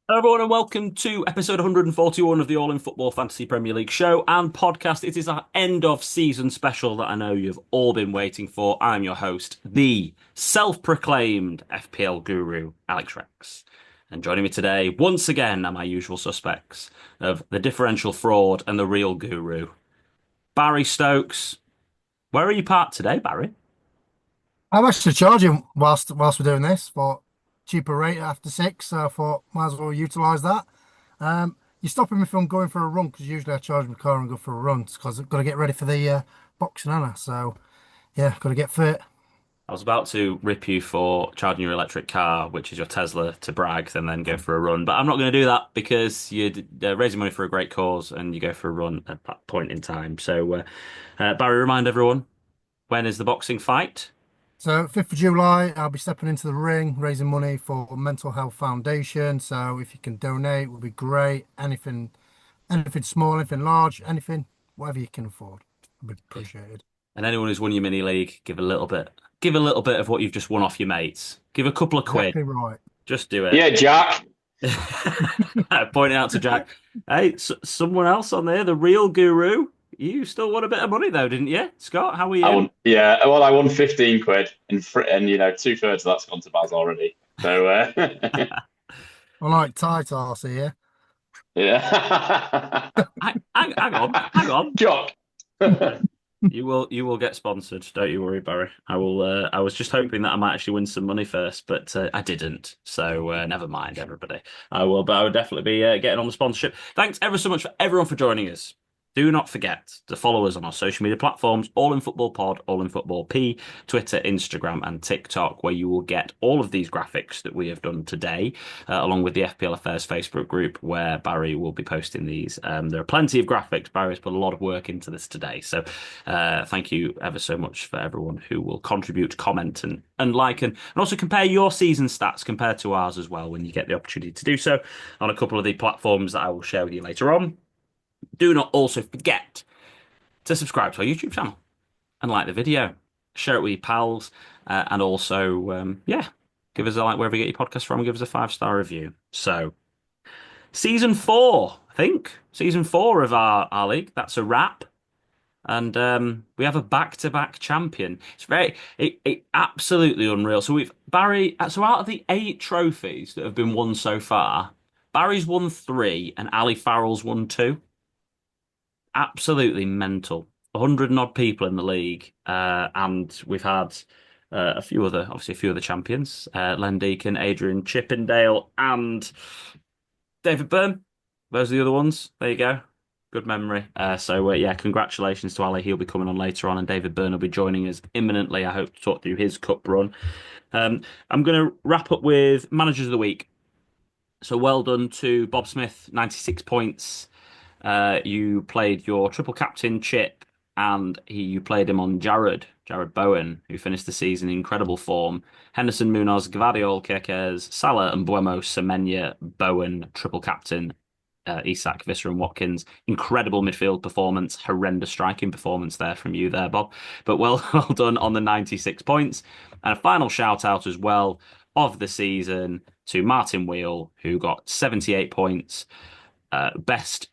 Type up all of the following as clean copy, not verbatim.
Hello everyone and welcome to episode 141 of the All in Football Fantasy Premier League show and podcast. It is our end of season special that I know you've all been waiting for. I'm your host, the self-proclaimed FPL guru, Alex Rex. And joining me today, once again, are my usual suspects of the differential fraud and the real guru, Barry Stokes. Where are you parked today, Barry? I'm actually charging whilst we're doing this for cheaper rate after six, so I thought might as well utilise that. You're stopping me from going for a run because usually I charge my car and go for a run because I've got to get ready for the boxing, Anna. So yeah, got to get fit. I was about to rip you for charging your electric car, which is your Tesla, to brag and then go for a run. But I'm not going to do that because you're raising money for a great cause and you go for a run at that point in time. So, Barry, remind everyone, when is the boxing fight? So 5th of July, I'll be stepping into the ring, raising money for Mental Health Foundation. So if you can donate, would be great. Anything small, anything large, anything, whatever you can afford, would be appreciated. And anyone who's won your mini league, give a little bit. Give a little bit of what you've just won off your mates. Give a couple of quid. Exactly right. Just do it. Yeah, Jack. Pointing out to Jack, hey, someone else on there, the real guru. You still won a bit of money though, didn't you, Scott? How are I you? won. Yeah, well, I won 15 quid, and two-thirds of that's gone to Baz already. So I like tight arse here. yeah, Hang on, hang on. Jock. You will get sponsored. Don't you worry, Barry. I will. I was just hoping that I might actually win some money first, but I didn't. So never mind, everybody. I will. But I will definitely be getting on the sponsorship. Thanks ever so much for everyone for joining us. Do not forget to follow us on our social media platforms, All in Football Pod, All in Football P, Twitter, Instagram, and TikTok, where you will get all of these graphics that we have done today, along with the FPL Affairs Facebook group, where Barry will be posting these. There are plenty of graphics. Barry's put a lot of work into this today. So thank you ever so much for everyone who will contribute, comment, and like, and also compare your season stats compared to ours as well when you get the opportunity to do so on a couple of the platforms that I will share with you later on. Do not also forget to subscribe to our YouTube channel and like the video. Share it with your pals, and also, yeah, give us a like wherever you get your podcast from and give us a 5-star review. So, season four, I think, season four of our league. That's a wrap. And we have a back-to-back champion. It's it absolutely unreal. So we've Barry. So out of the 8 trophies that have been won so far, Barry's won 3 and Ali Farrell's won 2. Absolutely mental. 100 and odd people in the league, and we've had obviously a few other champions, Len Deacon, Adrian Chippendale, and David Byrne. Those are the other ones. There you go. Good memory. So yeah, congratulations to Ali. He'll be coming on later on, and David Byrne will be joining us imminently. I hope to talk through his cup run. I'm going to wrap up with managers of the week. So well done to Bob Smith, 96 points. You played your triple captain Chip, and you played him on Jared Bowen, who finished the season in incredible form. Henderson, Munoz, Gvardiol, Kekes, Salah, and Buemo, Semenya, Bowen, triple captain. Isak, Visser, and Watkins. Incredible midfield performance, horrendous striking performance there from you there, Bob. But well, well done on the 96 points. And a final shout out as well of the season to Martin Wheel, who got 78 points. Best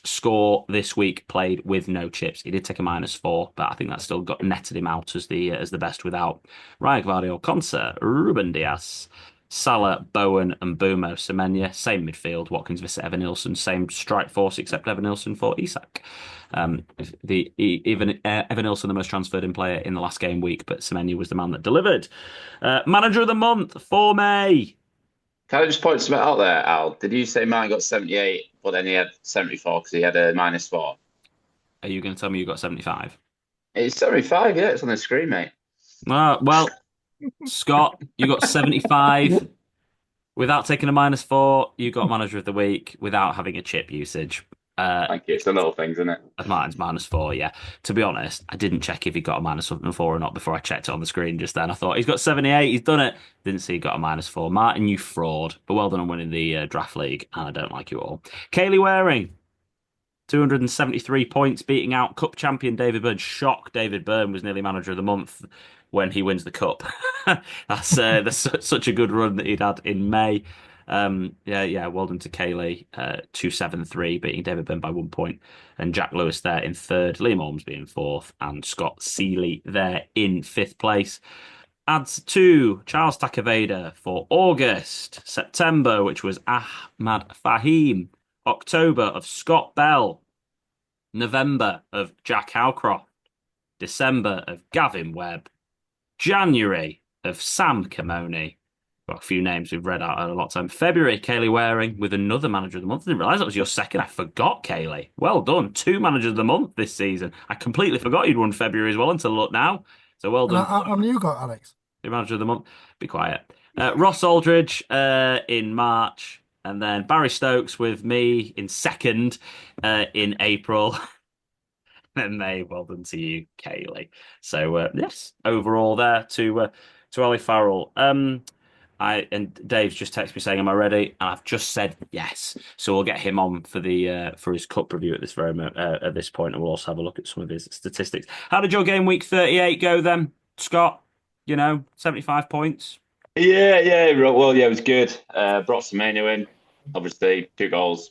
score this week played with no chips. He did take a -4, but I think that still got netted him out as the best without Raya Gvardiol, Konsa, Ruben Diaz, Salah, Bowen, and Bumo Semenya. Same midfield. Watkins, Visser, Evan Nilsson. Same strike force except Evan Nilsson for Isak. Even Evan Nilsson, the most transferred in player in the last game week, but Semenya was the man that delivered. Manager of the month for May. Can I just point something out there, Al? Did you say mine got 78, but then he had 74 because he had a -4? Are you going to tell me you got 75? It's 75, yeah, it's on the screen, mate. Well, Scott, you got 75 without taking a -4. You got manager of the week without having a chip usage. Thank you. It's the little things, isn't it? Mine's -4, yeah. To be honest, I didn't check if he got a -4 or not before I checked it on the screen just then. I thought he's got 78, he's done it. Didn't see he got a -4. Martin, you fraud. But well done on winning the draft league, and I don't like you all. Kaylee Waring, 273 points, beating out Cup champion David Byrne. Shock, David Byrne was nearly manager of the month when he wins the Cup. That's such a good run that he'd had in May. Yeah. Well done to Kaylee. 273, beating David Byrne by 1 point. And Jack Lewis there in third. Liam Ormsby in fourth. And Scott Seeley there in fifth place. Adds to Charles Takaveda for August. September, which was Ahmad Fahim. October of Scott Bell. November of Jack Howcroft. December of Gavin Webb. January of Sam Camoni. Got a few names we've read out a lot of time. February, Kaylee Waring with another Manager of the Month. I didn't realise that was your second. I forgot, Kaylee. Well done. 2 Managers of the Month this season. I completely forgot you'd won February as well until look now. So well And done. how many you got, Alex? 2 Manager of the Month. Be quiet. Ross Aldridge in March. And then Barry Stokes with me in second in April. And May, well done to you, Kaylee. So yes, overall there to Ali Farrell. And Dave's just texted me saying, "Am I ready?" And I've just said yes. So we'll get him on for the for his cup review at this very at this point, and we'll also have a look at some of his statistics. How did your game week 38 go then, Scott? 75 points. Yeah. Well, yeah, it was good. Brought Semenyo in. Obviously, 2 goals.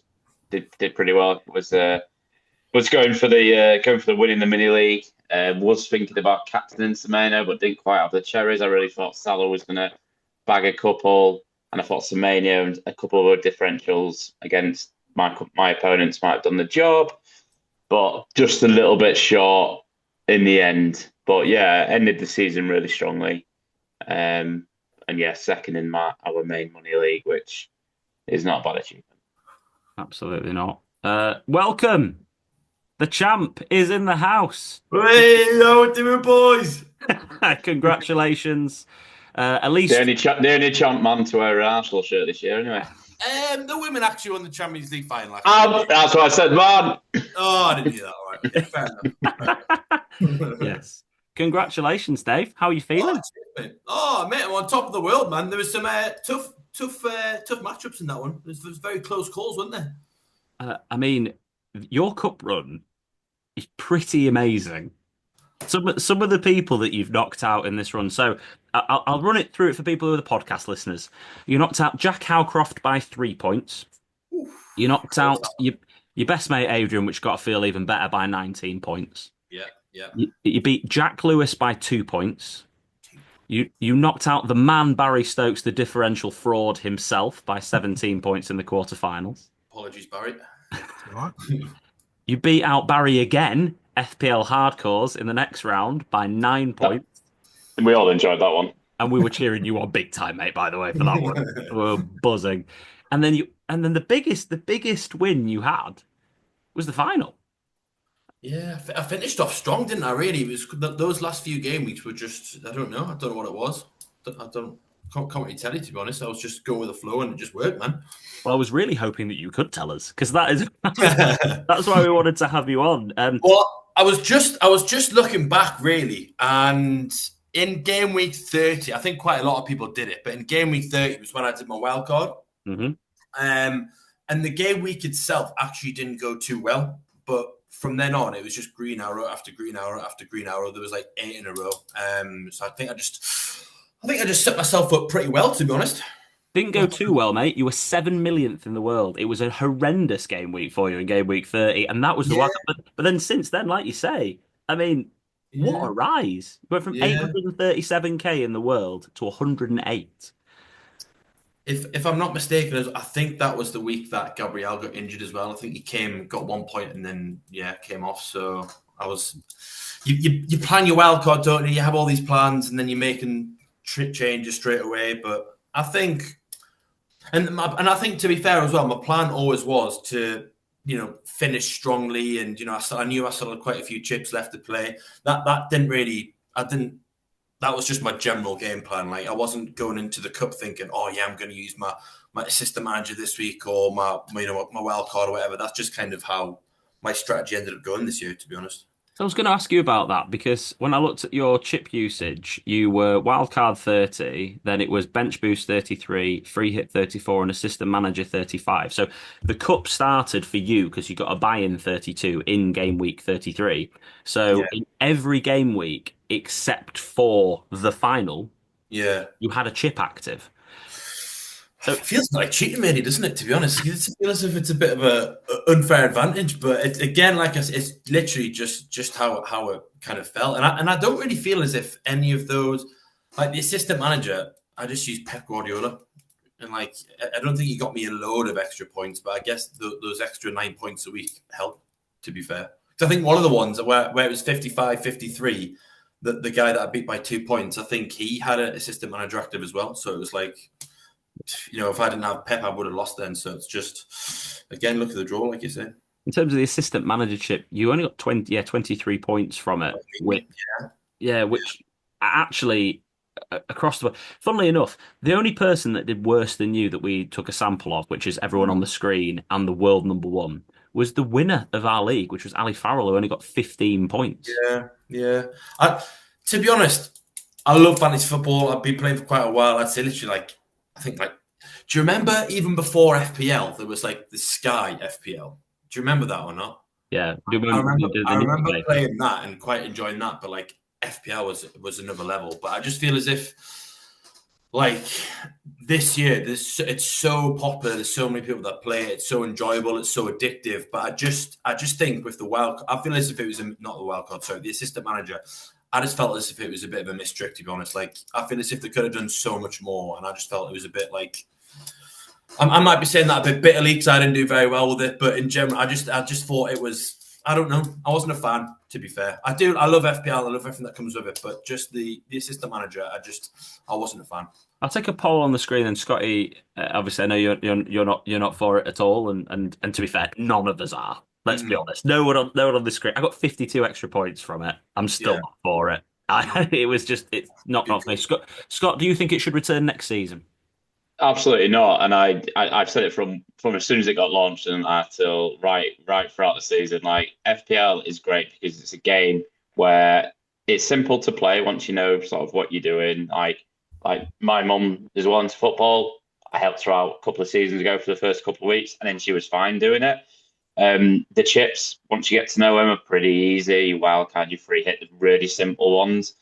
Did pretty well. Was going for the win in the mini league. Was thinking about captaining Semenyo, but didn't quite have the cherries. I really thought Salah was going to bag a couple, and I thought Semenyo and a couple of other differentials against my opponents might have done the job, but just a little bit short in the end. But yeah, ended the season really strongly. And yeah, second in our main money league, which is not a bad achievement. Absolutely not. Welcome. The champ is in the house. Hey, how we doing, boys? Congratulations. At least The only champ man to wear an Arsenal shirt this year, anyway. The women actually won the Champions League final last year. That's what I said, man. Oh, I didn't hear that. All right. Fair enough. yes. Congratulations, Dave. How are you feeling? Oh, mate, I'm on top of the world, man. There was some tough matchups in that one. There was very close calls, weren't there? I mean, your cup run is pretty amazing. Some of the people that you've knocked out in this run. So I'll run it through it for people who are the podcast listeners. You knocked out Jack Howcroft by 3 points. You knocked out your best mate Adrian, which got to feel even better, by 19 points. Yeah. You beat Jack Lewis by 2 points. You knocked out the man Barry Stokes, the differential fraud himself, by 17 points in the quarterfinals. Apologies, Barry. Right. You beat out Barry again, FPL Hardcores, in the next round by 9 points. We all enjoyed that one. And we were cheering you on big time, mate, by the way, for that one. We were buzzing. And then the biggest win you had was the final. Yeah, I finished off strong, didn't I? Really, it was those last few game weeks were just I don't know what it was. Can't really tell you, to be honest. I was just going with the flow and it just worked, man. Well, I was really hoping that you could tell us, because that's why we wanted to have you on. Well, I was just looking back really, and in game week 30, I think quite a lot of people did it, but in game week 30 was when I did my wild card. Mm-hmm. And the game week itself actually didn't go too well, but from then on, it was just green arrow after green arrow after green arrow. There was like 8 in a row. So I think I just set myself up pretty well, to be honest. Didn't go too well, mate. You were 7 millionth in the world. It was a horrendous game week for you in game week 30, and that was the one. But then since then, like you say, I mean, what a rise. You went from 837k in the world to 108. If I'm not mistaken, I think that was the week that Gabriel got injured as well. I think he got 1 point, and then came off. So I was, you plan your wild card, don't you? You have all these plans, and then you're making changes straight away. But I think, and I think, to be fair as well, my plan always was to finish strongly, and I knew I still had quite a few chips left to play. That didn't really, That was just my general game plan. Like, I wasn't going into the cup thinking, "Oh yeah, I'm going to use my assistant manager this week or my wild card or whatever." That's just kind of how my strategy ended up going this year, to be honest. So I was going to ask you about that, because when I looked at your chip usage, you were wildcard 30, then it was bench boost 33, free hit 34, and assistant manager 35. So the cup started for you because you got a buy-in 32 in game week 33. So in every game week, except for the final, you had a chip active. So It feels like cheating, really, doesn't it? To be honest, it feels as if it's a bit of a unfair advantage. But again, like I said, it's literally just how it kind of felt, and I don't really feel as if any of those, like the assistant manager, I just use Pep Guardiola, and like I don't think he got me a load of extra points, but I guess those extra 9 points a week help. To be fair, because I think one of the ones where it was 55-53, the guy that I beat by 2 points, I think he had an assistant manager active as well. So it was like, if I didn't have Pep, I would have lost then. So it's just, again, look at the draw, like you say. in terms of the assistant managership, you only got 23 points from it, which which actually across the funnily enough, the only person that did worse than you that we took a sample of, which is everyone on the screen and the world number one, was the winner of our league, which was Ali Farrell, who only got 15 points. Yeah. To be honest, I love fantasy football. I've been playing for quite a while. I'd say literally do you remember even before FPL, there was like the Sky FPL? Do you remember that or not? Yeah. Do you I remember remember, the I remember newspaper? playing that and quite enjoying that, but like FPL was another level. But I just feel as if like this year, it's so popular. There's so many people that play it. It's so enjoyable. It's so addictive. But I just think with the wild, I feel as if it was not the wild card. Sorry, the assistant manager. I just felt as if it was a bit of a miss trick, to be honest. Like I feel as if they could have done so much more, and I just felt it was a bit like I might be saying that a bit bitterly because I didn't do very well with it. But in general, I just thought it was. I don't know. I wasn't a fan, to be fair. I do. I love FPL. I love everything that comes with it. But just the assistant manager, I wasn't a fan. I'll take a poll on the screen, and Scotty. Obviously, I know you're not for it at all, and to be fair, none of us are. Let's be honest. No one on the screen. I got 52 extra points from it. I'm still not for it. It's not for me. Scott, do you think it should return next season? Absolutely not. And I've said it from as soon as it got launched and till right throughout the season. Like FPL is great because it's a game where it's simple to play once you know sort of what you're doing. Like my mum is well into football. I helped her out a couple of seasons ago for the first couple of weeks, and then she was fine doing it. The chips, once you get to know them, are pretty easy. Wildcard, you free hit the really simple ones.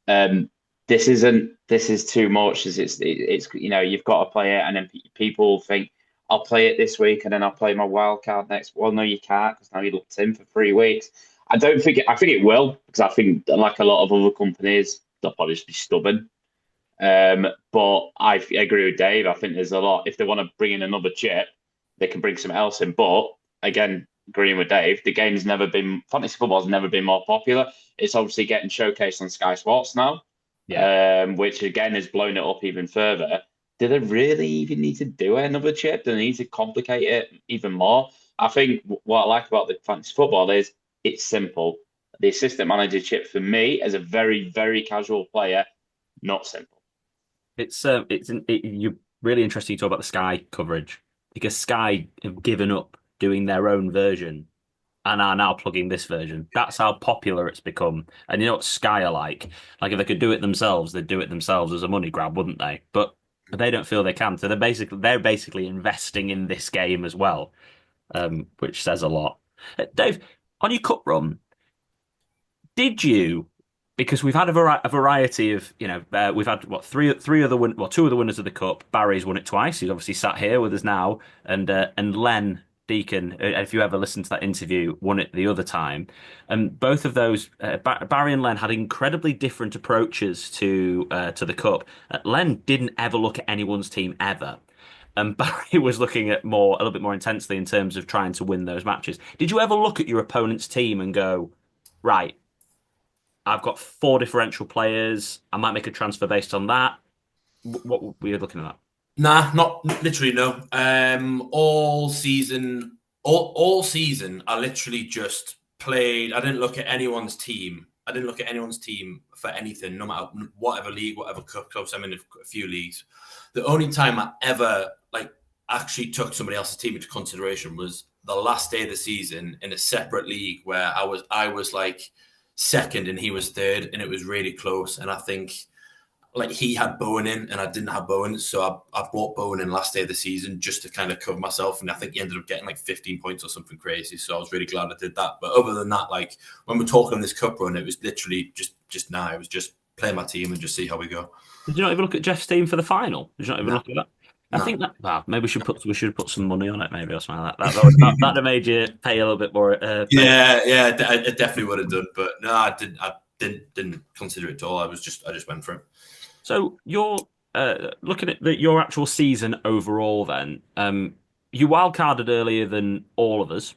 Um, this is too much. It's you've got to play it, and then people think I'll play it this week, and then I'll play my wild card next. Well, no, you can't because now you're locked in for 3 weeks. I don't think I think it will because I think like a lot of other companies, they'll probably just be stubborn. But I agree with Dave. I think there's a lot. If they want to bring in another chip, they can bring something else in. But again, agreeing with Dave, the game's never been fantasy football's never been more popular. It's obviously getting showcased on Sky Sports now, which again has blown it up even further. Do they really even need to do another chip? Do they need to complicate it even more? I think what I like about the fantasy football is it's simple. The assistant manager chip for me, as a very, very casual player, not simple. You're really interested to talk about the Sky coverage because Sky have given up doing their own version and are now plugging this version. That's how popular it's become. And you know what Sky are like? Like if they could do it themselves, they'd do it themselves as a money grab, wouldn't they? But they don't feel they can. So they're basically investing in this game as well, which says a lot. Dave, on your cup run, did you? Because we've had a variety of, we've had what three other two of the winners of the cup. Barry's won it twice. He's obviously sat here with us now, and Len Deacon, if you ever listened to that interview, won it the other time. And both of those, Barry and Len, had incredibly different approaches to the cup. Len didn't ever look at anyone's team ever. And Barry was looking at a little bit more intensely in terms of trying to win those matches. Did you ever look at your opponent's team and go, right, I've got 4 differential players. I might make a transfer based on that. What were you looking at? Nah, not literally. No. All season, I literally just played. I didn't look at anyone's team. I didn't look at anyone's team for anything, no matter whatever league, whatever cup. I'm in a few leagues. The only time I ever actually took somebody else's team into consideration was the last day of the season in a separate league where I was like second and he was third, and it was really close. And I think he had Bowen in and I didn't have Bowen, so I brought Bowen in last day of the season just to kind of cover myself, and I think he ended up getting 15 points or something crazy, so I was really glad I did that. But other than that, when we're talking on this cup run, it was literally just now, it was just play my team and just see how we go. Did you not even look at Jeff's team for the final? Did you not even look at that? I No. think that maybe we should put some money on it, maybe or something like that. That'd have made you pay a little bit more. Yeah, I definitely would have done, but no, I didn't. I didn't consider it at all. I just went for it. So you're looking at your actual season overall. Then you wildcarded earlier than all of us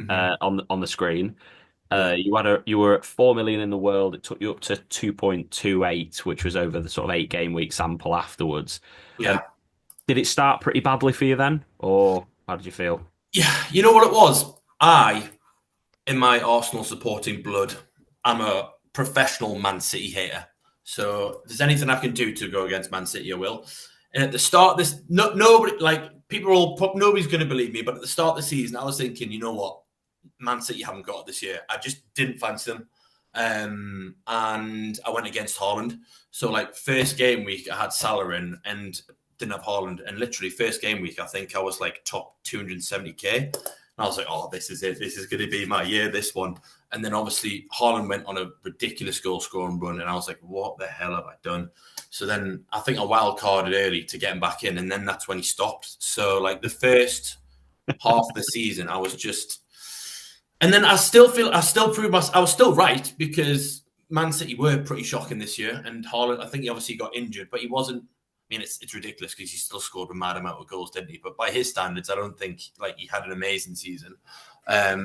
on the screen. Yeah. You were at 4 million in the world. It took you up to 2.28, which was over the sort of 8 game week sample afterwards. Yeah. Did it start pretty badly for you then, or how did you feel? Yeah, you know what it was? In my Arsenal supporting blood, I'm a professional Man City hater. So if there's anything I can do to go against Man City, I will. And at the start, nobody, like, nobody's going to believe me, but at the start of the season, I was thinking, you know what? Man City haven't got it this year. I just didn't fancy them. And I went against Haaland. So, like, first game week, I had Salah in and didn't have Haaland. And literally, first game week, I think I was like top 270k. And I was like, oh, this is it. This is going to be my year, this one. And then obviously, Haaland went on a ridiculous goal scoring run. And I was like, what the hell have I done? So then I think I wild carded early to get him back in. And then that's when he stopped. So, like, the first half of the season, I was just. And then I still proved myself. I was still right because Man City were pretty shocking this year. And Haaland, I think he obviously got injured, but he wasn't. I mean, it's ridiculous because he still scored a mad amount of goals, didn't he? But by his standards, I don't think like he had an amazing season. But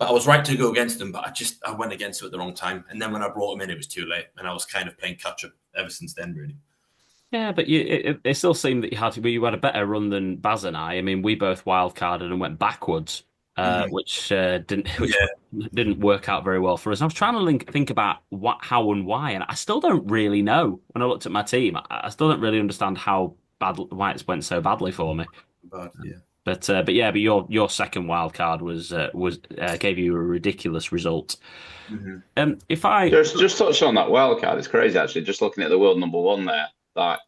I was right to go against him, but I went against him at the wrong time. And then when I brought him in, it was too late, and I was kind of playing catch up ever since then, really. Yeah, but it still seemed that you had a better run than Baz and I. I mean, we both wildcarded and went backwards, which didn't work out very well for us. I was trying to think about how and why, and I still don't really know. When I looked at my team, I still don't really understand why it went so badly for me. But yeah. But your second wild card was gave you a ridiculous result. If I just touch on that wild card, it's crazy actually. Just looking at the world number one there, that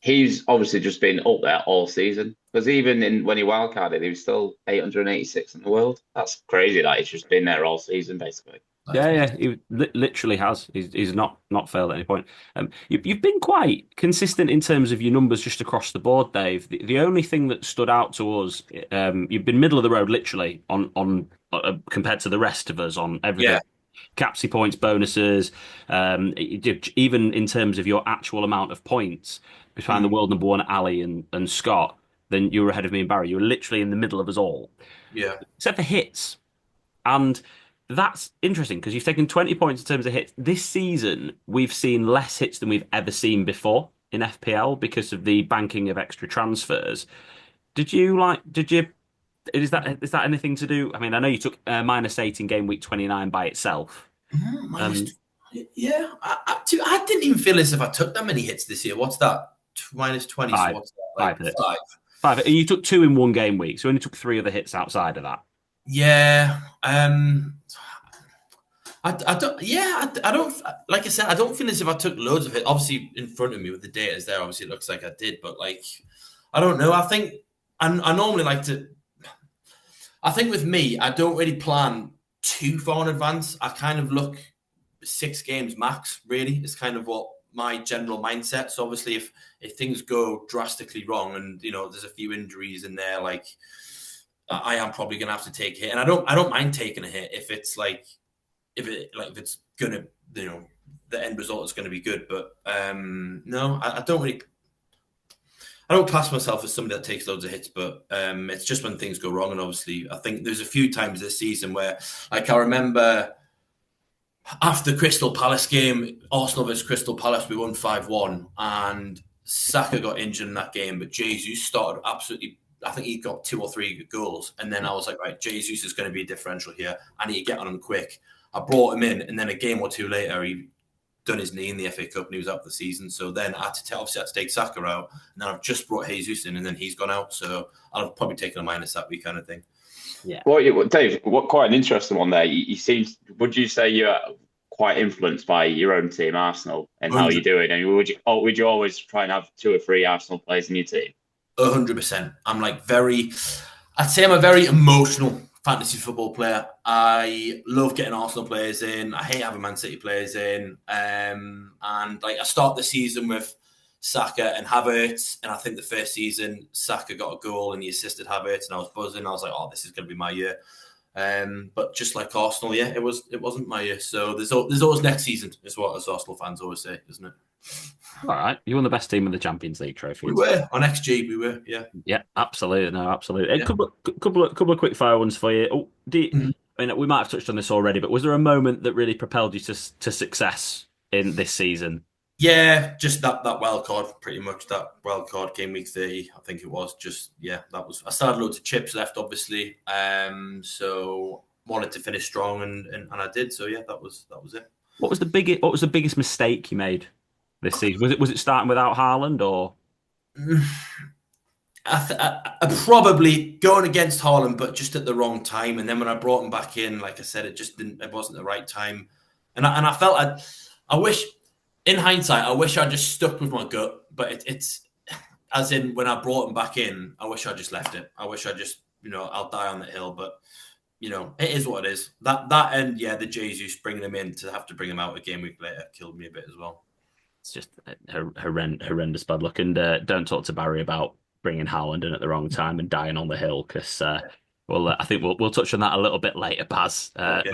he's obviously just been up there all season. Because even when he wildcarded, he was still 886 in the world. That's crazy that he's just been there all season, basically. Yeah, he literally has. He's not failed at any point. You've been quite consistent in terms of your numbers just across the board, Dave. The only thing that stood out to us, you've been middle of the road, literally on compared to the rest of us on everything. Yeah. Capsy points, bonuses, even in terms of your actual amount of points between the world number one Ali and Scott, then you were ahead of me and Barry. You were literally in the middle of us all. Yeah. Except for hits. And that's interesting because you've taken 20 points in terms of hits. This season, we've seen less hits than we've ever seen before in FPL because of the banking of extra transfers. Is that anything to do? I mean, I know you took -8 in game week 29 by itself. Yeah, I didn't even feel as if I took that many hits this year. What's that? -20. Five. So what's that? Like Five hits. five. Five. And you took 2 in one game week, so you only took 3 other hits outside of that. Yeah. I don't. Yeah, I don't. Like I said, I don't feel as if I took loads of it. Obviously, in front of me with the data there, obviously it looks like I did. But like, I don't know. I think I normally like to. I think with me, I don't really plan too far in advance. I kind of look 6 games max. Really, is kind of what my general mindset. So obviously, if things go drastically wrong, and there's a few injuries in there, like I am probably going to have to take a hit, and I don't mind taking a hit if it's like. If it's gonna, the end result is gonna be good. But no, I don't class myself as somebody that takes loads of hits. But it's just when things go wrong. And obviously, I think there's a few times this season where, like, I remember after the Crystal Palace game, Arsenal versus Crystal Palace, we won 5-1, and Saka got injured in that game, but Jesus started absolutely. I think he got 2 or 3 goals, and then I was like, right, Jesus is going to be a differential here. I need to get on him quick. I brought him in, and then a game or two later, he done his knee in the FA Cup, and he was out for the season. So then I had to take Saka out, and then I've just brought Jesus in, and then he's gone out. So I'll have probably taken a minus that week, kind of thing. Yeah. Well, Dave, quite an interesting one there. You seem. Would you say you're quite influenced by your own team, Arsenal, and how you're doing? And would you always try and have 2 or 3 Arsenal players in your team? 100%. I'm like I'd say I'm a very emotional fantasy football player. I love getting Arsenal players in. I hate having Man City players in. And like I start the season with Saka and Havertz. And I think the first season, Saka got a goal and he assisted Havertz, and I was buzzing. I was like, oh, this is going to be my year. But just like Arsenal, yeah, it wasn't my year. So there's always next season, is what us Arsenal fans always say, isn't it? All right, you won the best team in the Champions League trophy. We were on XG. We were, yeah. Yeah, absolutely. No, absolutely. Yeah. A couple of quick fire ones for you. Oh, I mean, we might have touched on this already, but was there a moment that really propelled you to success in this season? Yeah, just that wild card, pretty much that wild card game week 30, I think it was. Just that was. I started loads of chips left, obviously. So wanted to finish strong, and I did. So yeah, that was it. What was the biggest mistake you made this season? Was it starting without Haaland or? I probably going against Haaland, but just at the wrong time. And then when I brought him back in, like I said, it wasn't the right time. And I felt I wish, in hindsight, I wish I just stuck with my gut. But it's as in when I brought him back in, I wish I just left it. I wish I just, I'll die on the hill. But it is what it is. That and the Jesus bringing him in to have to bring him out a game week later killed me a bit as well. It's just horrendous bad luck. And don't talk to Barry about bringing Haaland in at the wrong time and dying on the hill, because I think we'll touch on that a little bit later, Baz. Okay.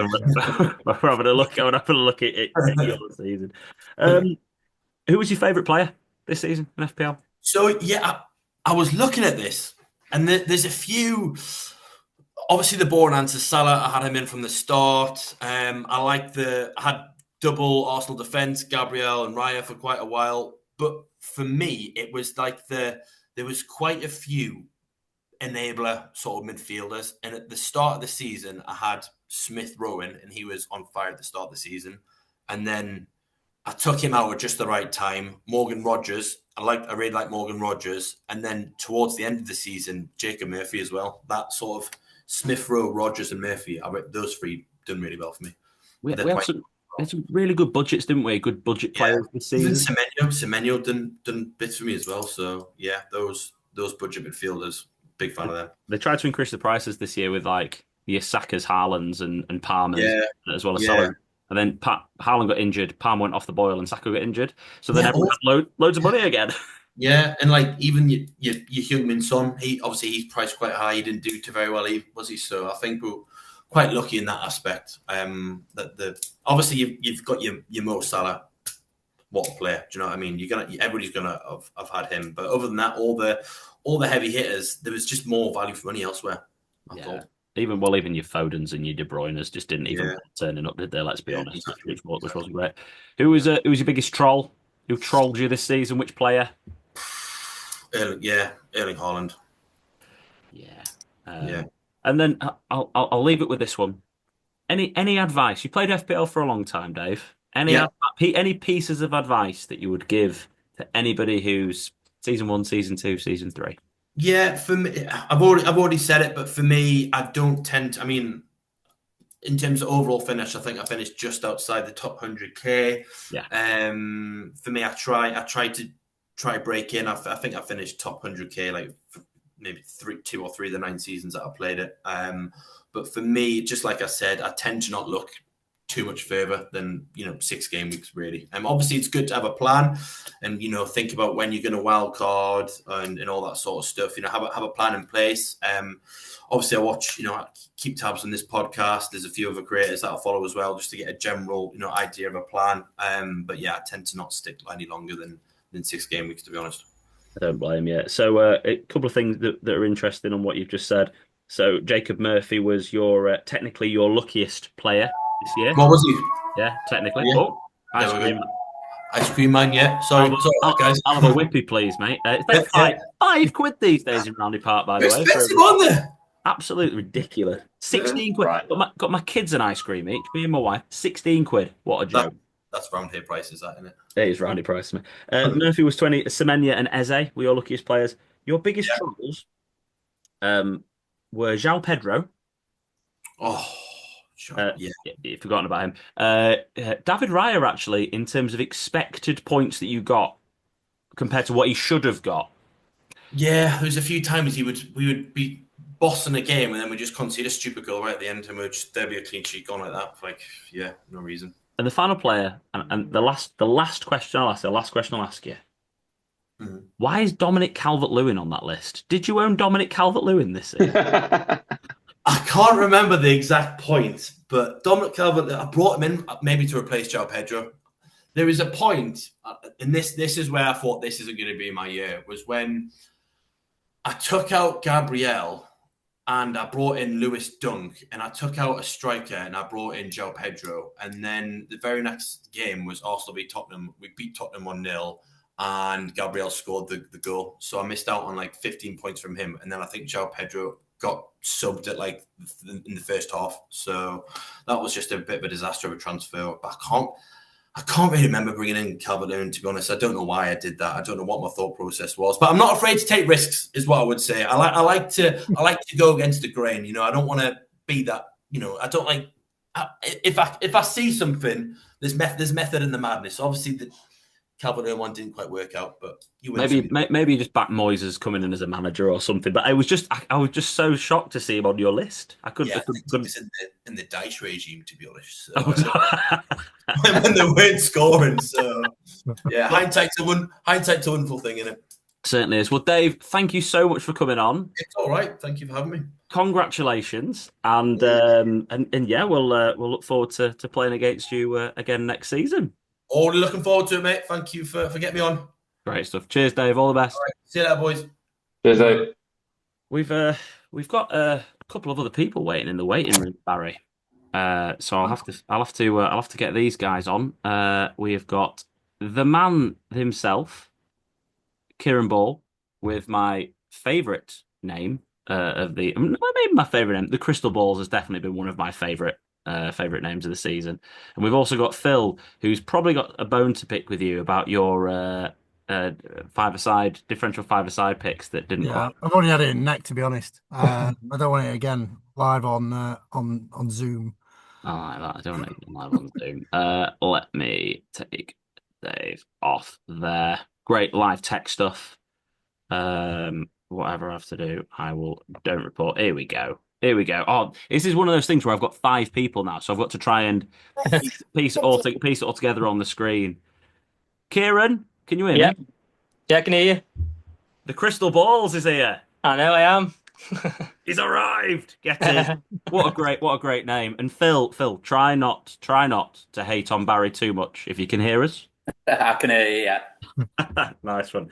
We're having a look at your season. Who was your favourite player this season in FPL? So I was looking at this, and there's a few. Obviously, the boring answer, Salah. I had him in from the start. I had double Arsenal defence, Gabriel and Raya for quite a while. But for me, it was like there was quite a few enabler sort of midfielders. And at the start of the season, I had Smith Rowe, and he was on fire at the start of the season. And then I took him out at just the right time. Morgan Rogers, I really like Morgan Rogers. And then towards the end of the season, Jacob Murphy as well. That sort of Smith Rowe, Rogers, and Murphy, those three done really well for me. We had some really good budgets, didn't we? Good budget players this season. Semenyo done bits for me as well. So yeah, those budget midfielders, big fan of them. They tried to increase the prices this year with like the Sakas, Haalands, and Palmers, as well as Salah. And then Haaland got injured, Palmer went off the boil, and Saka got injured. So then everyone had loads of money again. Yeah, and like even your Heung-min Son, he's priced quite high. He didn't do too very well, was he? So I think we're quite lucky in that aspect. Obviously you've got your Mo Salah, what a player. Do you know what I mean? Everybody's gonna have had him, but other than that, all the heavy hitters, there was just more value for money elsewhere. I thought. Even your Fodens and your De Bruyne's just didn't even turning up, did they? Let's be honest, which wasn't great. Who was your biggest troll? Who trolled you this season? Which player? Erling Haaland. Yeah. And then I'll leave it with this one. Any advice? You played FPL for a long time, Dave. Any pieces of advice that you would give to anybody who's season 1, season 2, season 3? Yeah, for me, I've already said it, but for me, I don't tend to. I mean, in terms of overall finish, I think I finished just outside the top 100k. Yeah. For me, I tried to break in. I think I finished top 100k, like maybe 2 or 3 of the 9 seasons that I played it. But for me, just like I said, I tend to not look too much further than 6 game weeks really. Obviously it's good to have a plan and think about when you're going to wild card and all that sort of stuff. Have a plan in place. Obviously I watch, I keep tabs on this podcast. There's a few other creators that I follow as well, just to get a general idea of a plan. But yeah, I tend to not stick any longer than 6 game weeks, to be honest. I don't blame you. So a couple of things that are interesting on what you've just said. So Jacob Murphy was technically your luckiest player this year. What was he? Yeah, technically. Yeah. Oh, ice cream man, yeah. Sorry, guys. I'll have a whippy, please, mate. It's like £5 these days in Roundy Park, by the way. Expensive, wasn't there? Absolutely ridiculous. 16 quid. Right. Got my kids an ice cream each, me and my wife. 16 quid. What a joke. That's round here prices, that, isn't it? It is roundy price. Murphy was 20. Semenya and Eze were your luckiest players. Your biggest troubles were João Pedro. Oh, sure. You've forgotten about him. David Raya, actually, in terms of expected points that you got compared to what he should have got. Yeah, there was a few times we would be bossing a game and then we just concede a stupid goal right at the end and there'd be a clean sheet gone like that. No reason. And the final player, and the last question I'll ask you. Why is Dominic Calvert-Lewin on that list? Did you own Dominic Calvert-Lewin this season? I can't remember the exact point, but Dominic Calvert, I brought him in maybe to replace João Pedro. There is a point, and this is where I thought this isn't going to be my year, was when I took out Gabriel and I brought in Lewis Dunk, and I took out a striker and I brought in João Pedro. And then the very next game was Arsenal beat Tottenham. We beat Tottenham 1-0, and Gabriel scored the goal. So I missed out on like 15 points from him. And then I think João Pedro got subbed at like in the first half. So that was just a bit of a disaster of a transfer. I can't really remember bringing in Calvert-Lewin, to be honest. I don't know why I did that. I don't know what my thought process was, but I'm not afraid to take risks, is what I would say. I like to go against the grain. You know, I don't want to be that. You know, I don't like if I see something. There's method in the madness. Obviously, the Calvert-Lewin one didn't quite work out, but you maybe you just back Moyes coming in as a manager or something. But I was just so shocked to see him on your list. I couldn't. Yeah, I think it was in the dice regime, to be honest. So, when they weren't scoring, so yeah, hindsight's a wonderful thing, isn't it? Certainly is. Well, Dave, thank you so much for coming on. It's all right. Thank you for having me. Congratulations, and yeah, we'll look forward to playing against you again next season. Already looking forward to it, mate. Thank you for getting me on. Great stuff. Cheers, Dave. All the best. All right. See you later, boys. Cheers, Dave. We've got a couple of other people waiting in the waiting room, Barry. So I'll have to get these guys on. We've got the man himself, Kieran Ball, with my favourite name maybe my favourite name. The Crystal Balls has definitely been one of my favourite names of the season. And we've also got Phil, who's probably got a bone to pick with you about your differential five-a-side picks that didn't quite. I've already had it in neck, to be honest. I don't want it again live on Zoom. I like that. I don't want it live on Zoom. Let me take Dave off there. Great live tech stuff. Whatever I have to do, don't report. Here we go. Oh, this is one of those things where I've got 5 people now, so I've got to try and piece it all together on the screen. Kieran, can you hear me? Yeah, I can hear you. The Crystal Balls is here. I know I am. He's arrived. Get in. What a great name. And Phil, try not to hate on Barry too much. If you can hear us, I can hear you. Yeah. Nice one.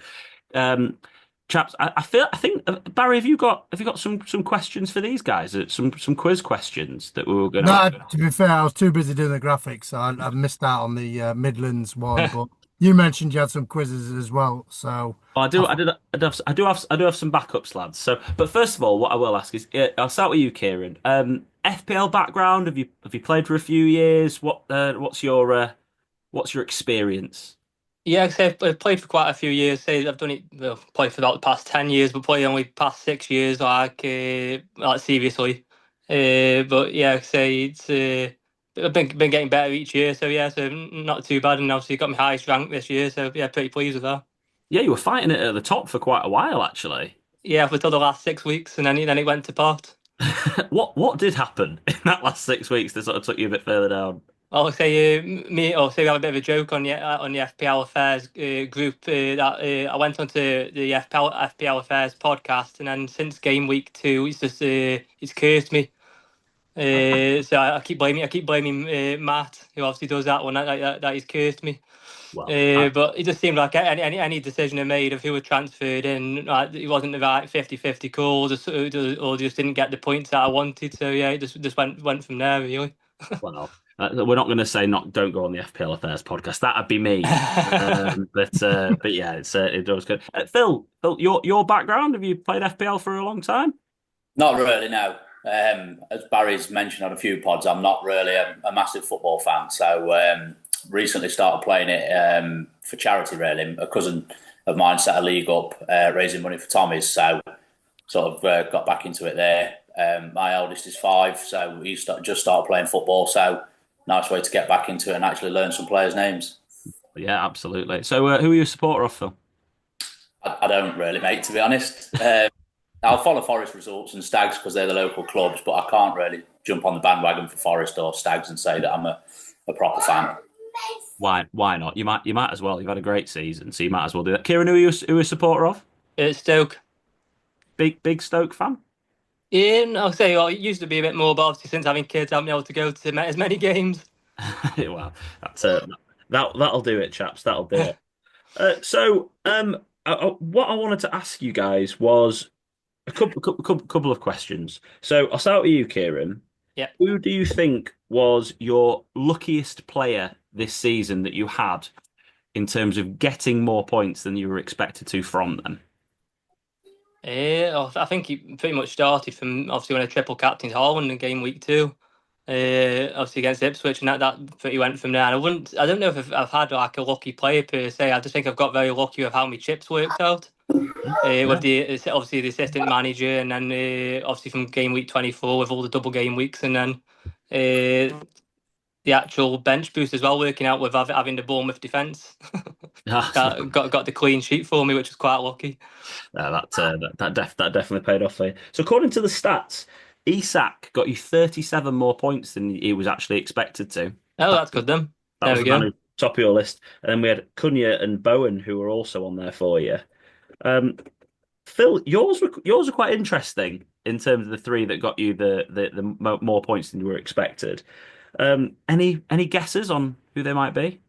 Chaps, I think Barry, have you got some questions for these guys? Some quiz questions that we were going to. No, to be fair, I was too busy doing the graphics, so I missed out on the Midlands one. But you mentioned you had some quizzes as well, so I do have some backups, lads. So, but first of all, what I will ask is, I'll start with you, Kieran. FPL background? Have you played for a few years? What's your experience? Yeah, I've played for quite a few years. I've done it, played for about the past 10 years, but probably only past 6 years, like seriously. But yeah, it's I've been getting better each year, so yeah, so not too bad, and obviously got my highest rank this year, so yeah, pretty pleased with that. Yeah, you were fighting it at the top for quite a while, actually. Yeah, for the last 6 weeks, and then it went to pot. What did happen in that last 6 weeks that sort of took you a bit further down? I'll say we have a bit of a joke on the FPL Affairs group that I went onto the FPL Affairs podcast, and then since game week 2, it's cursed me. So I keep blaming Matt, who obviously does that one. That he's cursed me. Well, but it just seemed like any decision I made of who was transferred in, it wasn't the right 50-50 call, or just didn't get the points that I wanted. So yeah, it just went from there, really. Well, we're not going to say don't go on the FPL Affairs podcast. That'd be me. But yeah, it was good. Phil, your background, have you played FPL for a long time? Not really, no. As Barry's mentioned on a few pods, I'm not really a massive football fan. So recently started playing it for charity, really. A cousin of mine set a league up raising money for Tommy's. So sort of got back into it there. My eldest is 5, so he just started playing football. So nice way to get back into it and actually learn some players' names. Yeah, absolutely. So who are you a supporter of, Phil? I don't really, mate, to be honest. I'll follow Forest results and Stags because they're the local clubs, but I can't really jump on the bandwagon for Forest or Stags and say that I'm a proper fan. Why not? You might as well. You've had a great season, so you might as well do that. Kieran, who are you a supporter of? It's Stoke. Big Stoke fan? I'll say it used to be a bit more, but obviously since having kids, I haven't been able to go to as many games. Well, that's that'll do it, chaps. That'll do it. What I wanted to ask you guys was a couple of questions. So I'll start with you, Kieran. Yeah. Who do you think was your luckiest player this season that you had in terms of getting more points than you were expected to from them? I think he pretty much started from obviously when a triple captain's Haaland in game week 2. Obviously against Ipswich, and that pretty went from there. And I don't know if I've had like a lucky player per se. I just think I've got very lucky with how my chips worked out. With obviously the assistant manager, and then obviously from game week 24 with all the double game weeks, and then the actual bench boost as well, working out with having the Bournemouth defence. got the clean sheet for me, which was quite lucky. That definitely paid off for you. So according to the stats, Isak got you 37 more points than he was actually expected to. Oh, that's good then. That There was we the man go. who top of your list. And then we had Cunha and Bowen who were also on there for you. Phil, yours are quite interesting in terms of the three that got you the more points than you were expected. Any guesses on who they might be?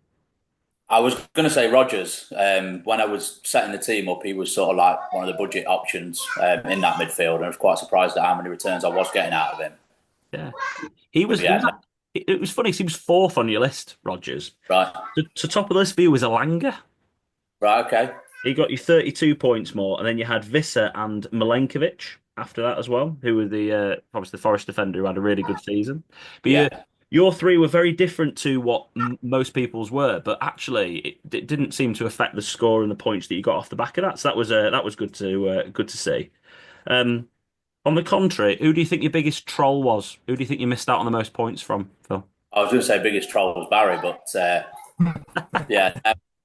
I was going to say Rogers. When I was setting the team up, he was sort of like one of the budget options in that midfield, and I was quite surprised at how many returns I was getting out of him. Yeah, he was. Yeah, It was funny 'cause he was fourth on your list, Rogers. right, So top of the list for you was Alanga. right, okay. He got you 32 points more, and then you had Visser and Milenkovic after that as well, who were the obviously the Forest defender who had a really good season. But Yeah, your three were very different to what most people's were, but actually it didn't seem to affect the score and the points that you got off the back of that. So that was good to see. Um, on the contrary, who do you think your biggest troll was? Who do you think you missed out on the most points from, Phil? I was going to say biggest troll was Barry, but yeah,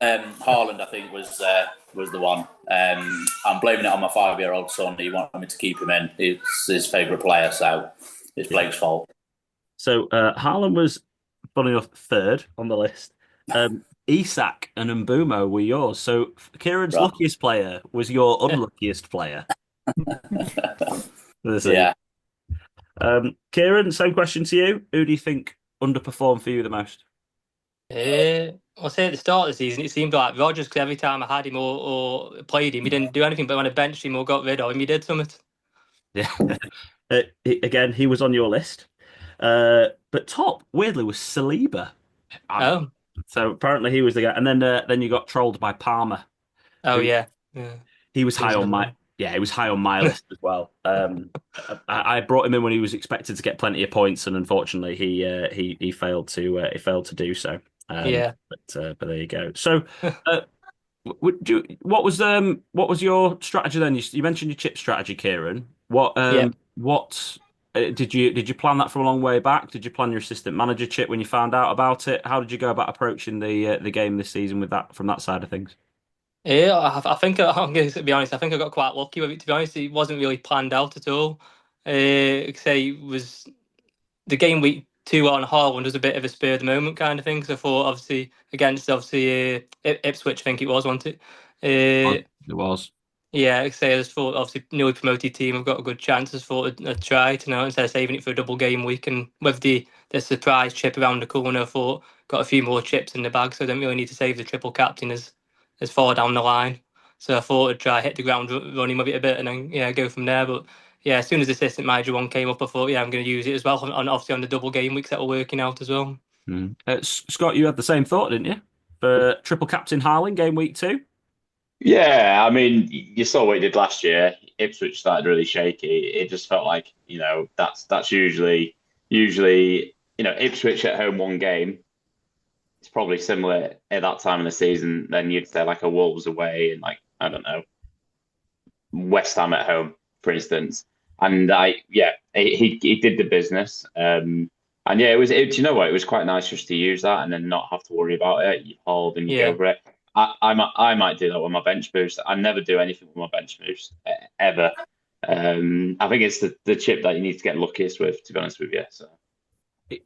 Haaland I think was the one. I'm blaming it on my 5-year-old son. He wanted me to keep him in. It's his favourite player, so it's Blake's fault. So Harlan was, funny enough, third on the list. Isak and Mbumo were yours. So Kieran's Right. luckiest player was your unluckiest player. Yeah. Kieran, same question to you. Who do you think underperformed for you the most? I'll say at the start of the season, it seemed like Rogers, because every time I had him or played him, he didn't do anything. But when I benched him or got rid of him, he did something. Yeah. Again, he was on your list. But top, weirdly, was Saliba. Oh, So apparently he was the guy. And then you got trolled by Palmer. oh Who- yeah. He was He was high on another my one. Yeah, he was high on my list as well. I brought him in when he was expected to get plenty of points, and unfortunately he failed to do so. Yeah. But there you go. So, what was your strategy then? You mentioned your chip strategy, Kieran. Yeah. What did you plan that from a long way back? Did you plan your assistant manager chip when you found out about it? How did you go about approaching the game this season with that from that side of things? Yeah, I think I'm going to be honest. I think I got quite lucky with it. To be honest, it wasn't really planned out at all. Say it was the game week 2 on Haaland was a bit of a spur of the moment kind of thing. So I thought obviously against Ipswich, I think it was, wasn't it? It was. Yeah, like I say I just thought obviously newly promoted team have got a good chance. I just thought I'd try it, instead of saving it for a double game week. And with the surprise chip around the corner, I thought got a few more chips in the bag, so I didn't really need to save the triple captain as far down the line. So I thought I'd try hit the ground running with it a bit and then go from there. But yeah, as soon as the assistant manager one came up, I thought I'm going to use it as well obviously on the double game weeks that were working out as well. Scott, you had the same thought, didn't you? For triple captain Harlan game week 2? Yeah, I mean, you saw what he did last year. Ipswich started really shaky. It just felt like, that's usually Ipswich at home one game. It's probably similar at that time of the season. Then you'd say like a Wolves away and like, I don't know, West Ham at home, for instance. And he did the business. And yeah, do you know what? It was quite nice just to use that and then not have to worry about it. You hold and you go for it. I might do that with my bench boost. I never do anything with my bench boost ever. I think it's the chip that you need to get luckiest with, to be honest with you. So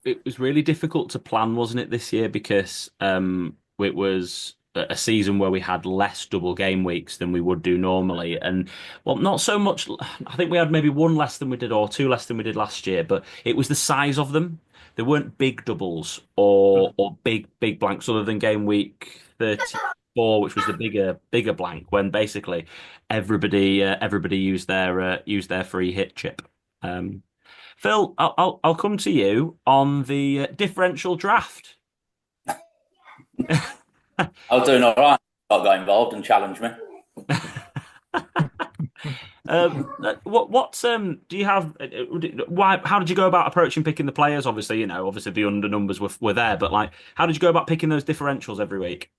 it was really difficult to plan, wasn't it, this year? Because it was a season where we had less double game weeks than we would do normally. And well, not so much. I think we had maybe one less than we did, or two less than we did last year, but it was the size of them. There weren't big doubles or big blanks other than game week 34, which was the bigger blank when basically everybody used their free hit chip. Um, Phil, I'll come to you on the differential draft. I was doing all right. Got involved and challenged me. What do you have? Why? How did you go about approaching picking the players? Obviously, obviously the under numbers were there, but like, how did you go about picking those differentials every week?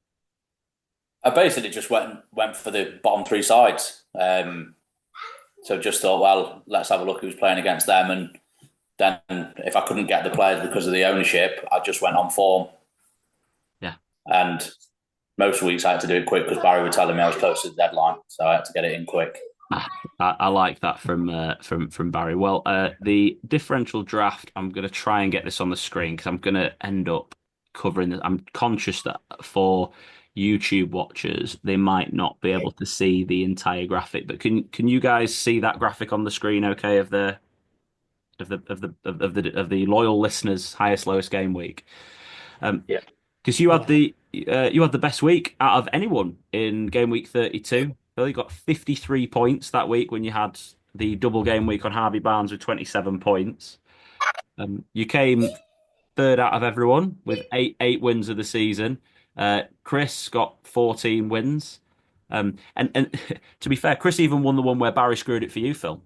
I basically just went for the bottom three sides. So just thought, well, let's have a look who's playing against them, and then if I couldn't get the players because of the ownership, I just went on form. Yeah. And most weeks I had to do it quick because Barry was telling me I was close to the deadline, so I had to get it in quick. I like that from Barry. Well, the differential draft. I'm going to try and get this on the screen because I'm going to end up covering this. I'm conscious that for YouTube watchers, they might not be able to see the entire graphic. But can you guys see that graphic on the screen? Okay, of the loyal listeners' highest lowest game week. Yeah. Because you had the best week out of anyone in game week 32. Bill, you got 53 points that week when you had the double game week on Harvey Barnes with 27 points. You came third out of everyone with eight wins of the season. Chris got 14 wins. And to be fair, Chris even won the one where Barry screwed it for you, Phil.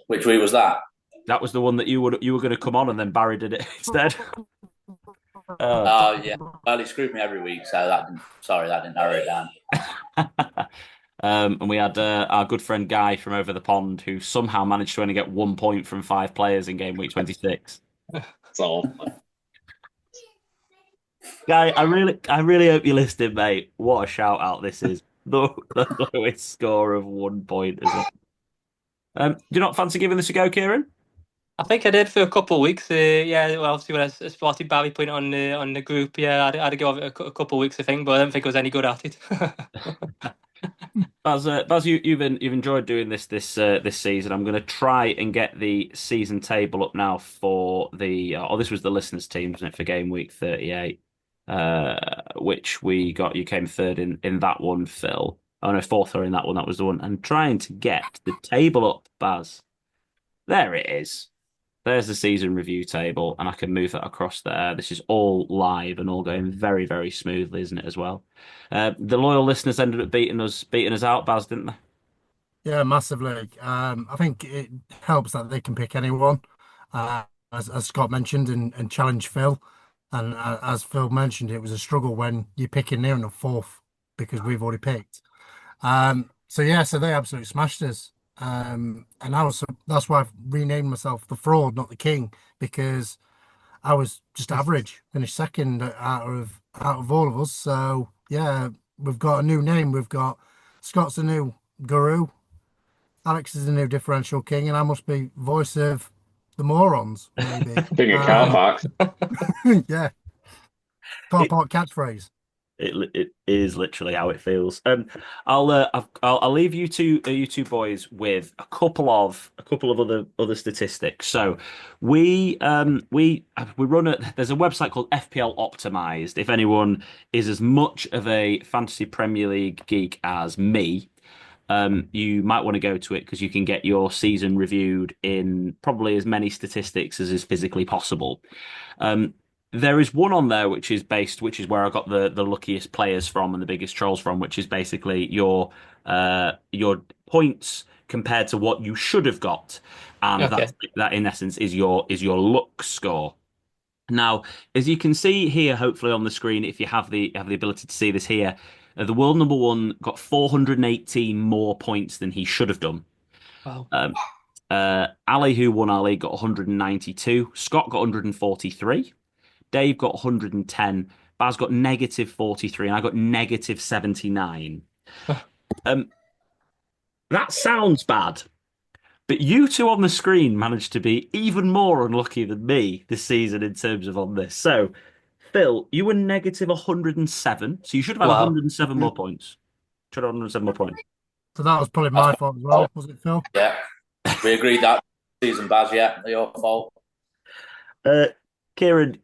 Which week was that? That was the one that you were going to come on, and then Barry did it instead. Oh yeah. Well, he screwed me every week, so that didn't narrow it down. And we had our good friend Guy from over the pond who somehow managed to only get 1 point from 5 players in game week 26. That's all. Guy, I really hope you're listening, mate. What a shout out this is. The lowest score of 1 point as well. Do you not fancy giving this a go, Kieran? I think I did for a couple of weeks. Yeah, well, obviously when I spotted Barry putting it on the group, yeah, I had to go a couple of weeks, I think, but I don't think I was any good at it. Baz, you've enjoyed doing this season. I'm going to try and get the season table up now for the. This was the listeners' team, wasn't it, for game week 38, which we got. You came third in that one, Phil. Oh no, fourth in that one. That was the one. And trying to get the table up, Baz. There it is. There's the season review table, and I can move that across there. This is all live and all going very, very smoothly, isn't it, as well? The loyal listeners ended up beating us out, Baz, didn't they? Yeah, massively. I think it helps that they can pick anyone, as Scott mentioned, and challenge Phil. And as Phil mentioned, it was a struggle when you're picking near enough fourth because we've already picked. So yeah, so they absolutely smashed us. And that's why I've renamed myself the Fraud, not the King, because I was just average, finished second out of all of us. So yeah, we've got a new name. We've got Scott's a new guru, Alex is the new differential king, and I must be voice of the morons, maybe. King of car parks. Yeah, car park catchphrase. It is literally how it feels. I'll leave you two boys with a couple of other statistics. So we run there's a website called FPL Optimized. If anyone is as much of a fantasy Premier League geek as me, you might want to go to it because you can get your season reviewed in probably as many statistics as is physically possible. There is one on there which is where I got the luckiest players from and the biggest trolls from, which is basically your points compared to what you should have got, and Okay. that in essence is your luck score. Now, as you can see here, hopefully on the screen, if you have the ability to see this here, the world number one got 418 more points than he should have done. Wow. Ali, who won our league, got 192. Scott got 143. Dave got 110. Baz got negative 43, and I got negative 79. That sounds bad, But you two on the screen managed to be even more unlucky than me this season in terms of on this. So, Phil, you were negative 107, so you should have had Wow. 107 more points. Should have 107 more points. So that was probably That's my my fault as fault. well, was it, Phil? Yeah, we agreed that season, Baz. Yeah, your fault. Uh, Kieran,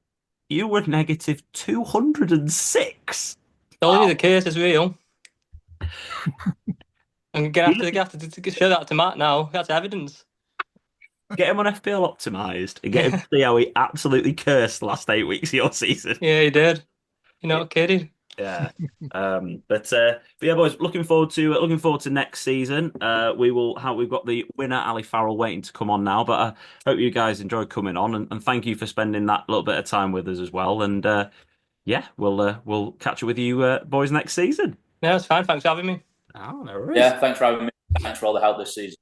you were negative 206. Telling you Wow. the case is real. I'm gonna have to show that to Matt now. That's evidence. Get him on FPL optimized and get him to see how he absolutely cursed the last 8 weeks of your season. Yeah, he did. You're not kidding. Yeah. But yeah, boys, looking forward to next season. We've got the winner, Ali Farrell, waiting to come on now. But I hope you guys enjoyed coming on, and thank you for spending that little bit of time with us as well. And yeah, we'll catch up with you boys next season. Yeah, it's fine. Thanks for having me. Oh, no worries. Yeah, thanks for having me. Thanks for all the help this season.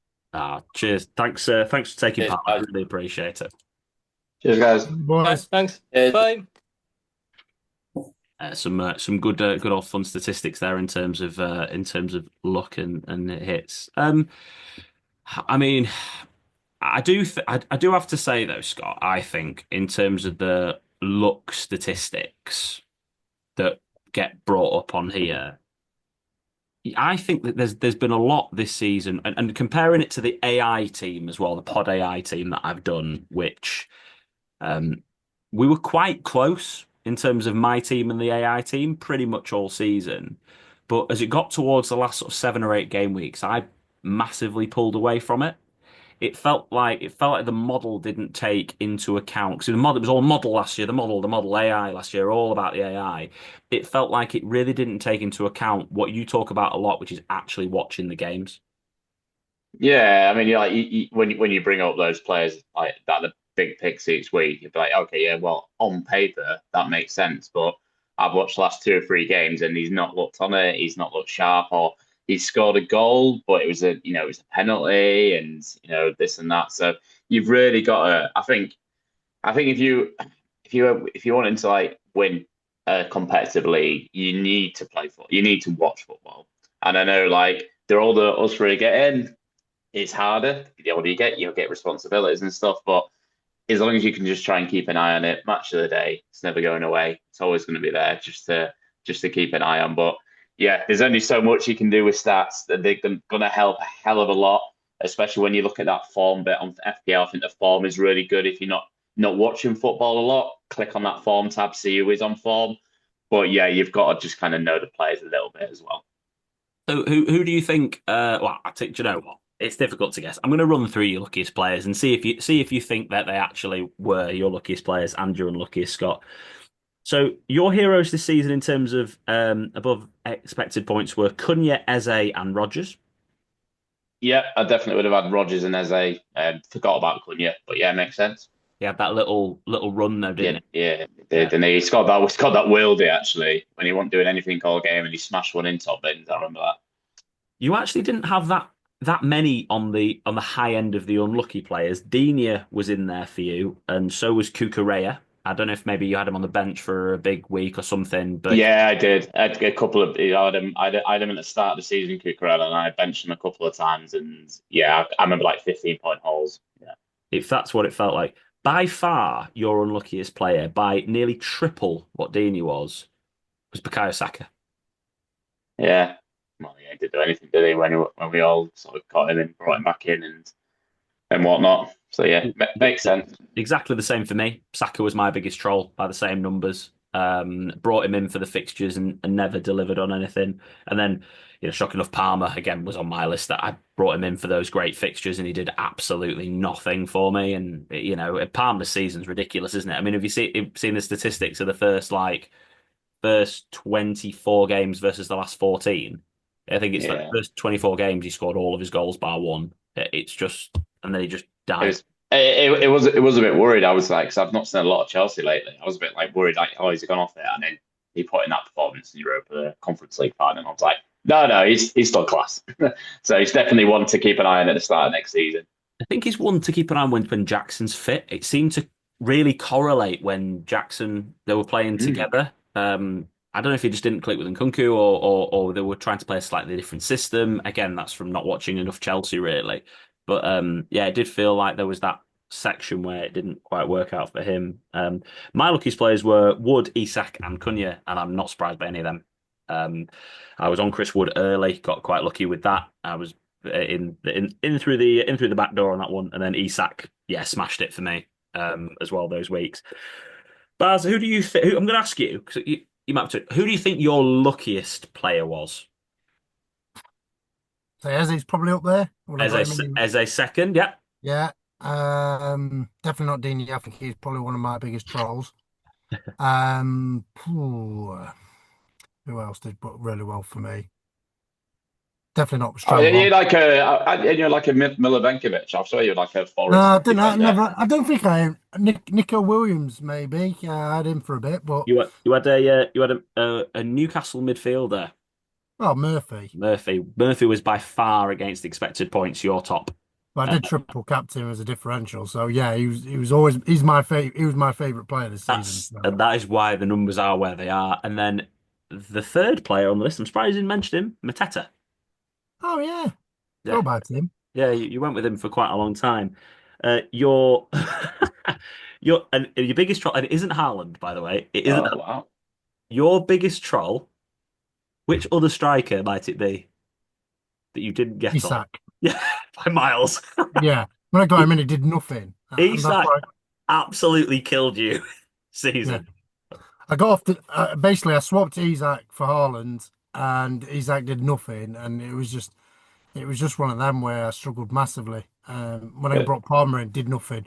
Cheers. Thanks for taking Cheers, part. I guys. really appreciate it. Cheers, guys. Right, Boys. thanks. Cheers. Bye. Some good old fun statistics there in terms of luck and hits. I mean, I do have to say though, Scott, I think in terms of the luck statistics that get brought up on here, I think that there's been a lot this season, and comparing it to the AI team as well, the Pod AI team that I've done, which we were quite close in terms of my team and the AI team pretty much all season. But as it got towards the last sort of 7 or 8 game weeks, I massively pulled away from it. It felt like the model didn't take into account because the model it was all model last year, the model AI last year, all about the AI. It felt like it really didn't take into account what you talk about a lot, which is actually watching the games. Yeah, I mean, when you bring up those players like that, the big picks each week, you'd be like, okay, yeah, well, on paper that makes sense, but I've watched the last 2 or 3 games and he's not looked on it, he's not looked sharp, or he scored a goal, but it was a penalty, and this and that. So you've really got to. I think if you wanted to like win a competitive league, you need to play football. You need to watch football. And I know like they're all the us three get in. It's harder. The older you get, you'll get responsibilities and stuff. But as long as you can just try and keep an eye on it, match of the day, it's never going away. It's always going to be there just to keep an eye on. But yeah, there's only so much you can do with stats that they're going to help a hell of a lot, especially when you look at that form bit on FPL. I think the form is really good. If you're not watching football a lot, click on that form tab, see who is on form. But yeah, you've got to just kind of know the players a little bit as well. So who do you think? Well, I think do you know what? It's difficult to guess. I'm going to run through your luckiest players and see if you think that they actually were your luckiest players and your unluckiest, Scott. So your heroes this season in terms of above expected points were Cunha, Eze, and Rogers. Yeah, I definitely would have had Rogers and Eze. Forgot about Cunha, but yeah, makes sense. He had that little run though, didn't Yeah, he did. And he scored that worldie actually when he wasn't doing anything all game and he smashed one in top bins. I remember that. he? You actually didn't have that many on the high end of the unlucky players. Dina was in there for you, and so was Cucurella. I don't know if maybe you had him on the bench for a big week or something, but Yeah, I did. I had a couple of. I had him at the start of the season, Cucurella, and I benched him a couple of times. And yeah, I remember like 15-point holes. Yeah, if that's what it felt like. By far, your unluckiest player, by nearly triple what Dini was Bukayo Saka. yeah. Well, yeah, he didn't do anything, did he? When we all sort of caught him and brought him back in and whatnot. So yeah, makes sense. Exactly the same for me. Saka was my biggest troll by the same numbers. Brought him in for the fixtures and never delivered on anything. And then, shock enough, Palmer again was on my list that I brought him in for those great fixtures and he did absolutely nothing for me. And Palmer's season's ridiculous, isn't it? I mean, have you seen the statistics of the first 24 games versus the last 14? I think it's like Yeah. the first 24 games he scored all of his goals bar one. It's just, and then he just It died. was it was a bit worried. I was like, because I've not seen a lot of Chelsea lately. I was a bit like worried, like, oh, he's gone off there, and then he put in that performance in Europa, the Conference League final, and I was like, no, he's still class. So he's definitely one to keep an eye on at the start of next season. I think he's one to keep an eye on when Jackson's fit. It seemed to really correlate when they were playing together. I don't know if he just didn't click with Nkunku or they were trying to play a slightly different system. Again, that's from not watching enough Chelsea, really. But yeah, it did feel like there was that section where it didn't quite work out for him. My luckiest players were Wood, Isak, and Cunha, and I'm not surprised by any of them. I was on Chris Wood early, got quite lucky with that. I was in through the back door on that one, and then Isak, yeah, smashed it for me as well those weeks. Baz, who do you think? I'm going to ask you because you might have to. Who do you think your luckiest player was? So Eze's probably up there. Would have As got him in. as a second, yeah. Yeah. Definitely not Dini. I think he's probably one of my biggest trolls. Who else did really well for me? Definitely not Oh, Strand. you're like a Milivenkovic. I saw you like a No, Forest I didn't. I defender. never. I don't think I. Nico Williams, maybe. I had him for a bit, but You had a Newcastle midfielder, oh, Murphy. Murphy. Murphy was by far against expected points your top. Well, I Uh, did triple captain him as a differential, so yeah, he was always he's my favorite. He was my favorite player this season. that's So. and that is why the numbers are where they are. And then the third player on the list, I'm surprised you didn't mention him, Mateta. Oh yeah, Yeah, go back to him. yeah, you went with him for quite a long time. Your your biggest troll, and it isn't Haaland, by the way. It isn't Oh wow. your biggest troll. Which other striker might it be that you didn't get on? Isak. Yeah, by miles. Yeah, when I got him in, he did nothing, and that's Isak why. absolutely killed you Yeah, season. I got off the. Basically, I swapped Isak for Haaland, and Isak did nothing, and it was just one of them where I struggled massively. When I But, brought Palmer in, did nothing.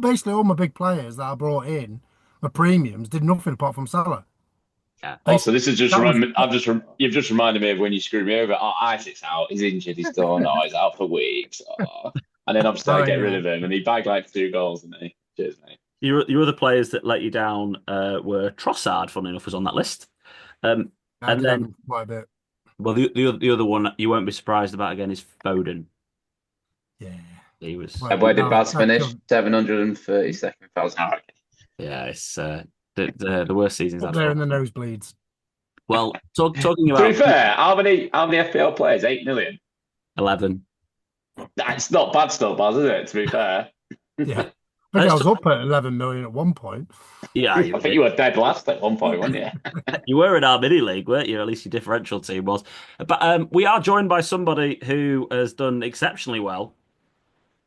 Basically all my big players that I brought in, my premiums, did nothing apart from Salah. Yeah. also, Basically, this is just that was you've just reminded me of when you screwed me over. Oh, Isaac's out. He's injured. He's done. Oh, he's out for weeks. Oh. And then obviously I oh get rid yeah, of him, and he bagged like 2 goals, didn't he? Cheers, mate. Your other players that let you down were Trossard, funny enough, was on that list. Um, I and did have then, him quite a bit. well, the other one you won't be surprised about again is Foden. Yeah, He was, And well, where did that, Baz that finish? killed 732nd. That was hard. yeah, it's the worst seasons up I've there had. in the nosebleeds. Well, talking To be about fair, how many FPL players? 8 million. 11. That's not bad still, Baz, is it? To be fair. Yeah, I think I Let's was up at 11 million at one point. Yeah, I think you were dead last at one point, weren't you? you were in our mini league, weren't you? At least your differential team was. But we are joined by somebody who has done exceptionally well.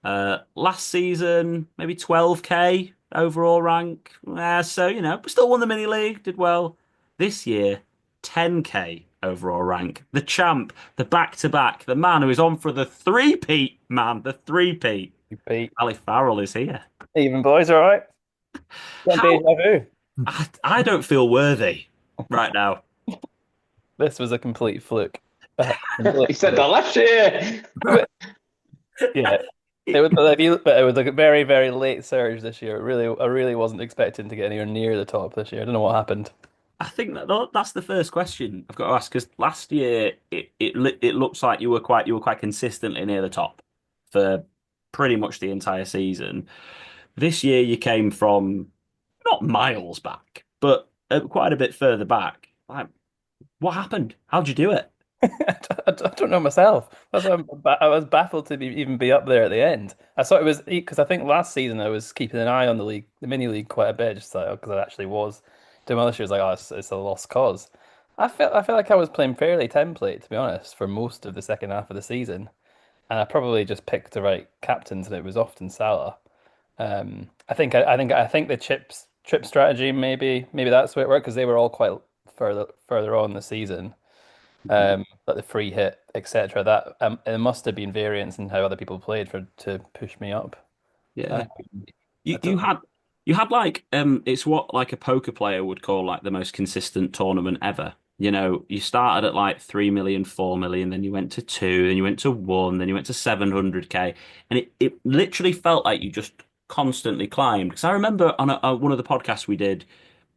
Last season, maybe 12k overall rank. So, but still won the mini league, did well. This year, 10k overall rank. The champ, the back-to-back, the man who is on for the three-peat, man, the three-peat. Pete. Ali Farrell is here. Even boys, all right? Got How? deja vu. I don't feel worthy right now. This was a complete fluke. He said that last year. Yeah. It was a very, very late surge this year. I really wasn't expecting to get anywhere near the top this year. I don't know what happened. I think that's the first question I've got to ask because last year it looks like you were quite consistently near the top for pretty much the entire season. This year you came from not miles back, but quite a bit further back. Like, what happened? How'd you do it? I don't know myself. I was baffled to even be up there at the end. I thought it was because I think last season I was keeping an eye on the mini league quite a bit, just like because I actually was doing other years like, oh, it's a lost cause. I felt like I was playing fairly template to be honest for most of the second half of the season, and I probably just picked the right captains, and it was often Salah. I think the chip strategy maybe that's the way it worked because they were all quite further on the season, like the free hit, etc. That it must have been variance in how other people played to push me up. Yeah. Uh, You I you don't know. had you had like it's what like a poker player would call like the most consistent tournament ever. You started at like 3 million, 4 million, then you went to two, then you went to one, then you went to 700k, and it literally felt like you just constantly climbed. Because I remember on one of the podcasts we did,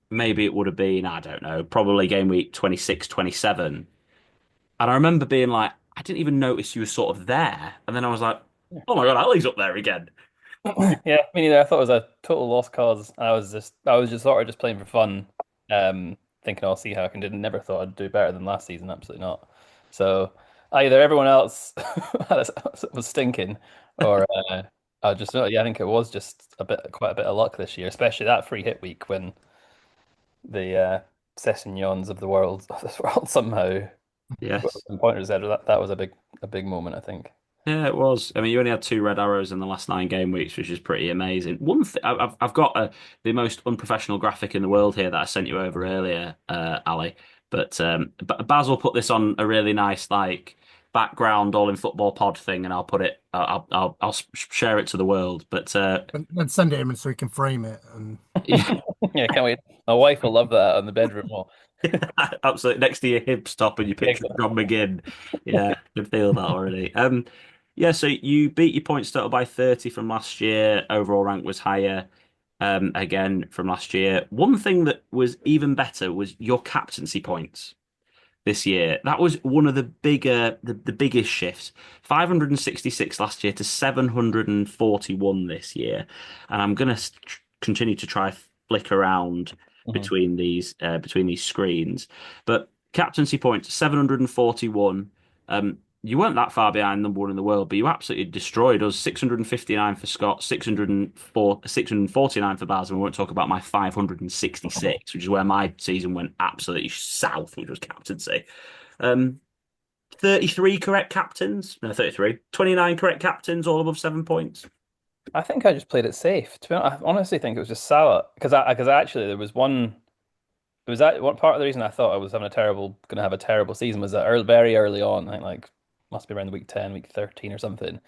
maybe it would have been, I don't know, probably game week 26, 27, and I remember being like, I didn't even notice you were sort of there, and then I was like, oh my God, Ali's up there again. Yeah, me neither. I thought it was a total lost cause. I was just sort of just playing for fun, thinking I'll see how I can do. Never thought I'd do better than last season. Absolutely not. So either everyone else was stinking, or I just know. Yeah, I think it was just quite a bit of luck this year, especially that free hit week when the Sessignons of this world somehow Yes. pointers there. That was a big moment, I think. Yeah, it was. I mean, you only had two red arrows in the last 9 game weeks, which is pretty amazing. One thing I've got the most unprofessional graphic in the world here that I sent you over earlier, Ali. But Basil put this on a really nice like background all in football pod thing, and I'll put it. I'll share it to the world. But And send it him so he can frame it. And yeah, Yeah, can't wait. My wife will love that on the bedroom wall. absolutely next to your hip stop and your Yeah, picture of John McGinn. Yeah, I can feel that already. Yeah, so you beat your points total by 30 from last year. Overall rank was higher, again from last year. One thing that was even better was your captaincy points this year. That was one of the biggest shifts. 566 last year to 741 this year. And I'm going to continue to try flick around Mhm. between these screens. But captaincy points 741. You weren't that far behind number one in the world, but you absolutely destroyed us. 659 for Scott, 649 for Baz, and we won't talk about my 566, which is where my season went absolutely south, which was captaincy. Um, 33 correct captains. No, 33. 29 correct captains, all above 7 points. I think I just played it safe. To be honest, I honestly think it was just Salah because actually there was one. It was that one part of the reason I thought I was going to have a terrible season was that very early on, I think like must be around week 10, week 13 or something.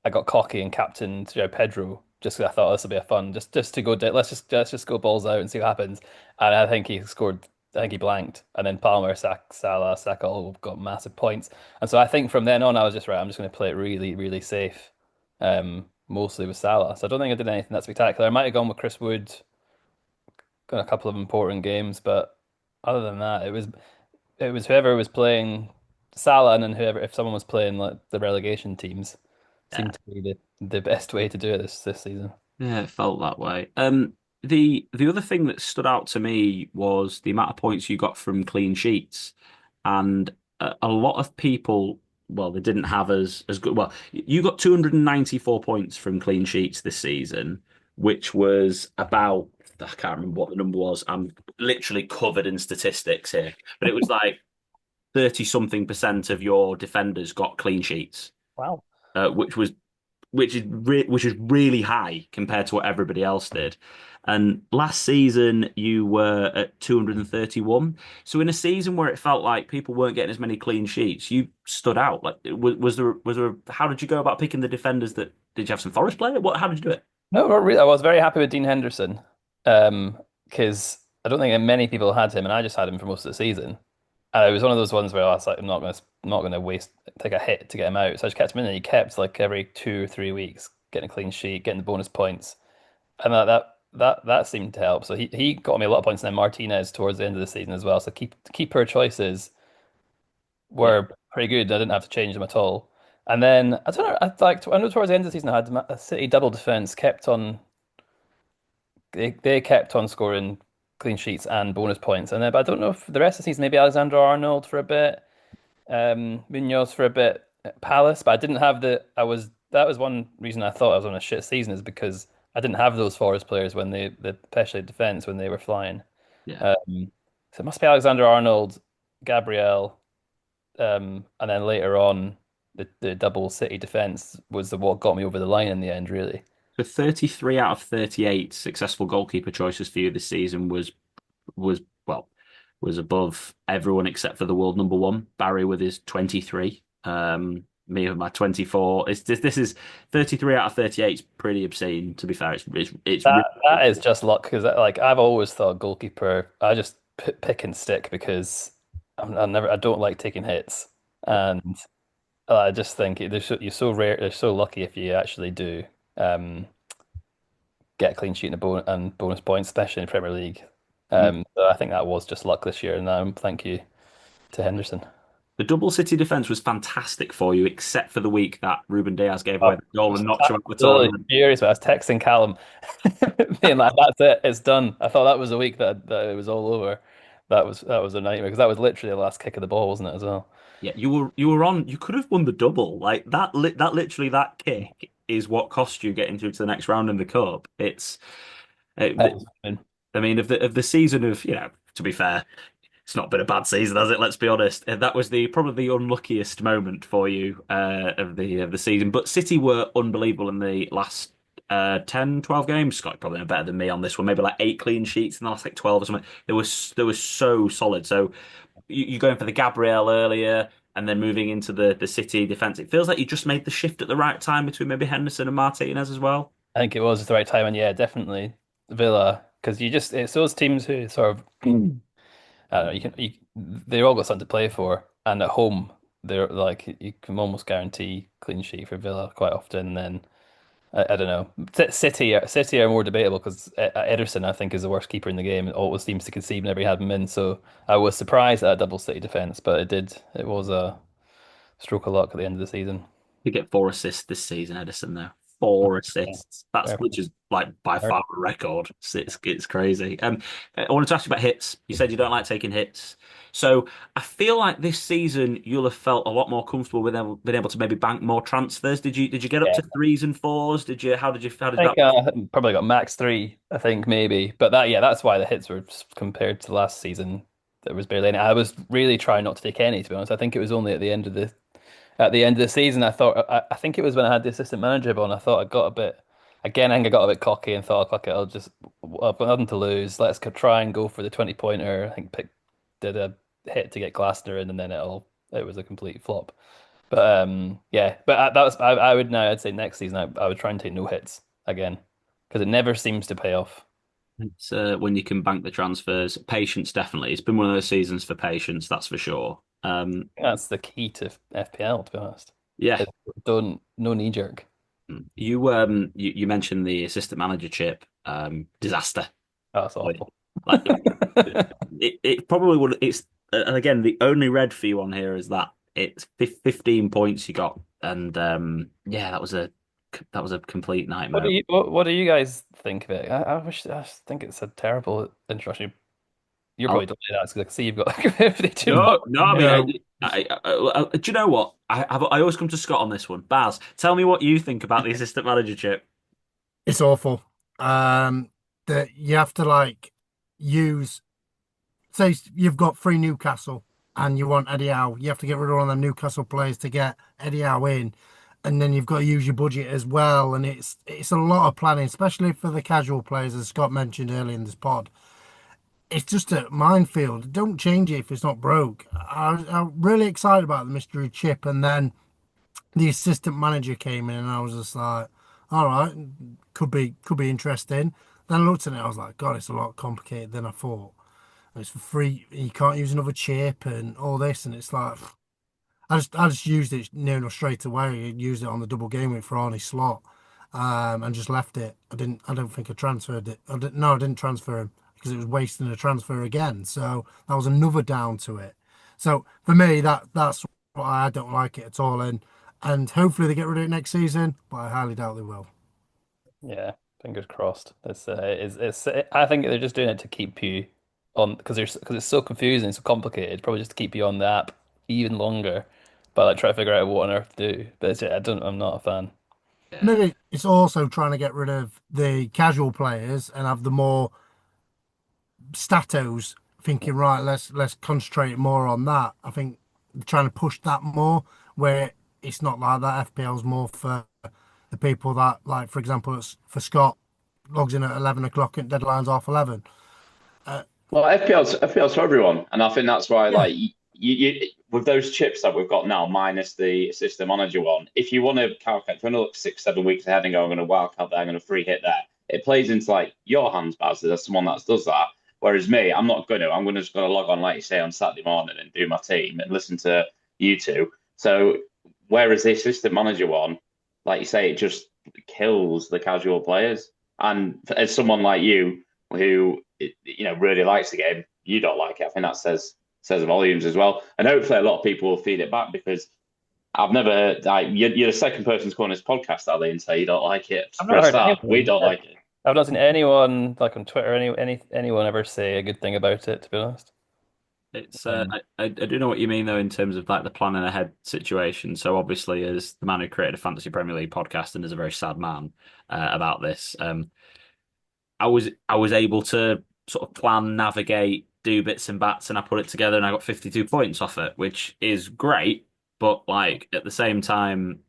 I got cocky and captained Pedro just 'cause I thought this would be a fun just to go. Let's just go balls out and see what happens. And I think he scored. I think he blanked, and then Palmer, Salah, Saka all got massive points. And so I think from then on, I was just right. I'm just going to play it really, really safe, mostly with Salah. So I don't think I did anything that spectacular. I might have gone with Chris Wood, got a couple of important games, but other than that, it was whoever was playing Salah, and then whoever if someone was playing like the relegation teams Yeah, seemed to be the best way to do it this season. yeah, it felt that way. The other thing that stood out to me was the amount of points you got from clean sheets, and a lot of people, well, they didn't have as good. Well, you got 294 points from clean sheets this season, which was about, I can't remember what the number was. I'm literally covered in statistics here, but it was like 30 something percent of your defenders got clean sheets, Wow. which was which is really high compared to what everybody else did. And last season you were at 231. So in a season where it felt like people weren't getting as many clean sheets, you stood out. Like was there how did you go about picking the defenders that did you have some Forest player? How did you do it? No, not really. I was very happy with Dean Henderson, because I don't think many people had him, and I just had him for most of the season. And it was one of those ones where I was like, I'm not gonna take a hit to get him out. So I just kept him in, and he kept like every 2 or 3 weeks getting a clean sheet, getting the bonus points, and that seemed to help. So he got me a lot of points, and then Martinez towards the end of the season as well. So keeper choices Yeah. were pretty good. I didn't have to change them at all. And then I don't know. I know towards the end of the season I had a City double defense kept on. They kept on scoring clean sheets and bonus points. And then, but I don't know if the rest of the season maybe Alexander Arnold for a bit, Munoz for a bit at Palace. But I didn't have the. I was that was one reason I thought I was on a shit season is because I didn't have those Forest players especially defense when they were flying. Yeah. So it must be Alexander Arnold, Gabriel. And then later on, the double City defense was what got me over the line in the end, really. So 33 out of 38 successful goalkeeper choices for you this season was well was above everyone except for the world number one, Barry with his 23. Me with my 24. This is 33 out of 38 is pretty obscene, to be fair. It's That really that is just luck because like I've always thought goalkeeper, I just pick and stick because I don't like taking hits, and I just think you're so rare, you're so lucky if you actually do um, get a clean sheet and bonus points, especially in the Premier League. So I think that was just luck this year, and thank you to Henderson. the double City defense was fantastic for you, except for the week that Ruben Diaz gave I away the goal was and knocked you out of the absolutely tournament. furious, but I was texting Callum, being like, "That's it, it's done." I thought that was the week that it was all over. That was a nightmare because that was literally the last kick of the ball, wasn't it, as well? Yeah, you were on. You could have won the double. Like that. That literally that kick is what cost you getting through to the next round in the cup. That It, was fun. I mean, of the season of to be fair, it's not been a bad season, has it? Let's be honest. That was the probably the unluckiest moment for you of the season. But City were unbelievable in the last 10, 12 games. Scott probably know better than me on this one. Maybe like 8 clean sheets in the last like 12 or something. They were so solid. So you going for the Gabriel earlier and then moving into the City defense. It feels like you just made the shift at the right time between maybe Henderson and Martinez as well. I think it was the right time, and yeah, definitely Villa, because it's those teams who sort of I don't know, they all got something to play for, and at home they're like you can almost guarantee clean sheet for Villa quite often. And then I don't know, City are more debatable because Ederson I think is the worst keeper in the game. It always seems to concede whenever you have him in. So I was surprised at a double City defense, but it was a stroke of luck at the end of the season. To get 4 assists this season, Edison though. Four Yeah, assists. That's fair which is like by play. far a record. It's crazy. I wanted to ask you about hits. You said you don't like taking hits. So I feel like this season you'll have felt a lot more comfortable with being able to maybe bank more transfers. Did you get up Yeah, to threes and fours? Did you how did I that think probably got max three. I think maybe, but that's why the hits were compared to last season. There was barely any. I was really trying not to take any, to be honest. I think it was only at the end of the season. I think it was when I had the assistant manager on. I thought I got a bit again. I think I got a bit cocky and thought, "Fuck it, I've got nothing to lose. Let's try and go for the 20 pointer." I think did a hit to get Glasner in, and then it was a complete flop. But yeah, but that was I would now I'd say next season I would try and take no hits again because it never seems to pay off. it's when you can bank the transfers. Patience definitely. It's been one of those seasons for patience, that's for sure. That's the key to FPL, to be honest. Yeah. Don't no knee jerk. You mentioned the assistant manager chip disaster. That's awful. Like it probably would. And again, the only red for you on here is that it's 15 points you got, and yeah, that was a complete nightmare. What do you guys think of it? I think it's a terrible introduction. You're I'll, probably delighted that's because I see you've got like 52 no, points. no, I mean, No, do you know what? I always come to Scott on this one. Baz, tell me what you think about the assistant manager chip. it's awful. That you have to like use. Say you've got free Newcastle and you want Eddie Howe, you have to get rid of one of them Newcastle players to get Eddie Howe in, and then you've got to use your budget as well. And it's a lot of planning, especially for the casual players, as Scott mentioned earlier in this pod. It's just a minefield. Don't change it if it's not broke. I'm really excited about the mystery chip, and then the assistant manager came in, and I was just like, all right, could be interesting. Then I looked at it, I was like, God, it's a lot complicated than I thought. It's for free. You can't use another chip and all this, and it's like I just used it near enough straight away. I used it on the double game week for Arnie slot, and just left it. I don't think I transferred it. No, I didn't transfer him because it was wasting a transfer again. So that was another down to it. So for me, that's why I don't like it at all. And hopefully they get rid of it next season, but I highly doubt they will. Yeah, fingers crossed. I think they're just doing it to keep you on because it's so confusing, so complicated. Probably just to keep you on the app even longer. But like try to figure out what on earth to do. But I'm not a fan. Yeah. Maybe it's also trying to get rid of the casual players and have the more statos thinking, right, let's concentrate more on that. I think trying to push that more where it's not like that. FPL's more for the people that, like, for example, it's for Scott, logs in at 11 o'clock and deadline's half 11. Well, FPL's for everyone, and I think that's why Yeah, like you with those chips that we've got now, minus the system manager one. If you want to calculate, if you want to look 6, 7 weeks ahead and go, I'm going to wildcard there, I'm going to free hit there. It plays into like your hands, Baz, as someone that does that. Whereas me, I'm not going to. I'm just going to log on, like you say, on Saturday morning and do my team and listen to you two. So whereas the assistant manager one, like you say, it just kills the casual players. And as someone like you who really likes the game, you don't like it. I think that says volumes as well. And hopefully, a lot of people will feed it back because I've never like you're the second person to come on this podcast, Ali, and say you don't like it. I've For not a heard start, we anyone. don't like it. I've not seen anyone like on Twitter, anyone ever say a good thing about it, to be honest. It's Um, I do know what you mean though in terms of like the planning ahead situation. So obviously, as the man who created a fantasy Premier League podcast and is a very sad man about this, I was able to sort of plan, navigate, do bits and bats, and I put it together, and I got 52 points off it, which is great. But like at the same time,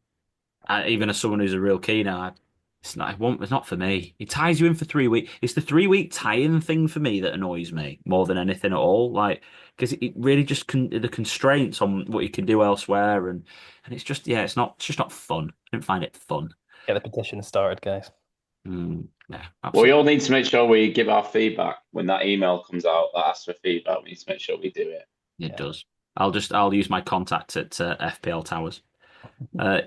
even as someone who's a real keener, it's not for me. It ties you in for 3 weeks. It's the 3 week tie-in thing for me that annoys me more than anything at all. Like because it really just the constraints on what you can do elsewhere, and it's just it's just not fun. I didn't find it fun. get the petition started, guys. Yeah, Well, we absolutely. all need to make sure we give our feedback when that email comes out that asks for feedback. We need to make sure we do it. It Yeah. does. I'll use my contact at FPL Towers.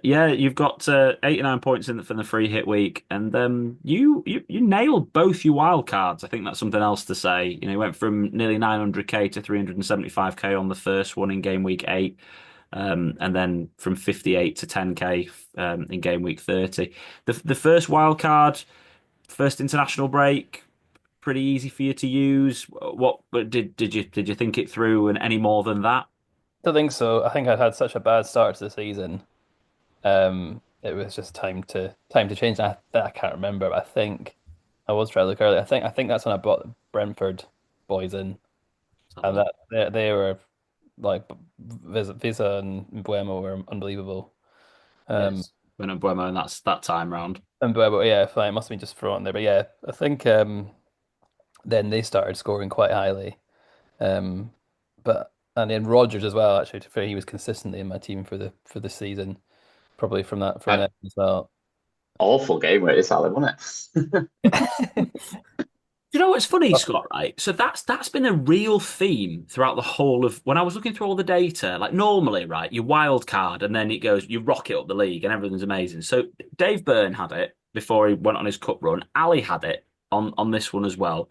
Yeah, you've got 89 points in from the free hit week, and you nailed both your wild cards. I think that's something else to say. You know, you went from nearly 900k to 375k on the first one in game week 8, and then from 58 to 10k in game week 30. The first wild card, first international break, pretty easy for you to use. What did you think it through and any more than that? I think so. I think I'd had such a bad start to the season. It was just time to change. I can't remember, but I think I was trying to look earlier. I think that's when I brought the Brentford boys in, Let's have a and look. that they were like Visa and Buemo were unbelievable. Um, Yes, when Buemo, and that's that time round. and Buemo, yeah, fine, it must have been just thrown there, but yeah, I think then they started scoring quite highly. Um, but and then Rodgers as well. Actually, to be fair, he was consistently in my team for the season, probably from An there as well. awful game where it's Alan, wasn't it? You know what's funny, Scott, right? So that's been a real theme throughout the whole of when I was looking through all the data. Like normally, right, you wild card and then it goes, you rocket up the league and everything's amazing. So Dave Byrne had it before he went on his cup run. Ali had it on this one as well.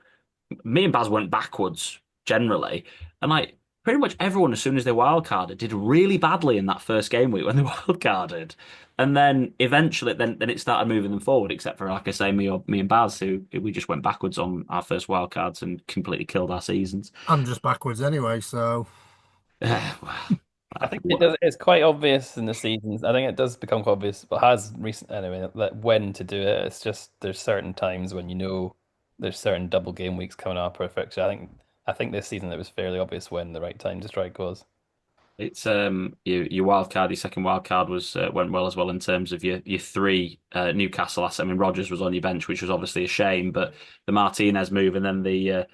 Me and Baz went backwards generally, and like pretty much everyone, as soon as they wildcarded, did really badly in that first game week when they wildcarded, and then eventually, then it started moving them forward. Except for like I say, me and Baz, who we just went backwards on our first wildcards and completely killed our seasons. I'm just backwards anyway, so Well, I think it does. It's quite obvious in the seasons. I think it does become quite obvious, but has recent anyway. That when to do it. It's just there's certain times when you know there's certain double game weeks coming up or a fixture. I think this season it was fairly obvious when the right time to strike was. It's your wild card, your second wild card was went well as well in terms of your three Newcastle assets. I mean, Rodgers was on your bench, which was obviously a shame, but the Martinez move and then the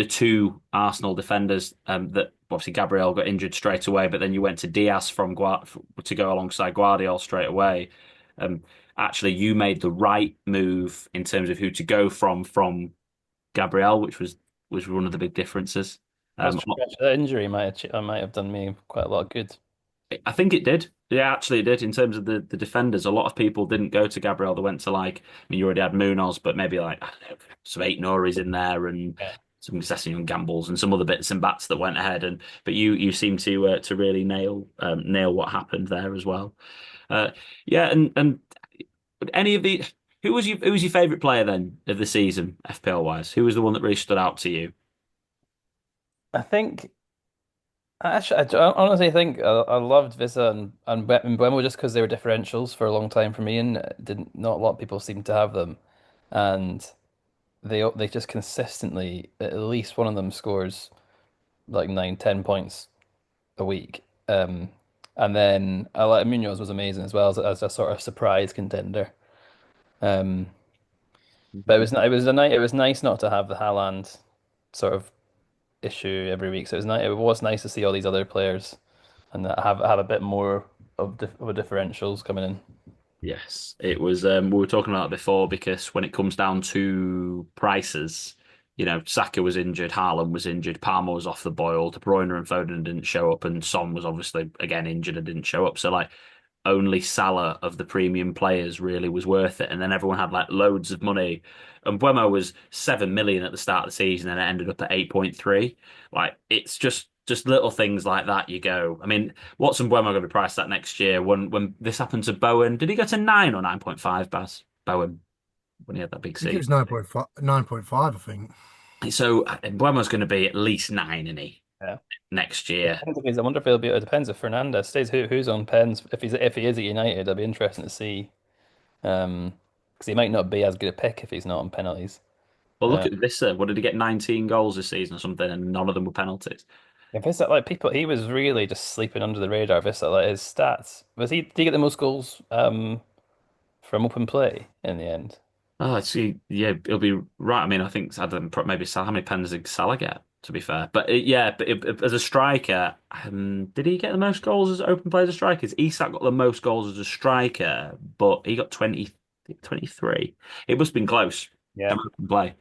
two Arsenal defenders that obviously Gabriel got injured straight away, but then you went to Diaz to go alongside Guardiola straight away. Um, Actually, you made the right move in terms of who to go from Gabriel, which was one of the big differences. That's Um, true. Actually, that injury might have done me quite a lot of good. I think it did. Yeah, actually, it did. In terms of the defenders, a lot of people didn't go to Gabriel. They went to like, I mean, you already had Munoz, but maybe like, I don't know, some eight Noris in there and Yeah. some Sessignon Gambles and some other bits and bats that went ahead. But you seem to really nail what happened there as well. Uh, yeah, and any of the who was your favorite player then of the season, FPL wise? Who was the one that really stood out to you? I think I honestly think I loved Visa and Buemo just because they were differentials for a long time for me, and didn't not a lot of people seem to have them, and they just consistently at least one of them scores like 9, 10 points a week. And then I like Munoz was amazing as well as a sort of surprise contender. Um, but it was nice not to have the Haaland sort of issue every week. So it was nice to see all these other players and that have a bit more of a differentials coming in. Yes, it was. We were talking about it before because when it comes down to prices, Saka was injured, Haaland was injured, Palmer was off the boil, De Bruyne and Foden didn't show up, and Son was obviously again injured and didn't show up. So like only Salah of the premium players really was worth it, and then everyone had like loads of money. And Buemo was 7 million at the start of the season, and it ended up at 8.3. Like it's just little things like that. You go. I mean, Watson Buemo going to be priced at next year. When this happened to Bowen, did he go to 9 or 9.5? Baz Bowen when he had that big I think it season. was 9.5, 9.5, I think. So Buemo's going to be at least nine, isn't he? Yeah. next year. I wonder if he'll be. It depends if Fernandez stays. Who's on pens? If he is at United, it'll be interesting to see. Because he might not be as good a pick if he's not on penalties. Well, look Uh, at this. What did he get? 19 goals this season or something, and none of them were penalties. if it's like people, he was really just sleeping under the radar. If it's like his stats, did he get the most goals from open play in the end? Oh, see, yeah, it'll be right. I mean, I think Adam maybe how many pens did Salah get? To be fair, but yeah, but as a striker, did he get the most goals as open play as a striker? Isak got the most goals as a striker, but he got 23. It must have been close. Yeah. Open play.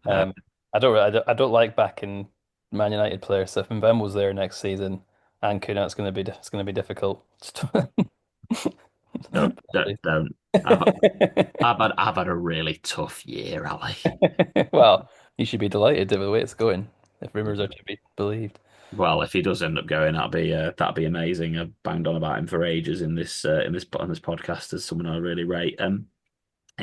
Uh, Um, I don't like backing Man United players. So if Mbembo's was there next season and Kuna, it's going to be difficult. don't. I've had a really tough year, Ali. Well, you should be delighted with the way it's going, if rumors are to be believed. Well, if he does end up going, that'd be amazing. I've banged on about him for ages in this on this podcast as someone I really rate.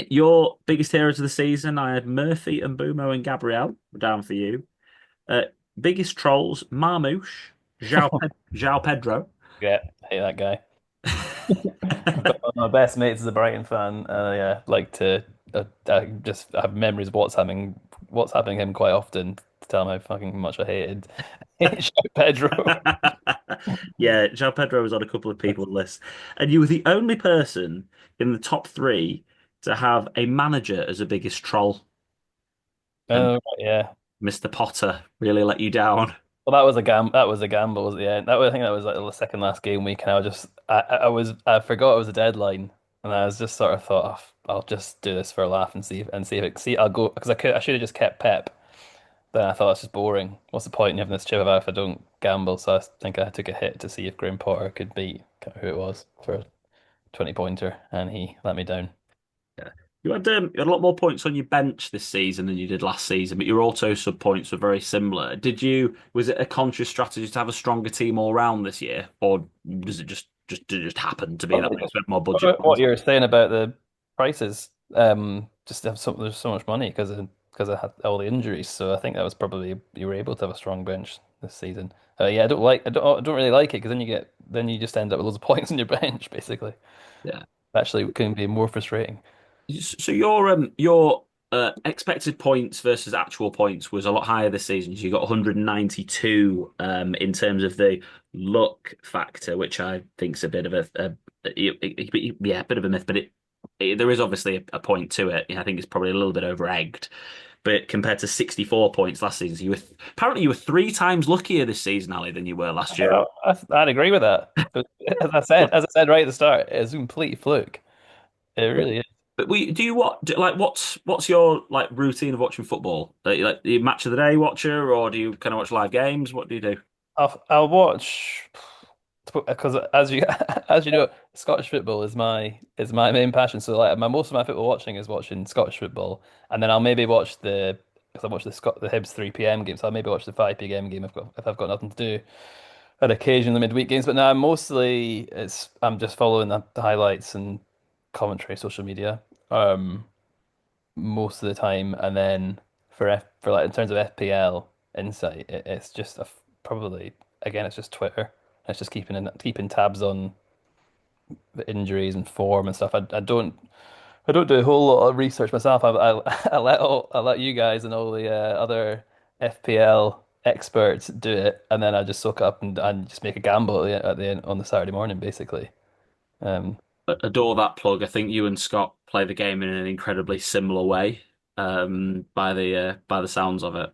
Your biggest heroes of the season, I had Murphy and Bumo and Gabriel down for you. Uh, Biggest trolls, Marmouche, João Pedro. Yeah, I hate that guy. But one of my best mates is a Brighton fan. Yeah, like to I just have memories of what's happening to him quite often to tell him how fucking much I hated Pedro. Yeah, João Pedro was on a couple of people's lists, and you were the only person in the top three to have a manager as a biggest troll, and Oh yeah. Mr. Potter really let you down. Well, that was a That was a gamble at the end. I think that was like the second last game week, and I forgot it was a deadline, and I was just sort of thought, oh, I'll just do this for a laugh and see if I'll go because I should have just kept Pep. Then I thought it's just boring. What's the point in having this chip about if I don't gamble? So I think I took a hit to see if Graham Potter could beat who it was for a 20 pointer, and he let me down. Yeah. You had a lot more points on your bench this season than you did last season, but your auto sub points were very similar. Was it a conscious strategy to have a stronger team all round this year, or does it did it just happen to be that Probably way? just Spent more budget what points? you were saying about the prices. Just have there's so much money because I had all the injuries. So I think that was probably you were able to have a strong bench this season. Yeah, I don't really like it because then you just end up with loads of points on your bench basically. Yeah. Actually, can be more frustrating. So your expected points versus actual points was a lot higher this season. You got 192 in terms of the luck factor, which I think is a bit of yeah, a bit of a myth, but there is obviously a point to it. I think it's probably a little bit over egged. But compared to 64 points last season, apparently you were three times luckier this season, Ali, than you were last year. I'd agree with that. But as I said right at the start, it's a complete fluke. It really is. But what's your like routine of watching football? Like the match of the day watcher, or do you kind of watch live games? What do you do? I'll watch because as you as you know, Scottish football is my main passion. So like most of my football watching is watching Scottish football, and then I'll maybe watch because I watch the Hibs 3 p.m. game, so I'll maybe watch the 5 p.m. game if I've got nothing to do. And occasionally midweek games, but now mostly I'm just following the highlights and commentary, social media, most of the time, and then for like in terms of FPL insight, it's just probably again it's just Twitter. It's just keeping tabs on the injuries and form and stuff. I don't do a whole lot of research myself. I let you guys and all the other FPL experts do it, and then I just soak up and just make a gamble at the end on the Saturday morning, basically. Um, Adore that plug. I think you and Scott play the game in an incredibly similar way. By the sounds of it.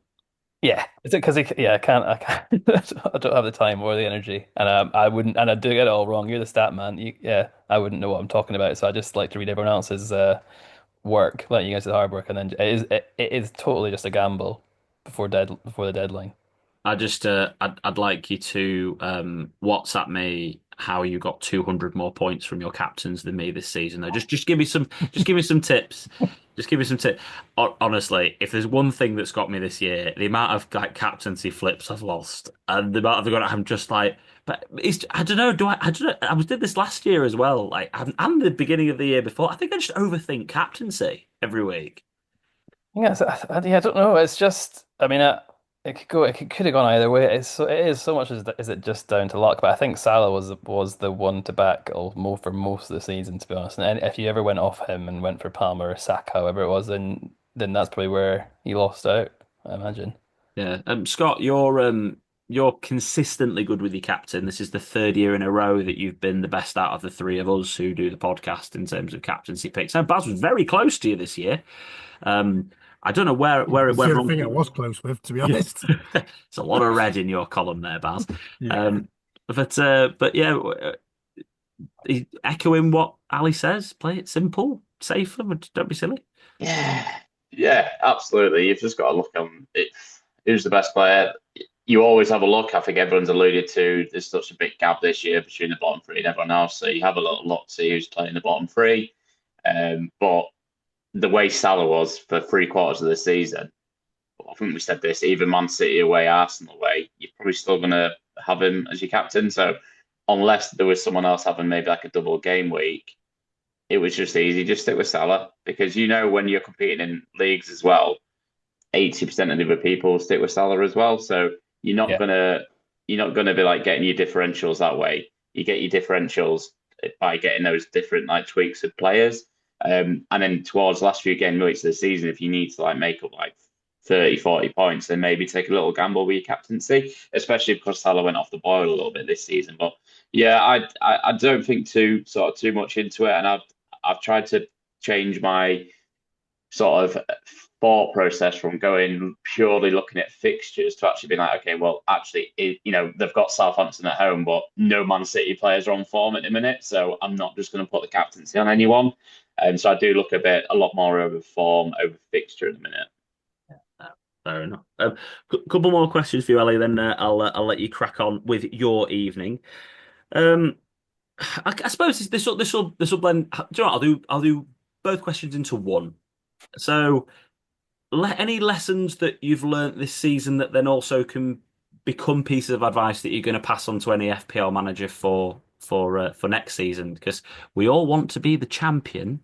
yeah, is it because I can't, I don't have the time or the energy, and I wouldn't, and I do get it all wrong. You're the stat man. Yeah, I wouldn't know what I'm talking about, so I just like to read everyone else's work, let you guys do the hard work, and then it is totally just a gamble before the deadline. I'd like you to WhatsApp me how you got 200 more points from your captains than me this season. Though, just give me some tips. Just give me some tips. Honestly, if there's one thing that's got me this year, the amount of like captaincy flips I've lost, and the amount of I'm just like, but I don't know. I don't know. Did this last year as well. Like, and the beginning of the year before. I think I just overthink captaincy every week. Yeah, I don't know. It's just, I mean, It could have gone either way. It is so much is it just down to luck, but I think Salah was the one to back for most of the season, to be honest. And if you ever went off him and went for Palmer or Saka, however it was, then that's probably where he lost out, I imagine. Yeah. Scott, you're consistently good with your captain. This is the third year in a row that you've been the best out of the three of us who do the podcast in terms of captaincy picks. Now, Baz was very close to you this year. Um, I don't know where it It's the went only wrong thing for I you. was close with, to be Yeah. honest. It's a lot of red in your column there, Baz. Yeah. But yeah, echoing what Ali says, play it simple, safer, but don't be silly. Yeah, yeah, absolutely. You've just got to look on it. Who's the best player? You always have a look. I think everyone's alluded to there's such a big gap this year between the bottom three and everyone else. So you have a little look to see who's playing the bottom three. But the way Salah was for three quarters of the season, I think we said this, even Man City away, Arsenal away, you're probably still going to have him as your captain. So unless there was someone else having maybe like a double game week, it was just easy. Just stick with Salah because when you're competing in leagues as well, 80% of the other people stick with Salah as well. So you're not Yeah. gonna you're not gonna be like getting your differentials that way. You get your differentials by getting those different like tweaks of players. And then towards the last few game weeks of the season, if you need to like make up like 30, 40 points, then maybe take a little gamble with your captaincy, especially because Salah went off the boil a little bit this season. But yeah, I don't think too much into it, and I've tried to change my sort of thought process from going purely looking at fixtures to actually being like, okay, well, actually, they've got Southampton at home, but no Man City players are on form at the minute, so I'm not just going to put the captaincy on anyone. And so I do look a lot more over form, over fixture at the minute. Fair enough. Couple more questions for you, Ellie. Then I'll let you crack on with your evening. Um, I suppose this will blend. Do you know what? I'll do both questions into one. So, any lessons that you've learnt this season that then also can become pieces of advice that you're going to pass on to any FPL manager for next season? Because we all want to be the champion.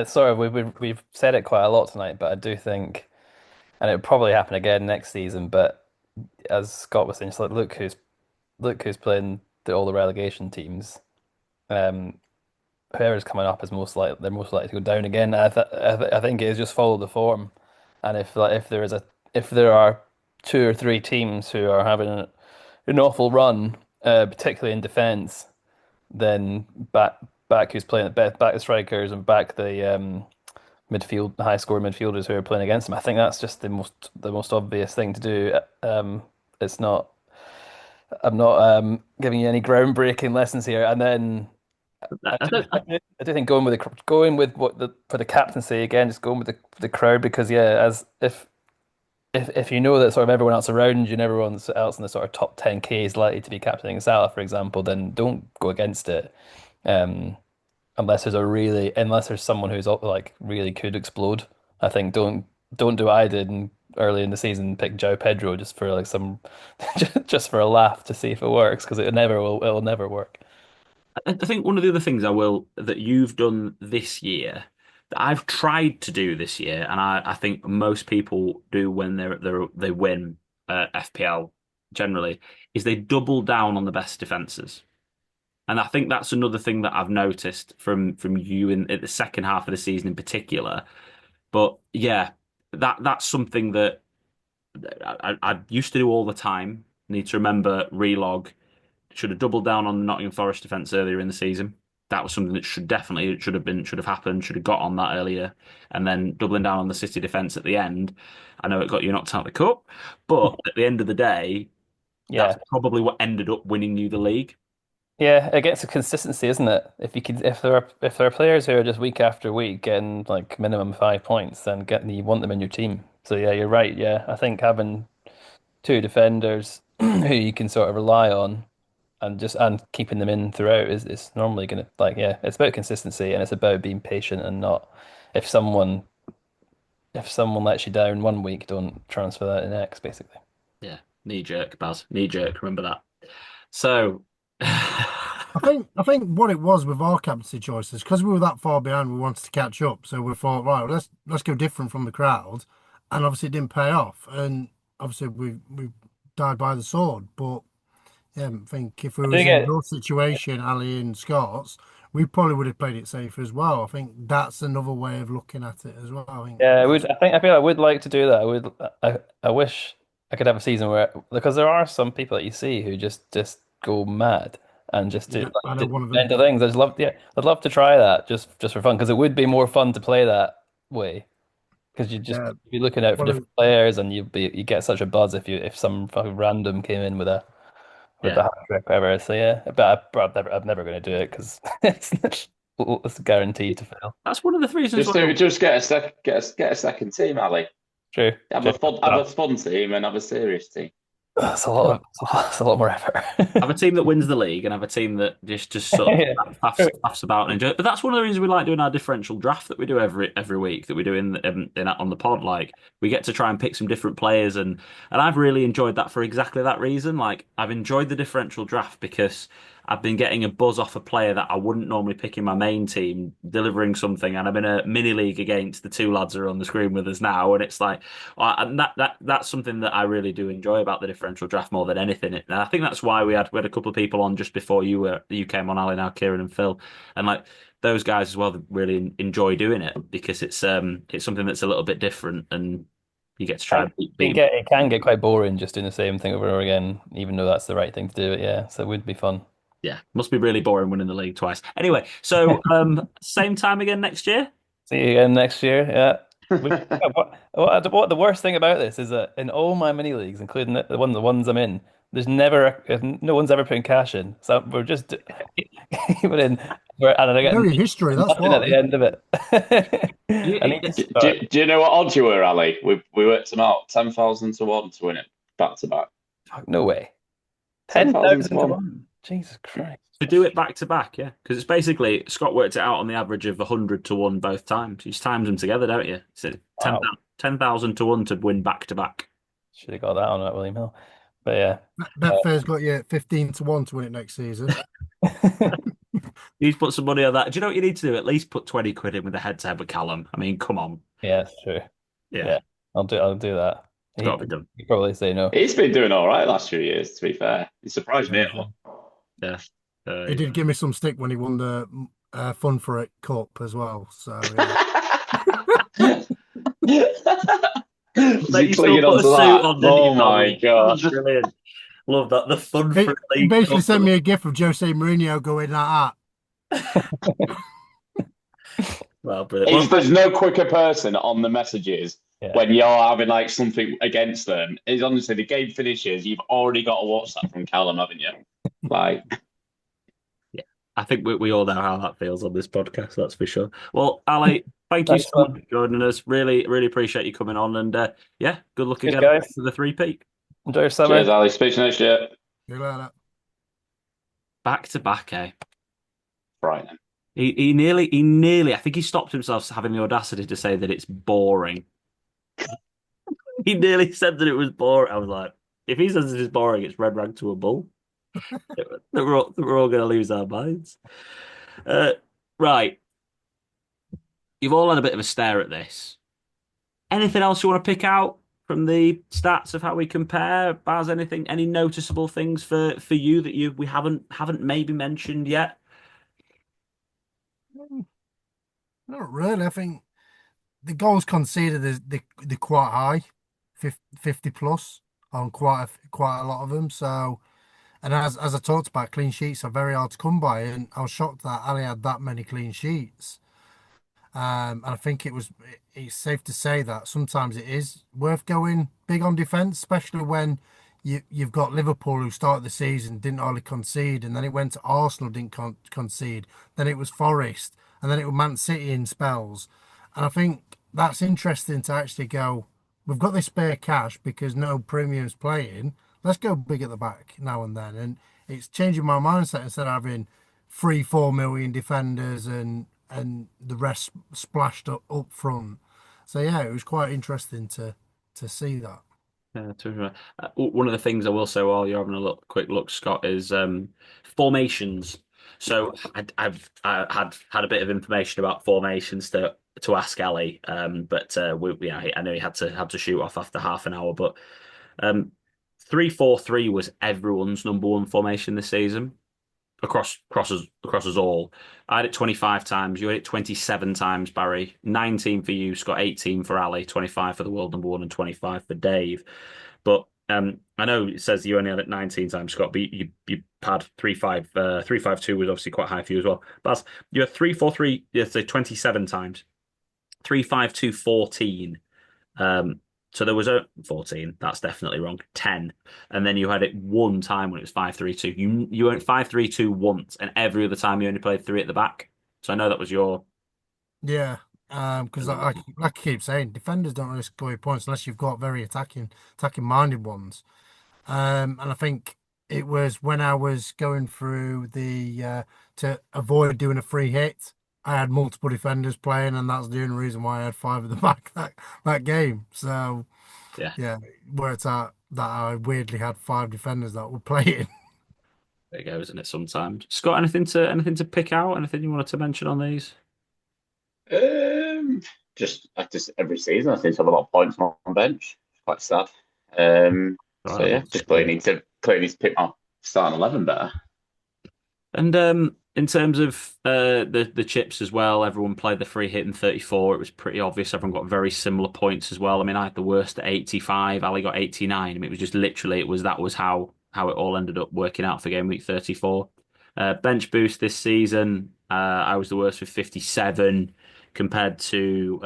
Sort of we've said it quite a lot tonight, but I do think, and it'll probably happen again next season. But as Scott was saying, it's like look who's playing all the relegation teams. Um, Whoever's coming up is they're most likely to go down again. I think it is just follow the form, and if there are two or three teams who are having an awful run, particularly in defence, then back who's playing back the strikers and back the high score midfielders who are playing against them. I think that's just the most obvious thing to do. It's not. I'm not giving you any groundbreaking lessons here, and then. I I do, don't, I do, I do think going with what for the captaincy again, just going with the crowd because yeah, as if you know that sort of everyone else around you and everyone else in the sort of top 10K is likely to be captaining Salah, for example, then don't go against it. Um, unless there's someone who's like really could explode. I think don't do what I did early in the season, pick Joe Pedro just for like some just for a laugh to see if it works because it'll never work. I think one of the other things that you've done this year that I've tried to do this year, and I think most people do when they win FPL generally, is they double down on the best defenses. And I think that's another thing that I've noticed from you in the second half of the season in particular. But yeah, that's something that I used to do all the time. Need to remember relog. Should have doubled down on the Nottingham Forest defence earlier in the season. That was something that should have happened, should have got on that earlier, and then doubling down on the City defence at the end. I know it got you knocked out of the cup, but at the end of the day, that's Yeah. probably what ended up winning you the league. Yeah, against the consistency, isn't it? If there are players who are just week after week getting like minimum 5 points, then you want them in your team. So yeah, you're right. Yeah, I think having two defenders who you can sort of rely on and keeping them in throughout is normally gonna like yeah, it's about consistency and it's about being patient and not if someone if someone lets you down one week, don't transfer that to the next, basically. Yeah, knee jerk, Baz, knee jerk. Remember that. So, I think what it was with our captaincy choices because we were that far behind, we wanted to catch up. So we thought, right, let's go different from the crowd and obviously it didn't pay off, and obviously we died by the sword. But yeah, I think if we I do was in get your situation, Ali and Scott's, we probably would have played it safe as well. I think that's another way of looking at it as well. I think Yeah, I that's would. I feel I would like to do that. I would. I wish I could have a season where because there are some people that you see who just go mad and just do yeah, I know do one of them. mental things. I just love. Yeah, I'd love to try that just for fun because it would be more fun to play that way because you just Yeah, be looking out for one of different players and you get such a buzz if some fucking random came in with Yeah. a hat trick, whatever. So yeah, but I'm never going to do it because it's guaranteed to fail. That's one of the reasons why. Just get a second team, Ali. True. Have True. a fun team and have a serious team. That's a lot it's a lot more effort. Have a team that wins the league and have a team that just sort Yeah. of faffs about and enjoy it. But that's one of the reasons we like doing our differential draft that we do every week that we do on the pod. Like we get to try and pick some different players and I've really enjoyed that for exactly that reason. Like I've enjoyed the differential draft because I've been getting a buzz off a player that I wouldn't normally pick in my main team, delivering something, and I'm in a mini league against the two lads who are on the screen with us now, and it's like, and that's something that I really do enjoy about the differential draft more than anything. And I think that's why we had a couple of people on just before you came on, Ali, now Kieran and Phil, and like those guys as well that really enjoy doing it because it's something that's a little bit different and you get to try and beat. It can get quite boring just doing the same thing over and over again, even though that's the right thing to do. Yeah, so it would be fun. Yeah, must be really boring winning the league twice. Anyway, so same time again next year. See you again next year. Yeah. What the worst thing about this is that in all my mini leagues, including the ones I'm in, no one's ever putting cash in. So we're just keeping in, and I You get know your history, that's nothing at the why. end of it. You- I need to Do, start. do you know what odds you were, Ali? We worked them out 10,000 to 1 to win it back to back. Fuck, no way. 10,000 to 10,000 to 1. 1. Jesus Christ. To do it back to back, yeah, because it's basically Scott worked it out on the average of 100 to 1 both times. You just times them together, don't you? So Wow. 10,000 to 1 to win back to back. Should have got that on at William Hill. But yeah. Betfair's got you 15 to 1 to win it next season. You need to put some money on that. Do you know what you need to do? At least put 20 quid in with a head to head with Callum. I mean, come on. Yeah, it's true. Yeah, Yeah. I'll do that. it's got to be done. He'd probably say no. He's been doing all right last few years, to be fair. He surprised me. Yeah. He did give me some stick when he won the Fun for It Cup as well. So yeah. But you still clinging put a onto suit that? on, didn't Oh you, my Bobby? God. Brilliant. Love that. The fun for He league. basically sent me a gif of Jose Mourinho going like that. Well, brilliant. There's no quicker person on the messages Yeah. when you're having like something against them. It's honestly the game finishes, you've already got a WhatsApp from Callum, haven't you? Like, I think we all know how that feels on this podcast, that's for sure. Well, Ali, thank you Thanks, so much man. for joining us. Really, really appreciate you coming on. And yeah, good luck Cheers, again guys. for the three-peat. Enjoy your summer. cheers, Ali. Speak to you next year. You like that? Back to back, eh? Frightening. He nearly, I think he stopped himself having the audacity to say that it's boring. He nearly said that it was boring. I was like, if he says it is boring, it's red rag to a bull. that we're all going to lose our minds. Right. You've all had a bit of a stare at this. Anything else you want to pick out from the stats of how we compare? Baz, anything, any noticeable things for you that we haven't maybe mentioned yet? Not really. I think the goals conceded they're quite high, 50 plus on quite a lot of them. So, and as I talked about, clean sheets are very hard to come by, and I was shocked that Ali had that many clean sheets. And I think it's safe to say that sometimes it is worth going big on defence, especially when you've got Liverpool who started the season didn't hardly concede, and then it went to Arsenal didn't concede, then it was Forest, and then it was Man City in spells. And I think that's interesting to actually go, we've got this spare cash because no premium's playing. Let's go big at the back now and then. And it's changing my mindset instead of having 3-4 million defenders and the rest splashed up front. So yeah, it was quite interesting to see that. Yeah, one of the things I will say while you're having a quick look, Scott, is formations. So I've had a bit of information about formations that to ask Ali, but I know he had to shoot off after half an hour. But 3-4-3 was everyone's number one formation this season across us all. I had it 25 times. You had it 27 times, Barry. 19 for you, Scott. 18 for Ali. 25 for the world number one, and 25 for Dave. But I know it says you only had it 19 times, Scott, but you had 3-5-2 was obviously quite high for you as well. But you're 3-4-3, you have to say 27 times. 3-5-2, 14. So there was a 14. That's definitely wrong. 10. And then you had it one time when it was 5-3-2. You went 5-3-2 once, and every other time you only played three at the back. So I know that was your. Yeah. Because like I keep saying, defenders don't really score your points unless you've got very attacking minded ones. And I think it was when I was going through to avoid doing a free hit, I had multiple defenders playing, and that's the only reason why I had five at the back that game. So Yeah, yeah, where it's at that I weirdly had five defenders that were playing. there you go, isn't it? Sometimes. Scott, anything to pick out? Anything you wanted to mention on these? Um, just every season I seem to have a lot of points on the bench. It's quite sad. So Right, yeah, just clearly need to pick my starting 11 better. And in terms of the chips as well, everyone played the free hit in 34. It was pretty obvious. Everyone got very similar points as well. I mean, I had the worst at 85. Ali got 89. I mean, it was just literally that was how it all ended up working out for game week 34. Bench boost this season, I was the worst with 57 compared to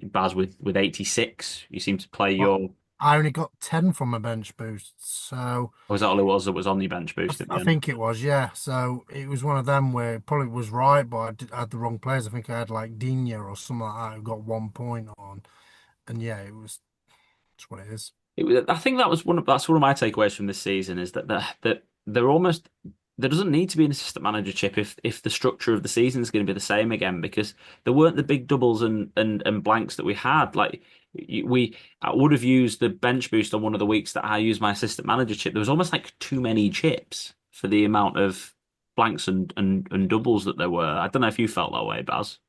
Baz with 86. You seem to play But your. I only got 10 from a bench boost, so Was that all it was that was on your bench boost at the I end? think it was, yeah. So it was one of them where it probably was right, but I had the wrong players. I think I had like Digne or something like that who got 1 point on, and yeah, it's what it is. I think that's one of my takeaways from this season is that they're almost there doesn't need to be an assistant manager chip if the structure of the season is going to be the same again because there weren't the big doubles and blanks that we had. Like I would have used the bench boost on one of the weeks that I used my assistant manager chip. There was almost like too many chips for the amount of blanks and doubles that there were. I don't know if you felt that way, Baz.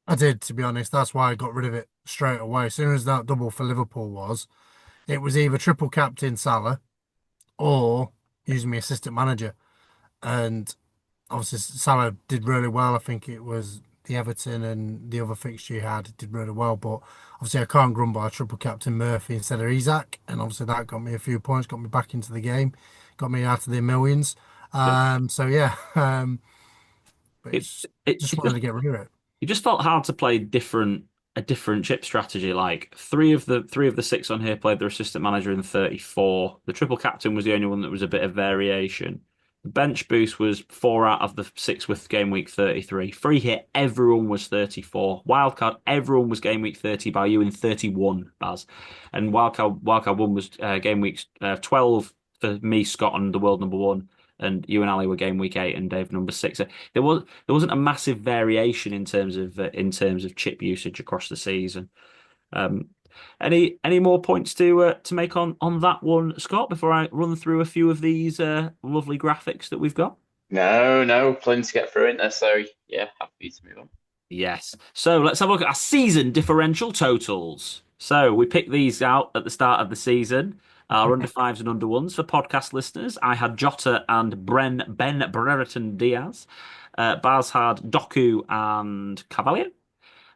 I did, to be honest. That's why I got rid of it straight away. As soon as that double for Liverpool it was either triple captain Salah or using my assistant manager. And obviously Salah did really well. I think it was the Everton and the other fixture he had did really well. But obviously I can't grumble. I triple captain Murphy instead of Isak, and obviously that got me a few points, got me back into the game, got me out of the millions. So yeah, but It it's it, just it wanted just to get rid of it. It just felt hard to play a different chip strategy. Like three of the six on here played their assistant manager in 34. The triple captain was the only one that was a bit of variation. The bench boost was four out of the six with game week 33. Free hit, everyone was 34. Wildcard, everyone was game week 30 by you in 31, Baz. And wildcard one was game week 12 for me, Scott, and the world number one. And you and Ali were game week 8 and Dave number 6. So there wasn't a massive variation in terms of chip usage across the season. Um, any more points to make on that one, Scott? Before I run through a few of these lovely graphics that we've got. No, plenty to get through in there. So yeah, happy to move on. Yes. So let's have a look at our season differential totals. So we picked these out at the start of the season. Our under fives and under ones for podcast listeners. I had Jota and Ben Brereton Diaz. Baz had Doku and Cavalier.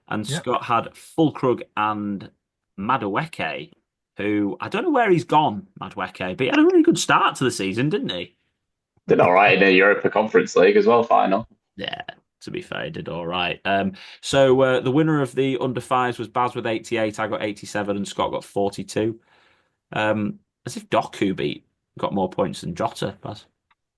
And Yeah. Scott had Fulkrug and Madueke, who I don't know where he's gone, Madueke, but he had a really good start to the season, didn't he? Did all right in the Europa Conference League as well, final. Yeah, to be fair, he did all right. So the winner of the under fives was Baz with 88. I got 87, and Scott got 42. As if Doku got more points than Jota, Baz.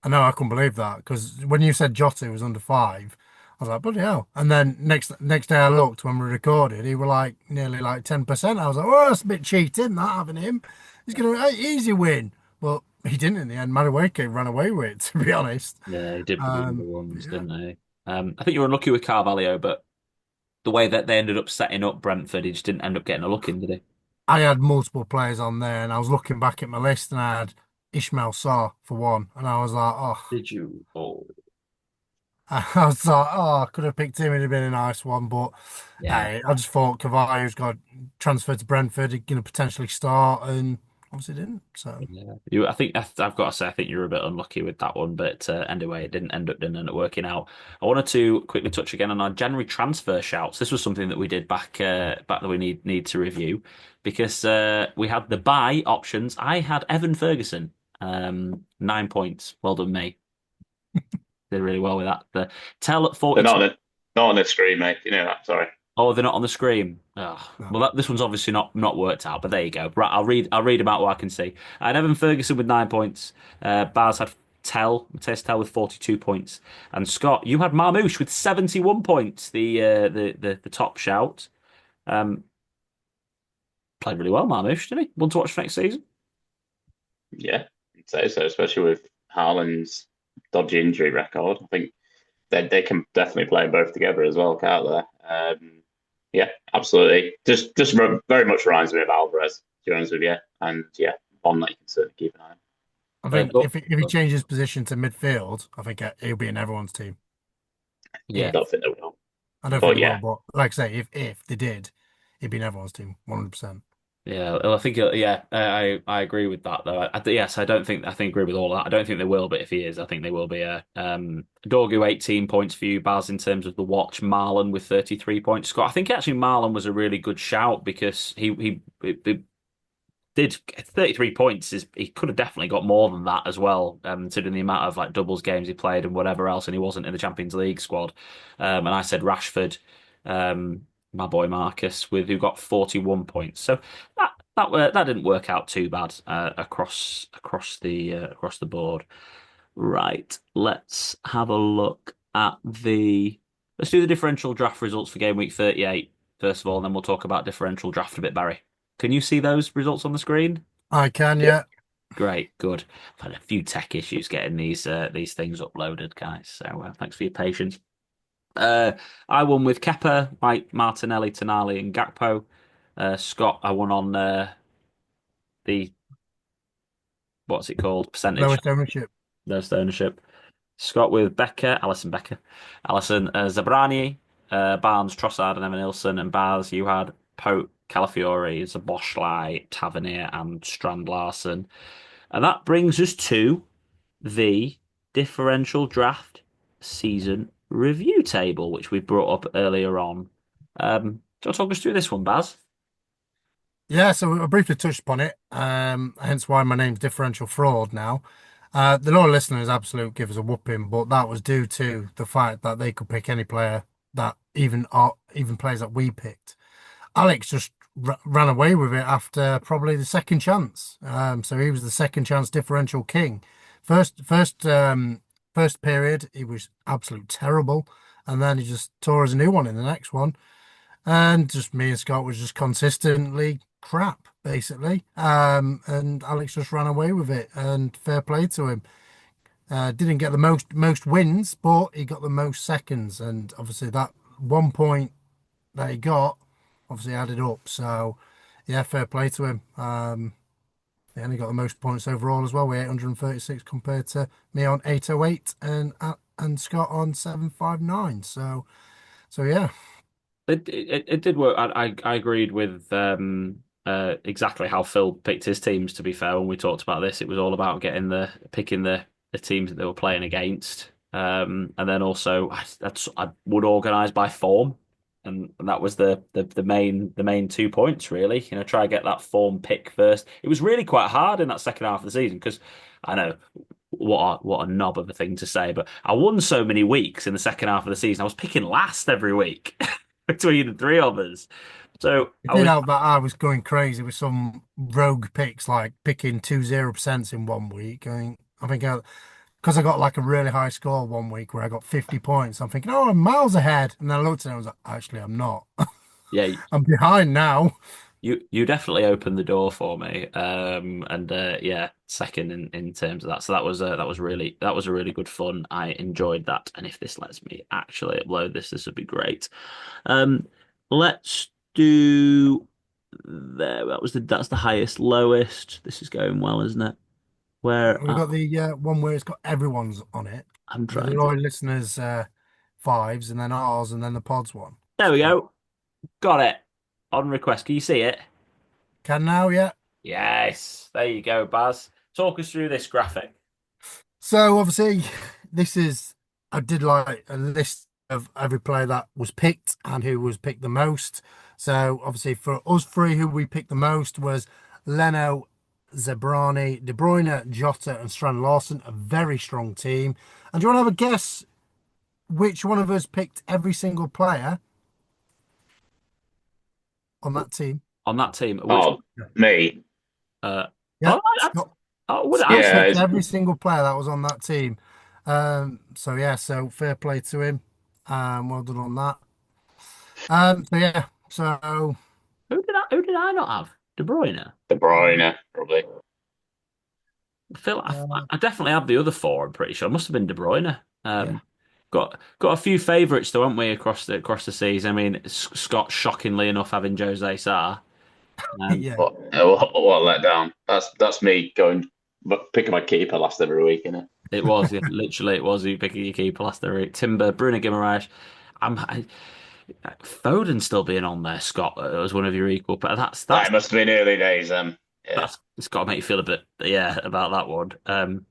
I know, I couldn't believe that because when you said Jota was under five, I was like, bloody hell. And then next day I looked when we recorded, he were like nearly like 10%. I was like, oh, that's a bit cheating, that having him. He's gonna easy win. But he didn't in the end. Madueke ran away with it, to be honest. Yeah, he did for the under ones, Yeah. didn't he? I think you were unlucky with Carvalho, but the way that they ended up setting up Brentford, he just didn't end up getting a look in, did he? I had multiple players on there and I was looking back at my list and I had Ishmael Sarr for one. And I was like, oh. Did you? Oh. I was like, oh, I could have picked him. It'd have been a nice one, but Yeah. hey, I just thought Cavallo's got transferred to Brentford, he's going to potentially start, and obviously didn't. So Yeah, I think I've got to say, I think you were a bit unlucky with that one, but anyway, it didn't end up working out. I wanted to quickly touch again on our January transfer shouts. This was something that we did back that we need to review because we had the buy options. I had Evan Ferguson, 9 points. Well done, me. Did really well with that. The tell at They're 42. not on the screen, mate. You know that. Sorry. Oh, they're not on the screen. Oh, no. well, this one's obviously not worked out, but there you go. Right, I'll read them out what I can see. I had Evan Ferguson with 9 points. Baz had Mateus Tell with 42 points, and Scott, you had Marmouche with 71 points. The top shout. Um, Played really well, Marmouche, didn't he? Want to watch for next season? Yeah, I'd say so. Especially with Haaland's dodgy injury record, I think they can definitely play both together as well, can't they? Yeah, absolutely. Just very much reminds me of Alvarez, to be honest with you. And yeah, one that you can certainly keep an eye on. I think Go- if he changes position to midfield, I think he'll be in everyone's team. yeah, I If don't think they will. I don't think But he will, yeah, but like I say, if they did, he'd be in everyone's team, 100%. Yeah, well, I think yeah, I agree with that though. Yes, I think agree with all that. I don't think they will, but if he is, I think they will be a Dorgu 18 points for you, Baz, in terms of the watch. Marlon with 33 points. Scott, I think actually Marlon was a really good shout because he did 33 points. He could have definitely got more than that as well, considering the amount of like doubles games he played and whatever else, and he wasn't in the Champions League squad. And I said Rashford, my boy Marcus, with who got 41 points. So that didn't work out too bad across the board. Right, let's have a look at the let's do the differential draft results for game week 38 first of all, and then we'll talk about differential draft a bit, Barry. Can you see those results on the screen? I can, yeah, yeah. Great, good. I've had a few tech issues getting these things uploaded, guys. So thanks for your patience. Uh, I won with Kepa, White, Martinelli, Tonali, and Gakpo. Scott, I won on the what's it called percentage, Lowest ownership. lowest ownership. Scott with Becker, Allison Zabrani, Barnes, Trossard, and Evan Nilsson, and Baz. You had Pope, Calafiori, Zaboszlai, Tavernier, and Strand Larson. And that brings us to the differential draft season review table, which we brought up earlier on. Do you want to talk us through this one, Baz? Yeah, so I briefly touched upon it, hence why my name's Differential Fraud now. The loyal listeners absolute give us a whooping, but that was due to the fact that they could pick any player that even players that we picked. Alex just ran away with it after probably the second chance. So he was the second chance differential king. First period, he was absolute terrible, and then he just tore us a new one in the next one. And just me and Scott was just consistently crap, basically. And Alex just ran away with it, and fair play to him. Didn't get the most wins, but he got the most seconds, and obviously that 1 point that he got obviously added up. So yeah, fair play to him. Yeah, and he got the most points overall as well with 836 compared to me on 808 and Scott on 759. So yeah. It did work. I agreed with exactly how Phil picked his teams. To be fair, when we talked about this, it was all about picking the teams that they were playing against, and then also I would organise by form, and that was the main 2 points really. You know, try to get that form pick first. It was really quite hard in that second half of the season because I know what a knob of a thing to say, but I won so many weeks in the second half of the season. I was picking last every week between the three of us. So It I did was, help that I was going crazy with some rogue picks, like picking 2 0% in 1 week. I think because I got like a really high score 1 week where I got 50 points. I'm thinking, oh, I'm miles ahead. And then I looked at it and I was like, actually, I'm not. yeah, I'm behind now. you definitely opened the door for me. And yeah, second in terms of that. So that was a really good fun. I enjoyed that. And if this lets me actually upload this would be great. Um, let's do there. That's the highest, lowest. This is going well, isn't it? Where We've got the one where it's got everyone's on it. I'm The trying to. loyal listeners fives, and then ours, and then the pods one. There we go. Got it. On request. Can you see it? Can now, yeah. Yes. There you go, Baz. Talk us through this graphic. So obviously, I did like a list of every player that was picked and who was picked the most. So obviously for us three, who we picked the most was Leno, Zebrani, De Bruyne, Jota, and Strand Larson. A very strong team. And do you want to have a guess which one of us picked every single player on that team? On that team. Oh, me. Uh, Yeah, oh, Scott. would I? Yeah, Picked every single player that was on that team. So yeah, so fair play to him. Well done on that. So yeah, so Who did I not have? De Bruyne. De Bruyne, probably. Phil, I definitely have the other four. I'm pretty sure. It must have been De Bruyne. Yeah. Got a few favourites though, haven't we, across the season? I mean, Scott, shockingly enough, having Jose Sarr. Yeah, What a letdown. That's me going, but picking my keeper last every week, innit? It was, yeah, literally, it was you picking your keeper last week. Timber, Bruno Guimaraes. Foden still being on there, Scott, as one of your equal, but It must have been early days. Yeah. it's got to make you feel a bit, yeah, about that one.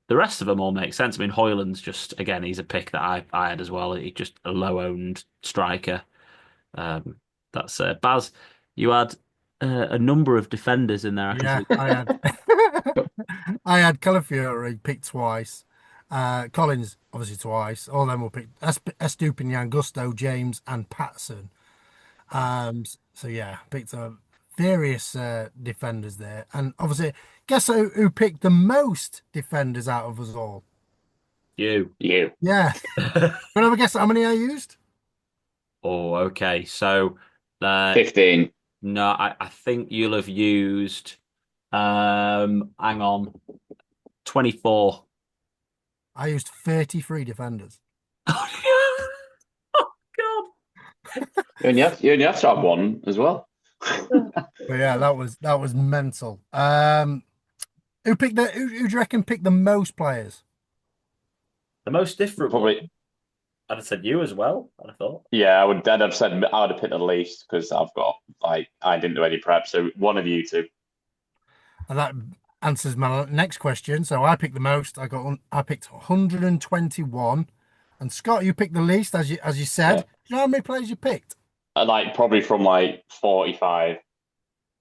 The rest of them all make sense. I mean, Hoyland's just, again, he's a pick that I had as well. He's just a low-owned striker. That's Baz. You had a number of defenders in there. yeah. I had Calafiori picked twice. Collins obviously twice. All of them were picked. Estupinian, Gusto, James, and Patson. So yeah, picked various defenders there, and obviously, guess who picked the most defenders out of us all? You. Yeah. Can I have a guess how many I used? Oh, okay. So, 15. no, I think you'll have used, hang on, 24. I used 33 defenders. Oh, God. You only have to have one as well. But yeah, that was mental. Who picked who do you reckon picked the most players? The most different one. Probably. I'd have said you as well, I'd have thought. Yeah, I'd have said I would have picked the least because I didn't do any prep. So one of you two. And that answers my next question. So I picked the most. I picked 121. And Scott, you picked the least, as you said. Yeah. Do you know how many players you picked? Probably from 45.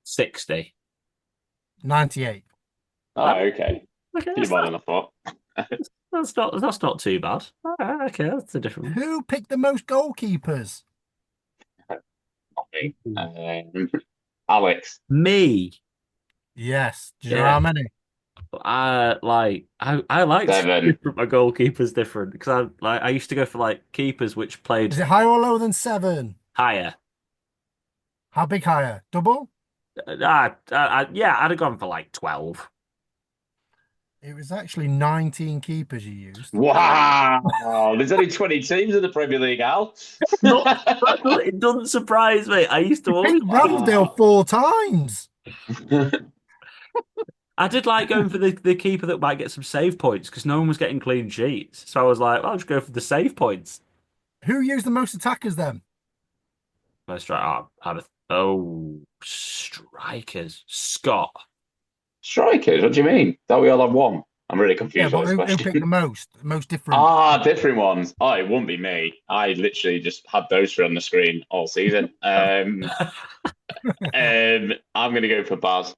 60. 98. Oh, okay. Okay, Few more than I thought. that's not too bad. Okay, that's a different one. Who picked the most goalkeepers? Not me. Alex. Me. Yes. Do you know Yeah. how many? I like 7. different. My goalkeepers different because I used to go for like keepers which played Is it higher or lower than 7? higher. How big higher? Double? Yeah, I'd have gone for like 12. It was actually 19 keepers you used. Wow. There's only 20 teams in the Premier League, Al. It doesn't surprise me. I used to always. Beat Ramsdale 4 times. I did like going for the keeper that might get some save points because no one was getting clean sheets. So I was like, I'll just go for the save points. Who used the most attackers then? Let's try. Strikers. Scott. Strikers? What do you mean? Thought we all have one. I'm really confused Yeah, by but this who question. picked the most? The most different. Different ones. Oh, it wouldn't be me. I literally just had those three on the screen all season. I'm going to go for Baz.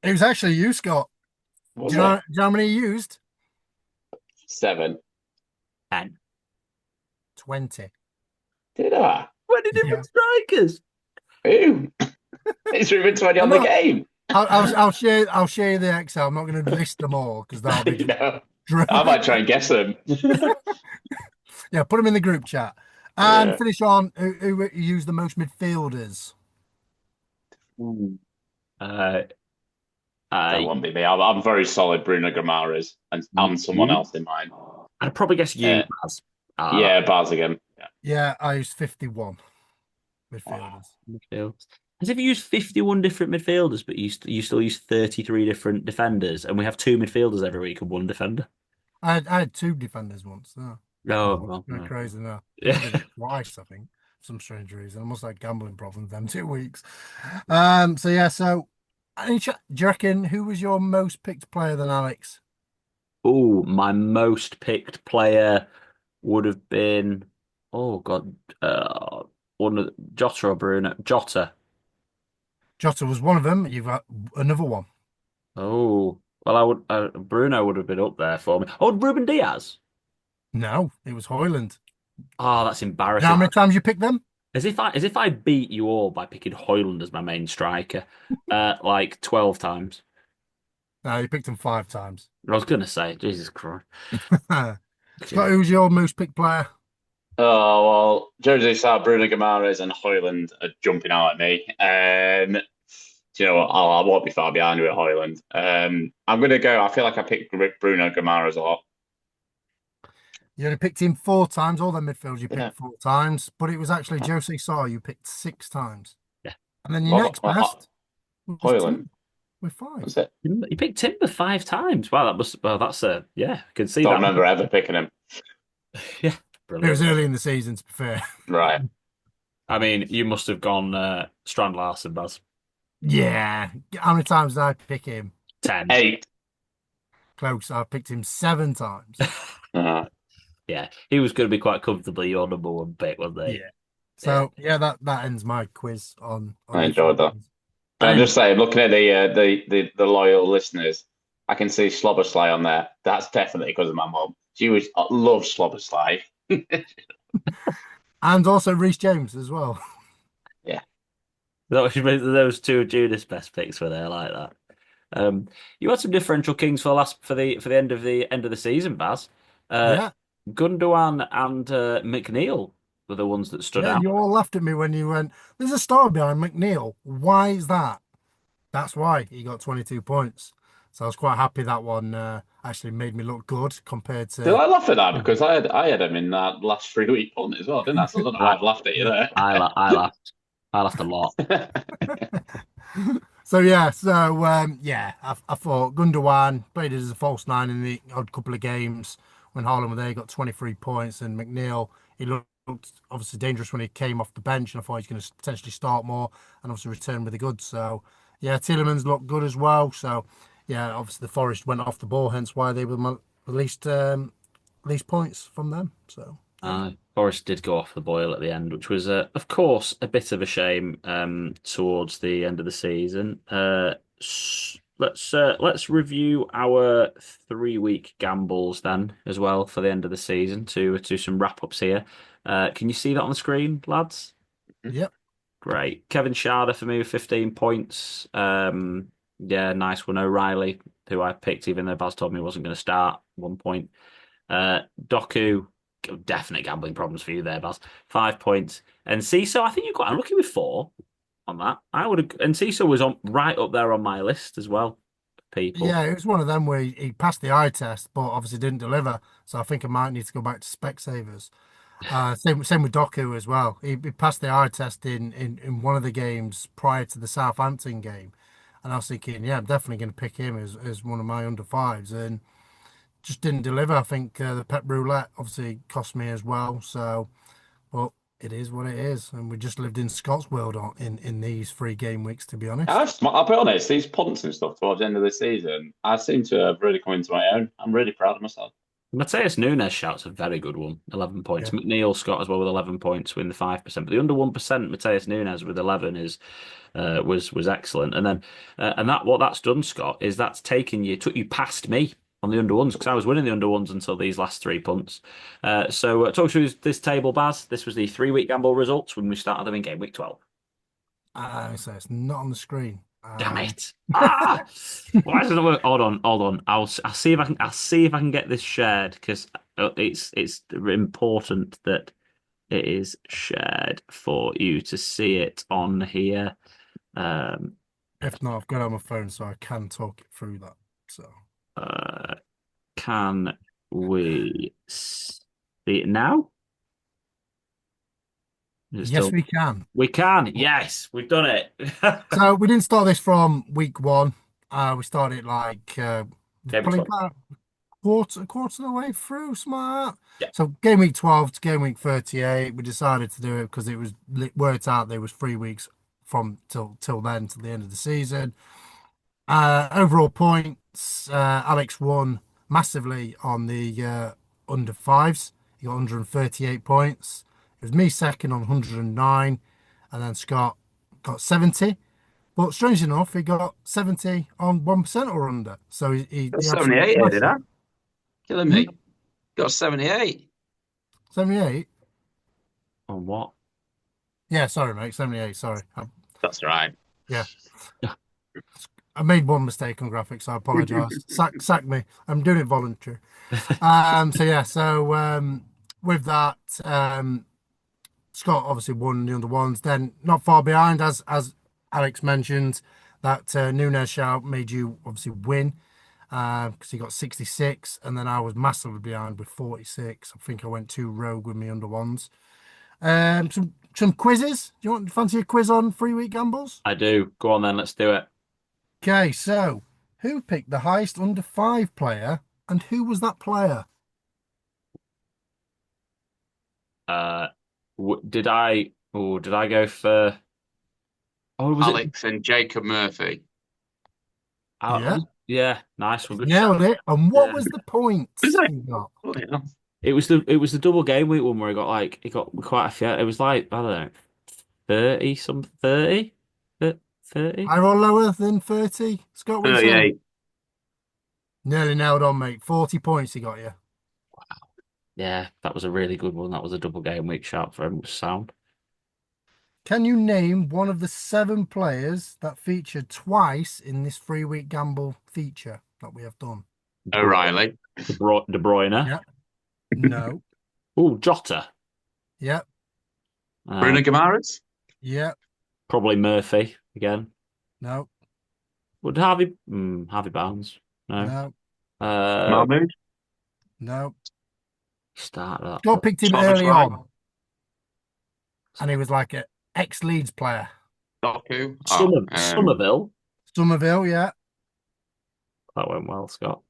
It was actually you, Scott. Was Do you know it? how many you used? 7. 10. 20. Did I? 20 different strikers. Ooh. It's even 20 on the game. I'll share you the Excel. I'm not going to list them all because that'll be No. I might try and guess them. Yeah, put them in the group chat and Yeah. finish on who used the most midfielders. That won't be me. I'm very solid Bruno Guimaraes and someone else in mind. I'd probably guess you, Baz. Yeah, Baz again. Yeah, I used 51 midfielders. Midfield. As if you use 51 different midfielders, but you still use 33 different defenders, and we have 2 midfielders every week and 1 defender. I had 2 defenders once. So. Oh, well, Very no. crazy now. I Yeah. only did it twice, I think, for some strange reason. I must have had gambling problems them 2 weeks. So yeah, so do you reckon who was your most picked player than Alex? Oh, my most picked player would have been, oh God, one of Jota or Bruno. Jota. Jota was one of them. You've got another one. Oh, well, I would Bruno would have been up there for me. Oh, Ruben Diaz. No, it was Hoyland. Oh, that's You know how embarrassing. many times you picked them? As if I beat you all by picking Hoyland as my main striker, like 12 times. No, you picked them 5 times. I was gonna say, Jesus Christ. Scott, who's your most picked player? Oh, well, Jose Sa, Bruno Guimaraes, and Hoyland are jumping out at me. Do you know what? I won't be far behind with Hoyland. I'm going to go. I feel like I picked Bruno Guimaraes a lot. You only picked him 4 times. All the midfielders you Yeah. picked 4 times, but it was actually Jose Sarr you picked 6 times. Yeah. And then your Well, next best was Hoyland. Tim with 5. That's it. You picked Timber 5 times. Wow, that's yeah, I can see Don't that. remember ever picking him. Yeah, It was brilliant. early in the season, to be fair. Right. I mean, you must have gone Strand Larson, Baz. Yeah. How many times did I pick him? 10. 8. Close. I picked him 7 times. Yeah, he was going to be quite comfortably your number one pick, wasn't he? Yeah. So yeah, that ends my quiz on I enjoyed that. different. And I'm just saying, looking at the loyal listeners, I can see Slobberslay on there. That's definitely because of my mum. She was loves Slobberslay. And also Reece James as well. Yeah. Those two of Judas' best picks were there like that. You had some differential kings for the end of the season, Baz. Yeah. Gundogan and McNeil were the ones that stood Yeah, out. you all laughed at me when you went, there's a star behind McNeil. Why is that? That's why he got 22 points. So I was quite happy that one actually made me look good compared Did to. I laugh at that? Because I had him in that last 3 week punt as well, didn't I? So I don't know why I've laughed at you there. I laughed. I laughed a lot. So yeah, I thought Gundogan played as a false nine in the odd couple of games when Haaland were there. He got 23 points, and McNeil he looked obviously dangerous when he came off the bench, and I thought he's going to potentially start more and obviously return with the goods. So yeah, Tielemans looked good as well. So yeah, obviously the Forest went off the ball, hence why they were least points from them. So yeah. Forrest did go off the boil at the end, which was, of course, a bit of a shame towards the end of the season. Let's review our 3 week gambles then as well for the end of the season to some wrap ups here. Can you see that on the screen, lads? Yep. Great. Kevin Sharder for me with 15 points. Yeah, nice one. O'Reilly, who I picked, even though Baz told me he wasn't going to start, 1 point. Doku, definite gambling problems for you there, Baz. 5 points. And Ciso, I think you got unlucky with 4 on that. I would have, and Ciso was on right up there on my list as well. People. Yeah, it was one of them where he passed the eye test, but obviously didn't deliver. So I think I might need to go back to Specsavers. Same with Doku as well. He passed the eye test in one of the games prior to the Southampton game, and I was thinking, yeah, I'm definitely going to pick him as one of my under fives, and just didn't deliver. I think the Pep Roulette obviously cost me as well. So, but it is what it is, and we just lived in Scott's world in these 3 game weeks, to be honest. I'll be honest, these punts and stuff towards the end of the season, I seem to have really come into my own. I'm really proud of myself. Mateus Nunes shouts a very good one, 11 points. Yeah. McNeil Scott as well with 11 points, win the 5%. But the under 1%, Mateus Nunes with 11 was excellent. And then what that's done, Scott, is took you past me on the under ones because I was winning the under ones until these last 3 punts. So talk through this table, Baz. This was the 3 week gamble results when we started them in game week 12. So it's not on the screen. Damn it! Why does it work? Hold on. I'll see if I can get this shared because it's important that it is shared for you to see it on here. If not, I've got it on my phone, so I can talk it through that. So, can we see it now? yes, we can. We can. Yes, we've done it. So we didn't start this from week 1. We started like Game probably 12. about quarter of the way through, something like that. Yeah. So game week 12 to game week 38, we decided to do it because it worked out there was 3 weeks from till then till the end of the season. Overall points, Alex won massively on the under fives. He got 138 points. It was me second on 109, and then Scott got 70. But strange enough, he got 70 on 1% or under. So he Got absolutely 78 here, did I? smashed it. Killing me. Got 78. 78? On what? Yeah, sorry, mate. 78. Sorry. That's right. Yeah. I made one mistake on graphics. I apologize. Sack me. I'm doing it voluntary. With that, Scott obviously won the under ones. Then not far behind, as Alex mentioned, that Nunes shout made you obviously win because he got 66, and then I was massively behind with 46. I think I went too rogue with me under ones. Some quizzes. Do you fancy a quiz on 3 week gambles? I do. Go on then. Let's do it. Okay, so who picked the highest under five player, and who was that player? Did I go for? Oh, was Alex and Jacob Murphy. Yeah. Yeah, nice one. Good Nailed shot. it. And what Yeah. was the points Was it? he got? Oh, yeah. It was the double game week one where he got quite a few. It was like, I don't know, 30 some 30? 30? I roll lower than 30. Scott, what you saying? 38. Nearly nailed on, mate. 40 points he got you. Yeah, that was a really good one. That was a double game week shout for him. Sound. Can you name one of the 7 players that featured twice in this 3 week gamble feature that we have done? O'Reilly. De Bruyne. Yeah. No. Oh, Jota. Yep. Bruno Guimaraes. Yep. Probably Murphy again. No. Would Harvey Barnes? No. No. Mahmood. No. Start that. Scott picked him Thomas early Wright. on. And he was like an ex-Leeds player. Doku. Somerville. Somerville, yeah. That went well, Scott.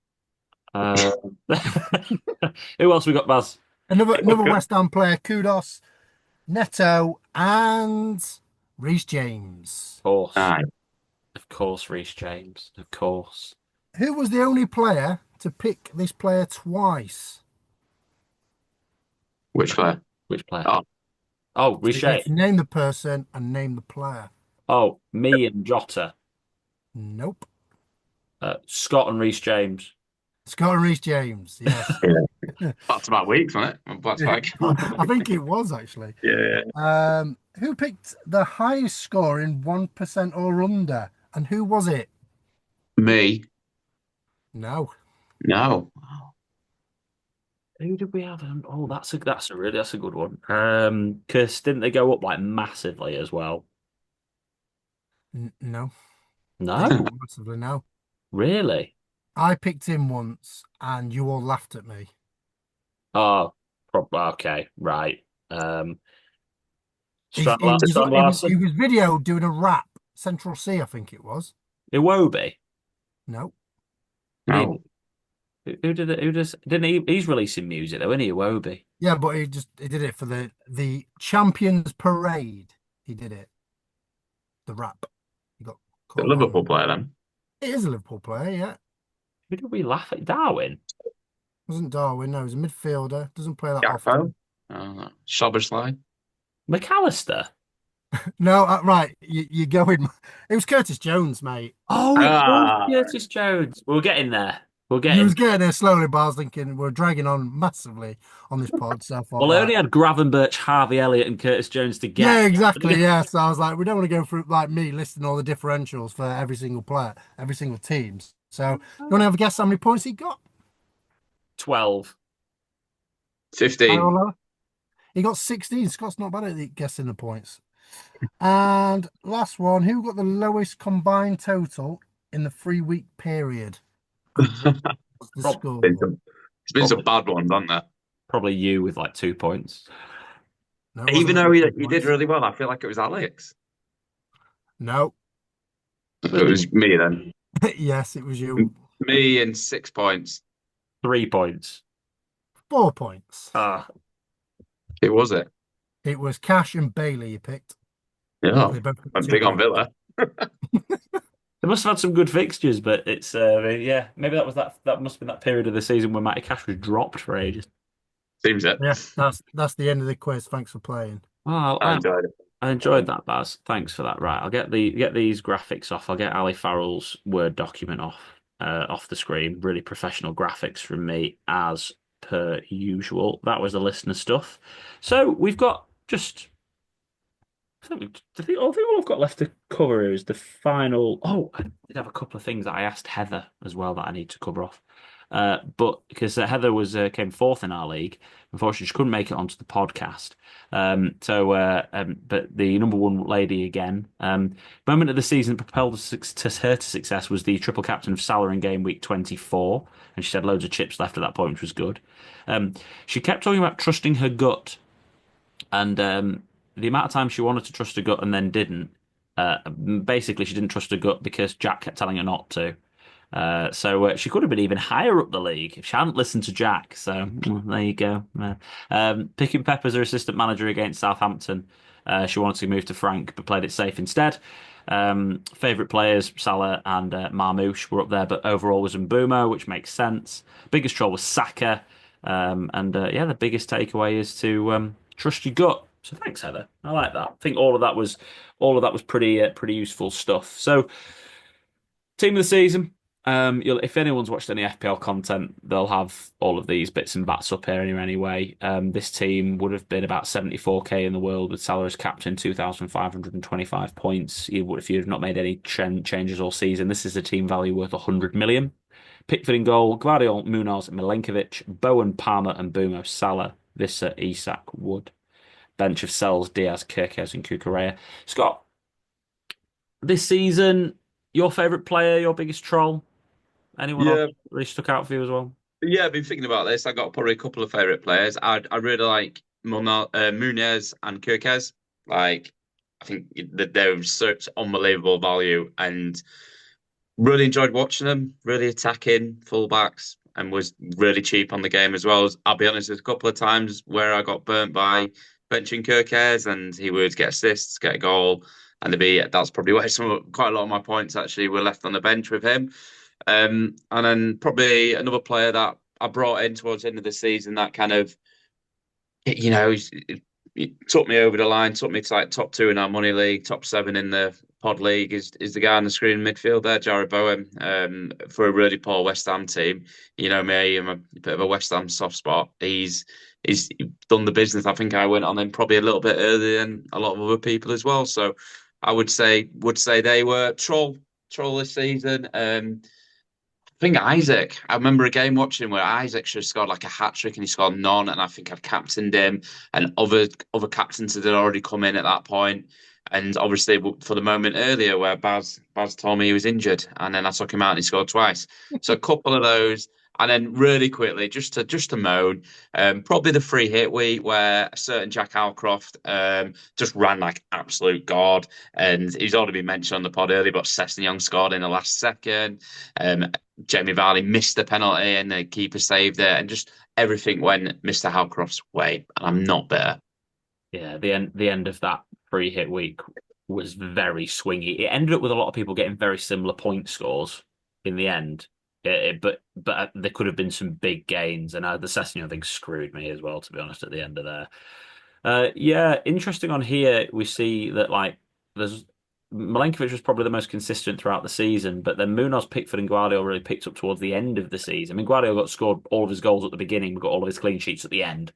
Who else we got, Baz? Another West Ham player, Kudos, Neto, and Reece James. Of course. Aye. Of course, Reece James. Of course. Who was the only player to pick this player twice? Which player? Which player? Oh. Reece So you James. can name the person and name the player. Oh, me and Jota. Nope. Scott and Reece James. Scott and Reece James, yes. Back-to-back weeks, wasn't it? Back-to-back. I think it was actually. Yeah. Who picked the highest score in 1% or under? And who was it? Me. No. No. Who did we have? Oh, that's a good one. Because didn't they go up like massively as well? No. No, Massively no. really. I picked him once and you all laughed at me. Oh, okay, right. He Strand was Larson. video doing a rap. Central C, I think it was. Iwobi. No. No. Who did it? Who does? Didn't he? He's releasing music though, isn't he? Iwobi. Yeah, but he did it for the Champions Parade. He did it. The rap. He got The caught Liverpool on. player then. It is a Liverpool player, yeah. Who did we laugh at? Darwin. Wasn't Darwin, no, he's a midfielder. Doesn't play that often. Gakpo. Szoboszlai. McAllister. No, right. You going. It was Curtis Jones, mate. Oh, Ah. it was Curtis Jones. We'll get in there. We'll get He in. was getting there slowly, but I was thinking we're dragging on massively on this pod. So I thought, Well, I right. only had Gravenberch, Harvey Elliott, and Curtis Jones to get. Yeah, exactly. Yeah, so I was like, we don't want to go through like me listing all the differentials for every single player, every single team. So you want to have a guess how many points he got? 12. 15. He got 16. Scott's not bad at guessing the points. And last one, who got the lowest combined total in the 3 week period? What's the score? It's been some bad ones, hasn't there? Probably you with like 2 points. No, it Even wasn't though he 2 did points. really well, I feel like it was Alex. No. It was me then. Yes, it was you. Me in 6 points. 3 points. 4 points. Ah, Who was it? It was Cash and Bailey you picked. Yeah, They both got I'm 2 big on points. Villa. they must have had some good fixtures, but it's yeah, maybe that must have been that period of the season when Matty Cash was dropped for ages. Seems it. Yeah, that's the end of the quiz. Thanks for playing. Well, I enjoyed it. I enjoyed that, Baz. Thanks for that. Right, I'll get these graphics off. I'll get Ali Farrell's Word document off the screen. Really professional graphics from me, as per usual. That was the listener stuff. So we've got just. I think all I've got left to cover is the final. Oh, I did have a couple of things that I asked Heather as well that I need to cover off. But because Heather came fourth in our league, unfortunately she couldn't make it onto the podcast. But the number one lady again, moment of the season that propelled her to success was the triple captain of Salah in game week 24, and she had loads of chips left at that point, which was good. She kept talking about trusting her gut, and the amount of time she wanted to trust her gut and then didn't. Basically, she didn't trust her gut because Jack kept telling her not to. So she could have been even higher up the league if she hadn't listened to Jack. So there you go. Picking Pep as her assistant manager against Southampton. She wanted to move to Frank, but played it safe instead. Favourite players, Salah and Marmoush were up there, but overall was Mbumo, which makes sense. Biggest troll was Saka. The biggest takeaway is to trust your gut. So thanks, Heather. I like that. I think all of that was pretty useful stuff. So team of the season. If anyone's watched any FPL content, they'll have all of these bits and bats up here anyway. This team would have been about 74k in the world with Salah as captain, 2,525 points. If you've not made any changes all season, this is a team value worth 100 million. Pickford in goal, Gvardiol, Munoz, Milenkovic, Bowen, Palmer, and Bumo, Salah, Visser, Isak, Wood. Bench of Sells, Diaz, Kirkes, and Cucurella. Scott, this season, your favourite player, your biggest troll? Anyone else Yeah, really stuck out for you as well? yeah. I've been thinking about this. I got probably a couple of favorite players. I really like Munez and Kirkes. Like, I think that they're such unbelievable value, and really enjoyed watching them. Really attacking fullbacks, and was really cheap on the game as well. I'll be honest, there's a couple of times where I got burnt by benching Kirkes, and he would get assists, get a goal, and that's probably where quite a lot of my points actually were left on the bench with him. And then probably another player that I brought in towards the end of the season that kind of, it took me over the line, took me to like top 2 in our money league, top 7 in the pod league is the guy on the screen in midfield there, Jared Bowen, for a really poor West Ham team. You know me, I'm a bit of a West Ham soft spot. He's done the business. I think I went on him probably a little bit earlier than a lot of other people as well. So I would say they were troll this season. I think Isaac. I remember a game watching where Isaac should have scored like a hat trick and he scored none, and I think I'd captained him, and other captains had already come in at that point. And obviously, for the moment earlier where Baz told me he was injured, and then I took him out and he scored twice. So a couple of those, and then really quickly, just to moan, probably the free hit week where a certain Jack Alcroft just ran like absolute god, and he's already been mentioned on the pod earlier, but Sessegnon scored in the last second. Jamie Vardy missed the penalty and the keeper saved it, and just everything went Mr. Halcroft's way, and I'm not bitter. Yeah, the end of that free hit week was very swingy. It ended up with a lot of people getting very similar point scores in the end. But there could have been some big gains, and the Sessegnon thing screwed me as well, to be honest, at the end of there. Yeah, interesting on here, we see that like there's Milenkovic was probably the most consistent throughout the season, but then Munoz, Pickford, and Guardiola really picked up towards the end of the season. I mean, Guardiola got scored all of his goals at the beginning, but got all of his clean sheets at the end,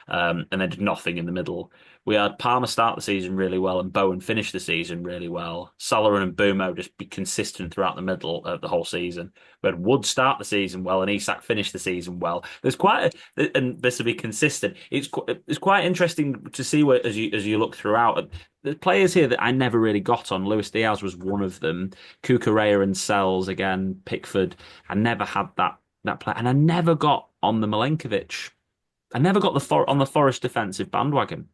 and then did nothing in the middle. We had Palmer start the season really well, and Bowen finish the season really well. Salah and Mbumo just be consistent throughout the middle of the whole season. We had Wood start the season well, and Isak finish the season well. And this will be consistent. It's quite interesting to see as you look throughout. The players here that I never really got on. Luis Diaz was one of them. Cucurella and Sells again. Pickford. I never had that play, and I never got on the Milenkovic. I never got on the Forest defensive bandwagon,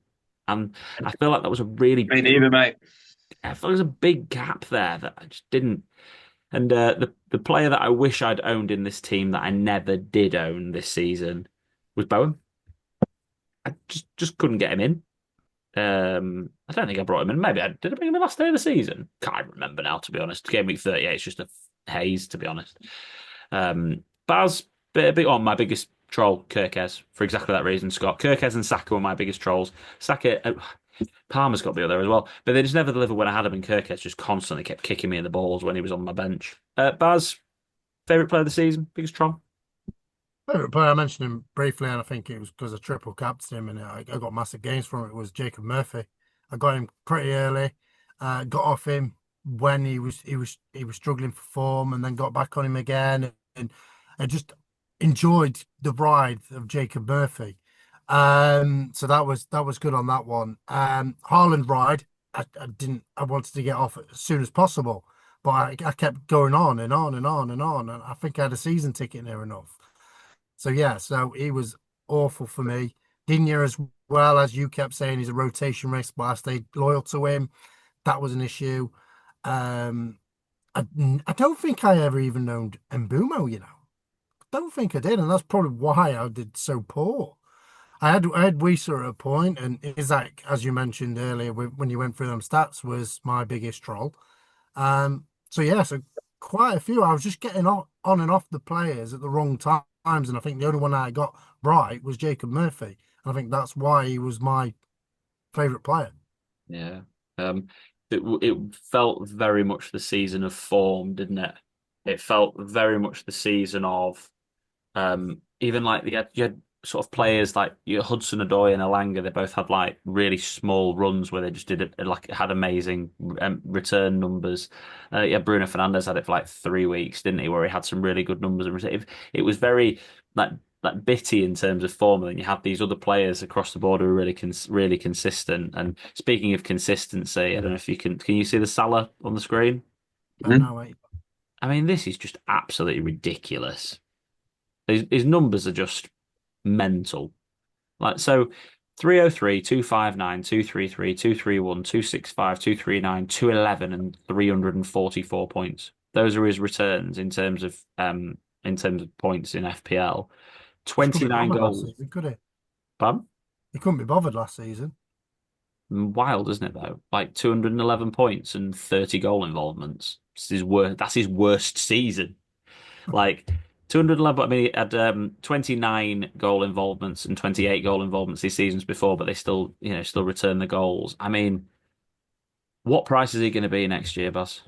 and I feel like that was a really Me neither, mate. I feel like there's a big gap there that I just didn't. And the player that I wish I'd owned in this team that I never did own this season was Bowen. I just couldn't get him in. I don't think I brought him in. Maybe I did. I bring him in last day of the season. Can't remember now, to be honest. Game week 38 is just a haze, to be honest. Baz, bit on my biggest troll, Kirkez, for exactly that reason, Scott. Kirkez and Saka were my biggest trolls. Saka, Palmer's got to be up there as well, but they just never delivered when I had him, and Kirkez just constantly kept kicking me in the balls when he was on my bench. Baz, favourite player of the season, biggest troll? Favorite player, I mentioned him briefly, and I think it was because I triple captained him, and I got massive gains from it. Was Jacob Murphy. I got him pretty early, got off him when he was struggling for form, and then got back on him again, and I just enjoyed the ride of Jacob Murphy. So that was good on that one. Haaland ride, I wanted to get off as soon as possible, but I kept going on and on and on and on, and I think I had a season ticket near enough. So yeah, so he was awful for me. Digne as well, as you kept saying, he's a rotation risk, but I stayed loyal to him. That was an issue. Um, I, I don't think I ever even owned Mbumo, don't think I did, and that's probably why I did so poor. I had Weiser at a point, and Isaac, as you mentioned earlier, when you went through them stats, was my biggest troll. So yeah, so quite a few. I was just getting on and off the players at the wrong times, and I think the only one I got right was Jacob Murphy. And I think that's why he was my favourite player. Yeah. It felt very much the season of form, didn't it? It felt very much the season of even like you had sort of players like your Hudson Odoi and Elanga. They both had like really small runs where they just did it like had amazing return numbers. Yeah, Bruno Fernandes had it for like 3 weeks, didn't he? Where he had some really good numbers and it was very like bitty in terms of form. And then you had these other players across the board who were really consistent. And speaking of consistency, I don't know if you can you see the Salah on the screen? No, wait. I mean, this is just absolutely ridiculous. His numbers are just mental. Like so 303, 259, 233, 231, 265, 239, 211, and 344 points. Those are his returns in terms of points in FPL. Just couldn't be 29 bothered last goals. season, could he? Pardon? He couldn't be bothered last season. Wild, isn't it though? Like 211 points and 30 goal involvements. That's his worst season. Like 211, I mean, he had 29 goal involvements and 28 goal involvements these seasons before, but they still return the goals. I mean, what price is he going to be next year, boss?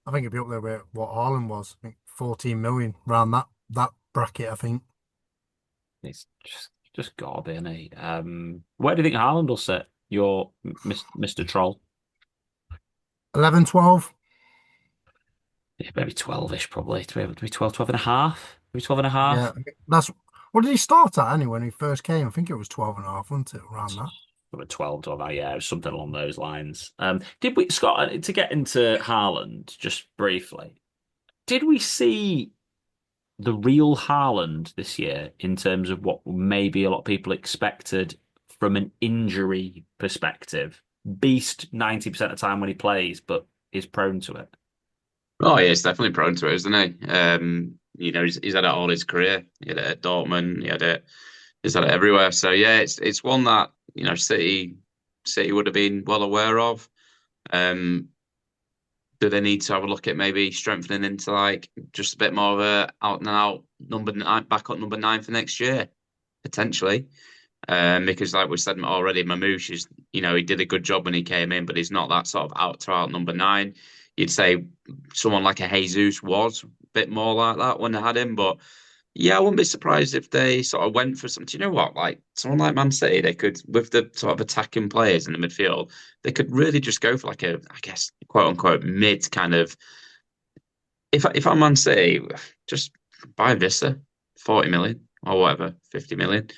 I think he'd be up there with what Haaland was. I think 14 million around that bracket, I think. It's just gotta be, isn't he? Where do you think Haaland will sit? Your Mr. Troll? 11, 12. Yeah, maybe 12-ish, probably. To be 12, 12 and a half? Maybe 12 and a Yeah, half? that's what did he start at anyway when he first came? I think it was 12 and a half, wasn't it? Around that. Probably 12, 12, yeah, something along those lines. Did we, Scott, to get into Haaland just briefly, did we see the real Haaland this year in terms of what maybe a lot of people expected from an injury perspective? Beast 90% of the time when he plays, but is prone to it. Oh yeah, he's definitely prone to it, isn't he? He's had it all his career. He had it at Dortmund. He's had it everywhere. So yeah, it's one that City would have been well aware of. Um, do they need to have a look at maybe strengthening into like just a bit more of a out and out number nine, backup number nine for next year, potentially? Because like we said already, Mamouche is, he did a good job when he came in, but he's not that sort of out to out number nine. You'd say someone like a Jesus was a bit more like that when they had him, but yeah, I wouldn't be surprised if they sort of went for something. Do you know what? Like someone like Man City, they could, with the sort of attacking players in the midfield, they could really just go for like a, I guess, quote unquote, mid kind of. If I'm Man City, just buy Vista, 40 million or whatever, 50 million,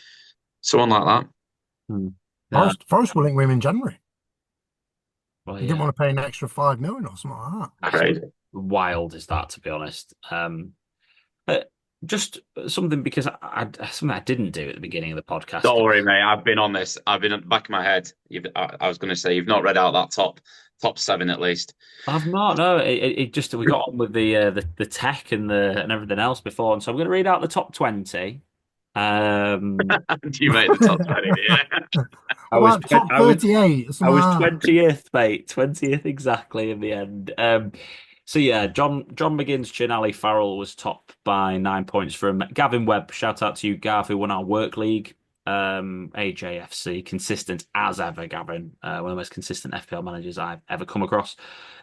someone like that. Hmm. Forest will link with him in January. Well, He didn't yeah. want to pay an extra 5 million or something like that. Crazy. Wild is that, to be honest. Uh, just something because something I didn't do at the beginning of the podcast. Don't worry, mate. I've been on this. I've been at the back of my head. I was going to say you've not read out that top seven at least. I've not. No, it just we got on with the tech and everything else before, and so I'm going to read out the top 20. Um, You made the top 20, yeah. I What was about top 38 or I something was like that? 20th, mate, 20th exactly in the end. So yeah, John McGinn's Chinally Farrell was top by 9 points from Gavin Webb. Shout out to you, Gav, who won our work league. AJFC, consistent as ever, Gavin. One of the most consistent FPL managers I've ever come across.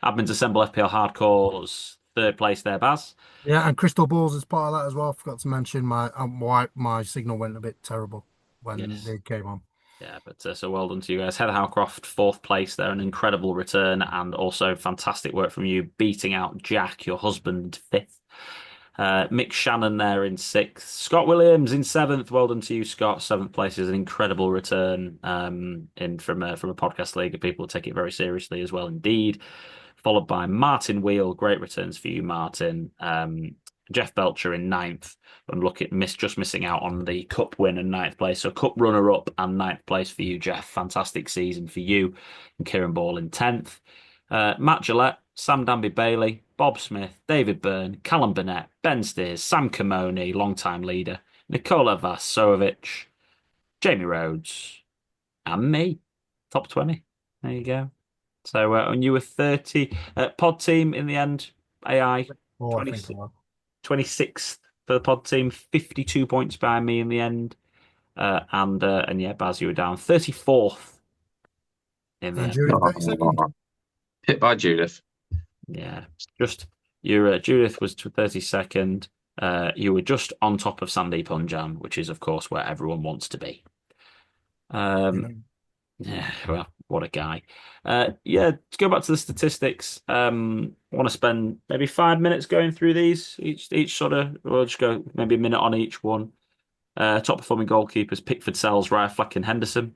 Admins Assemble FPL Hardcores, third place there, Baz. Yeah, and Crystal Balls is part of that as well. Forgot to mention why my signal went a bit terrible when Yes. they came on. Yeah, but so well done to you guys. Heather Howcroft, fourth place there, an incredible return, and also fantastic work from you, beating out Jack, your husband, fifth. Mick Shannon there in sixth. Scott Williams in seventh. Well done to you, Scott. Seventh place is an incredible return in from a podcast league. People take it very seriously as well, indeed. Followed by Martin Wheel. Great returns for you, Martin. Jeff Belcher in ninth, and just missing out on the cup win and ninth place. So cup runner up and ninth place for you, Jeff. Fantastic season for you. And Kieran Ball in 10th. Matt Gillette, Sam Danby Bailey, Bob Smith, David Byrne, Callum Burnett, Ben Steers, Sam Kamoni, long-time leader, Nikola Vasovic, Jamie Rhodes, and me. Top 20. There you go. So and you were 30. Pod team in the end, AI, Oh, I think 26, it was. 26th for the pod team, 52 points behind me in the end. And yeah, Baz, you were down 34th in the And end. Judith 32nd. Hit by Judith. Yeah, just Judith was 32nd. You were just on top of Sandeep Punjan, which is of course where everyone wants to be. Yeah, well, what a guy. Yeah, to go back to the statistics, I want to spend maybe 5 minutes going through these. Each sort of, we'll just go maybe a minute on each one. Top performing goalkeepers: Pickford, Sells, Raya, Fleck, and Henderson.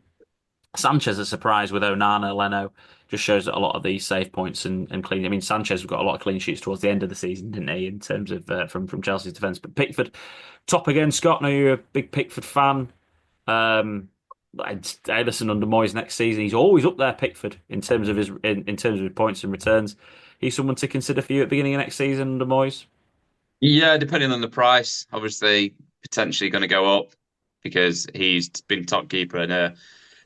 Sanchez a surprise with Onana, Leno. Just shows that a lot of these save points and clean. I mean, Sanchez got a lot of clean sheets towards the end of the season, didn't he? In terms of from Chelsea's defence, but Pickford top again. Scott, I know you're a big Pickford fan. Ederson under Moyes next season, he's always up there, Pickford, in terms of in terms of his points and returns. He's someone to consider for you at the beginning of next season under Moyes. Yeah, depending on the price, obviously potentially going to go up because he's been top keeper and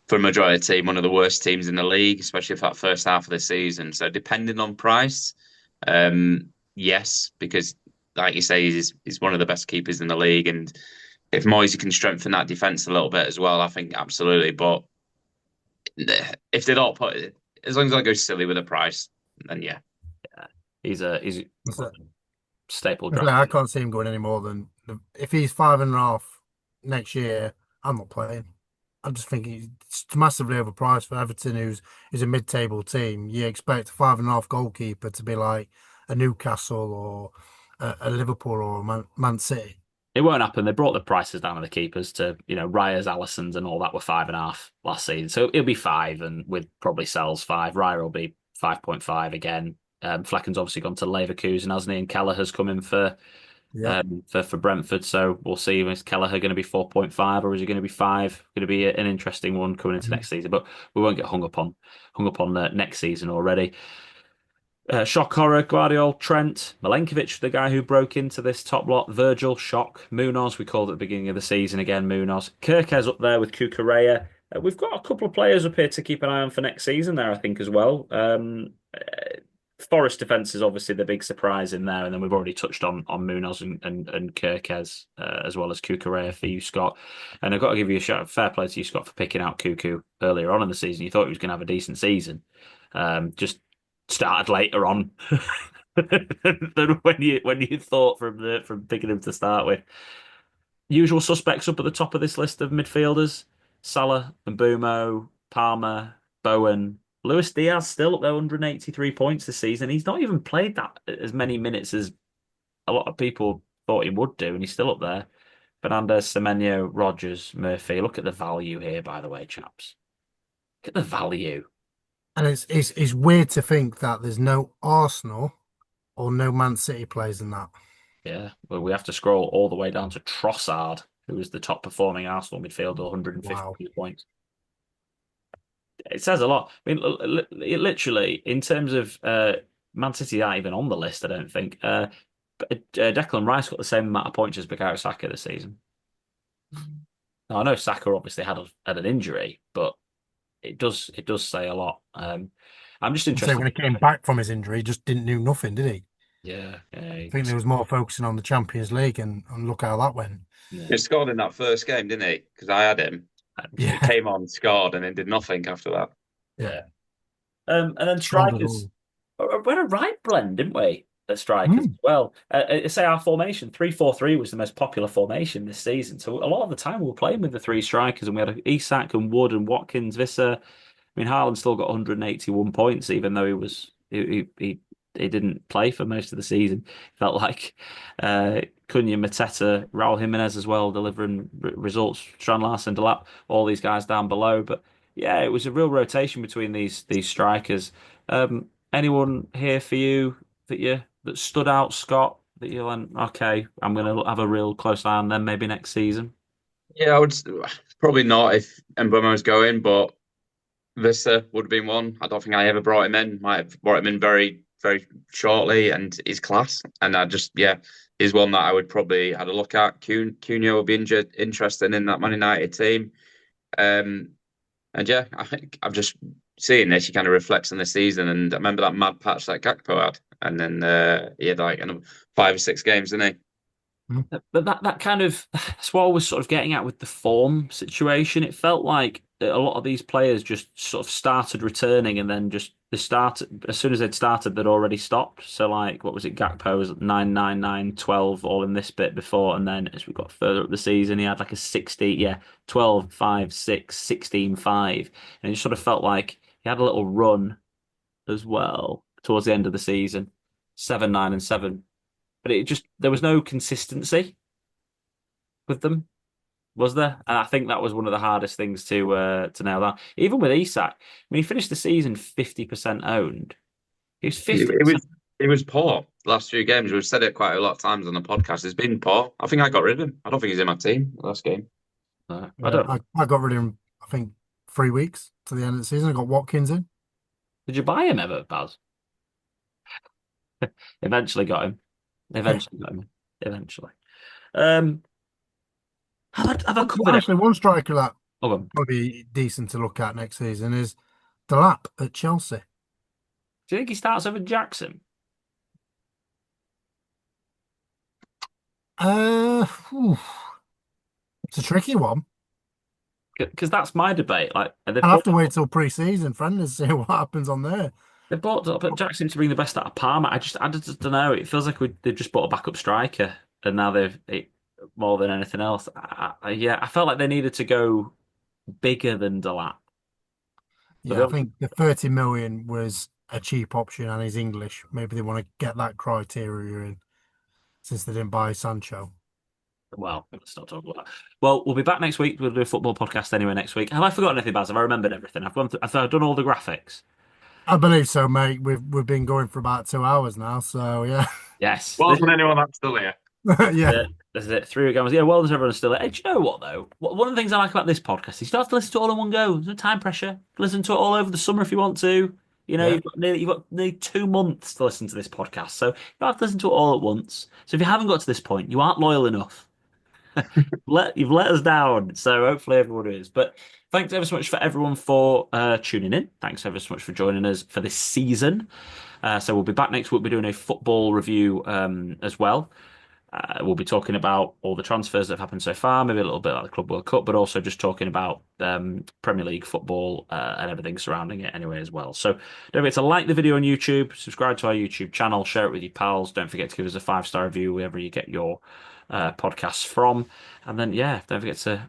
for a majority team, one of the worst teams in the league, especially for that first half of the season. So depending on price, yes, because like you say, he's one of the best keepers in the league, and if Moyes can strengthen that defense a little bit as well, I think absolutely. But if they don't put it, as long as I go silly with the price, then yeah. He's a staple I draft. can't see him going any more than if he's 5.5 next year. I'm not playing. I'm just thinking it's massively overpriced for Everton, who's a mid-table team. You expect a 5.5 goalkeeper to be like a Newcastle or a Liverpool or a Man City. It won't happen. They brought the prices down of the keepers to, Raya's, Allison's, and all that were 5.5 last season. So it'll be 5, and with probably Sells 5. Raya will be 5.5 again. Flecken's obviously gone to Leverkusen, hasn't he? And Kelleher's come in for Brentford. So we'll see. Is Kelleher going to be 4.5 or is he going to be 5? Going to be an interesting one coming into next season. But we won't get hung up on next season already. Shock horror, Guardiola, Trent, Milenkovic, the guy who broke into this top lot, Virgil, Shock, Munoz, we called at the beginning of the season again, Munoz. Kirkez up there with Cucurella. We've got a couple of players up here to keep an eye on for next season there, I think, as well. Forest defence is obviously the big surprise in there, and then we've already touched on Munoz and Kirkez, as well as Cucurella for you, Scott. And I've got to give you a shout, fair play to you, Scott, for picking out Cuckoo earlier on in the season. You thought he was going to have a decent season. Just started later on than when you thought from picking him to start with. Usual suspects up at the top of this list of midfielders: Salah and Bumo, Palmer, Bowen, Luis Diaz still up there, 183 points this season. He's not even played that as many minutes as a lot of people thought he would do, and he's still up there. Fernandez, Semenyo, Rogers, Murphy. Look at the value here, by the way, chaps. Look at the value. And it's weird to think that there's no Arsenal or no Man City players in that. Yeah, well, we have to scroll all the way down to Trossard, who was the top performing Arsenal midfielder, Wow. 152 points. It says a lot. I mean, literally, in terms of Man City aren't even on the list, I don't think. Declan Rice got the same amount of points as Bukayo Saka this season. Now, I know Saka obviously had an injury, but it does say a lot. I'm just I'd say interested. when he came back from his injury, he just didn't do nothing, did he? Yeah, I think there was more focusing on the Champions League and look how that went. He yeah. scored in that first game, didn't he? Because I had him. He Yeah, came on, scored, and then did nothing after that. yeah. Yeah. And then Scored it strikers. all. We had a right blend, didn't we? At strikers as Mm. well. Say our formation, 3-4-3 was the most popular formation this season. So a lot of the time we were playing with the three strikers, and we had Isak and Wood and Watkins, Visser. I mean, Haaland still got 181 points, even though he didn't play for most of the season. Felt like Cunha, Mateta, Raul Jimenez as well, delivering results. Strand Larsen, Delap, all these guys down below. But yeah, it was a real rotation between these strikers. Anyone here for you that stood out, Scott? That you went, okay, I'm going to have a real close eye on them maybe next season. Yeah, I would probably not if Mbeumo was going, but Vista would have been one. I don't think I ever brought him in. Might have brought him in very, very shortly, and his class. And I just, yeah, he's one that I would probably had a look at. Cunha would be interested in that Man United team. Um, and yeah, I think I've just seeing this. He kind of reflects on the season, and I remember that mad patch that Gakpo had, and then he had like 5 or 6 games, didn't he? But that kind of that's what I was sort of getting at with the form situation. It felt like a lot of these players just sort of started returning and then just they started as soon as they'd started, they'd already stopped. So like what was it? Gakpo was 9, 9, 9, 12 all in this bit before, and then as we got further up the season, he had like a 60, yeah, 12, 5, 6, 16, 5. And it sort of felt like he had a little run as well towards the end of the season. 7, 9, and 7. But it just there was no consistency with them, was there? And I think that was one of the hardest things to nail down. Even with Isak, I mean, he finished the season 50% owned. He was It, 50%. it was it was poor last few games. We've said it quite a lot of times on the podcast. It's been poor. I think I got rid of him. I don't think he's in my team last game. I Yeah, don't. I got rid of him, I think, 3 weeks to the end of the season. I got Watkins in. Did you buy him ever, Baz? Eventually got him. Yeah. Eventually got him. Eventually. Um, have I covered it? Actually, one striker that Oh, do probably be decent to look at next season is Delap at Chelsea. you think he starts over Jackson? Whew, it's a tricky one. Because that's my debate. Like they I'll have brought to wait till pre-season, friend, and see what happens on there. they brought up Jackson to bring the best out of Palmer. I just don't know. It feels like they've just bought a backup striker, and now more than anything else. Yeah, I felt like they needed to go bigger than Delap. But Yeah, I think the 30 million was a cheap option, and he's English. Maybe they want to get that criteria in since they didn't buy Sancho. well, let's not talk about that. Well, we'll be back next week. We'll do a football podcast anyway next week. Have I forgotten anything, Baz? Have I remembered everything? I've gone through, I've done all the graphics. I believe so, mate. We've been going for about 2 hours now, so yeah, Yes. Wasn't anyone that's still here? yeah, This is it. 3 games. Yeah, well, there's everyone still. Hey, do you know what though? One of the things I like about this podcast is you don't have to listen to it all in one go. There's no time pressure. Listen to it all over the summer if you want to. You know, yeah. you've got nearly 2 months to listen to this podcast, so you don't have to listen to it all at once. So if you haven't got to this point, you aren't loyal enough. You've let us down. So hopefully everyone is. But thanks ever so much for everyone for tuning in. Thanks ever so much for joining us for this season. So we'll be back next week. We're doing a football review as well. We'll be talking about all the transfers that have happened so far, maybe a little bit like the Club World Cup, but also just talking about Premier League football and everything surrounding it anyway as well. So don't forget to like the video on YouTube, subscribe to our YouTube channel, share it with your pals. Don't forget to give us a 5-star review wherever you get your podcasts from. And then, yeah, don't forget to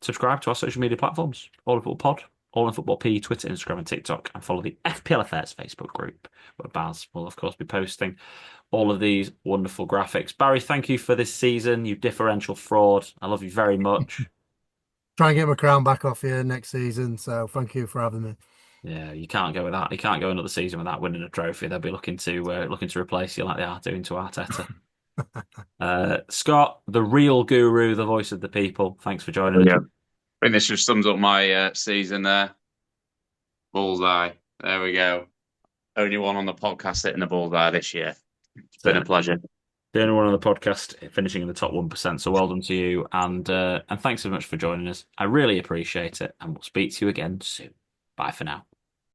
subscribe to our social media platforms, All in Football Pod, All in Football P, Twitter, Instagram, and TikTok, and follow the FPL Affairs Facebook group, where Baz will, of course, be posting all of these wonderful graphics. Barry, thank you for this season, you differential fraud. I love you very much. Try and get my crown back off here next season. So thank you for having me. Yeah, you can't go with that. You can't go another season without winning a trophy. They'll be looking to replace you like they are doing to Arteta. Scott, the real guru, the voice of the people. Thanks for joining us. Yeah. I think this just sums up my season there. Bullseye. There we go. Only one on the podcast hitting the bullseye this year. It's been a pleasure. The only one on the podcast finishing in the top 1%. So well done to you, and thanks so much for joining us. I really appreciate it, and we'll speak to you again soon. Bye for now.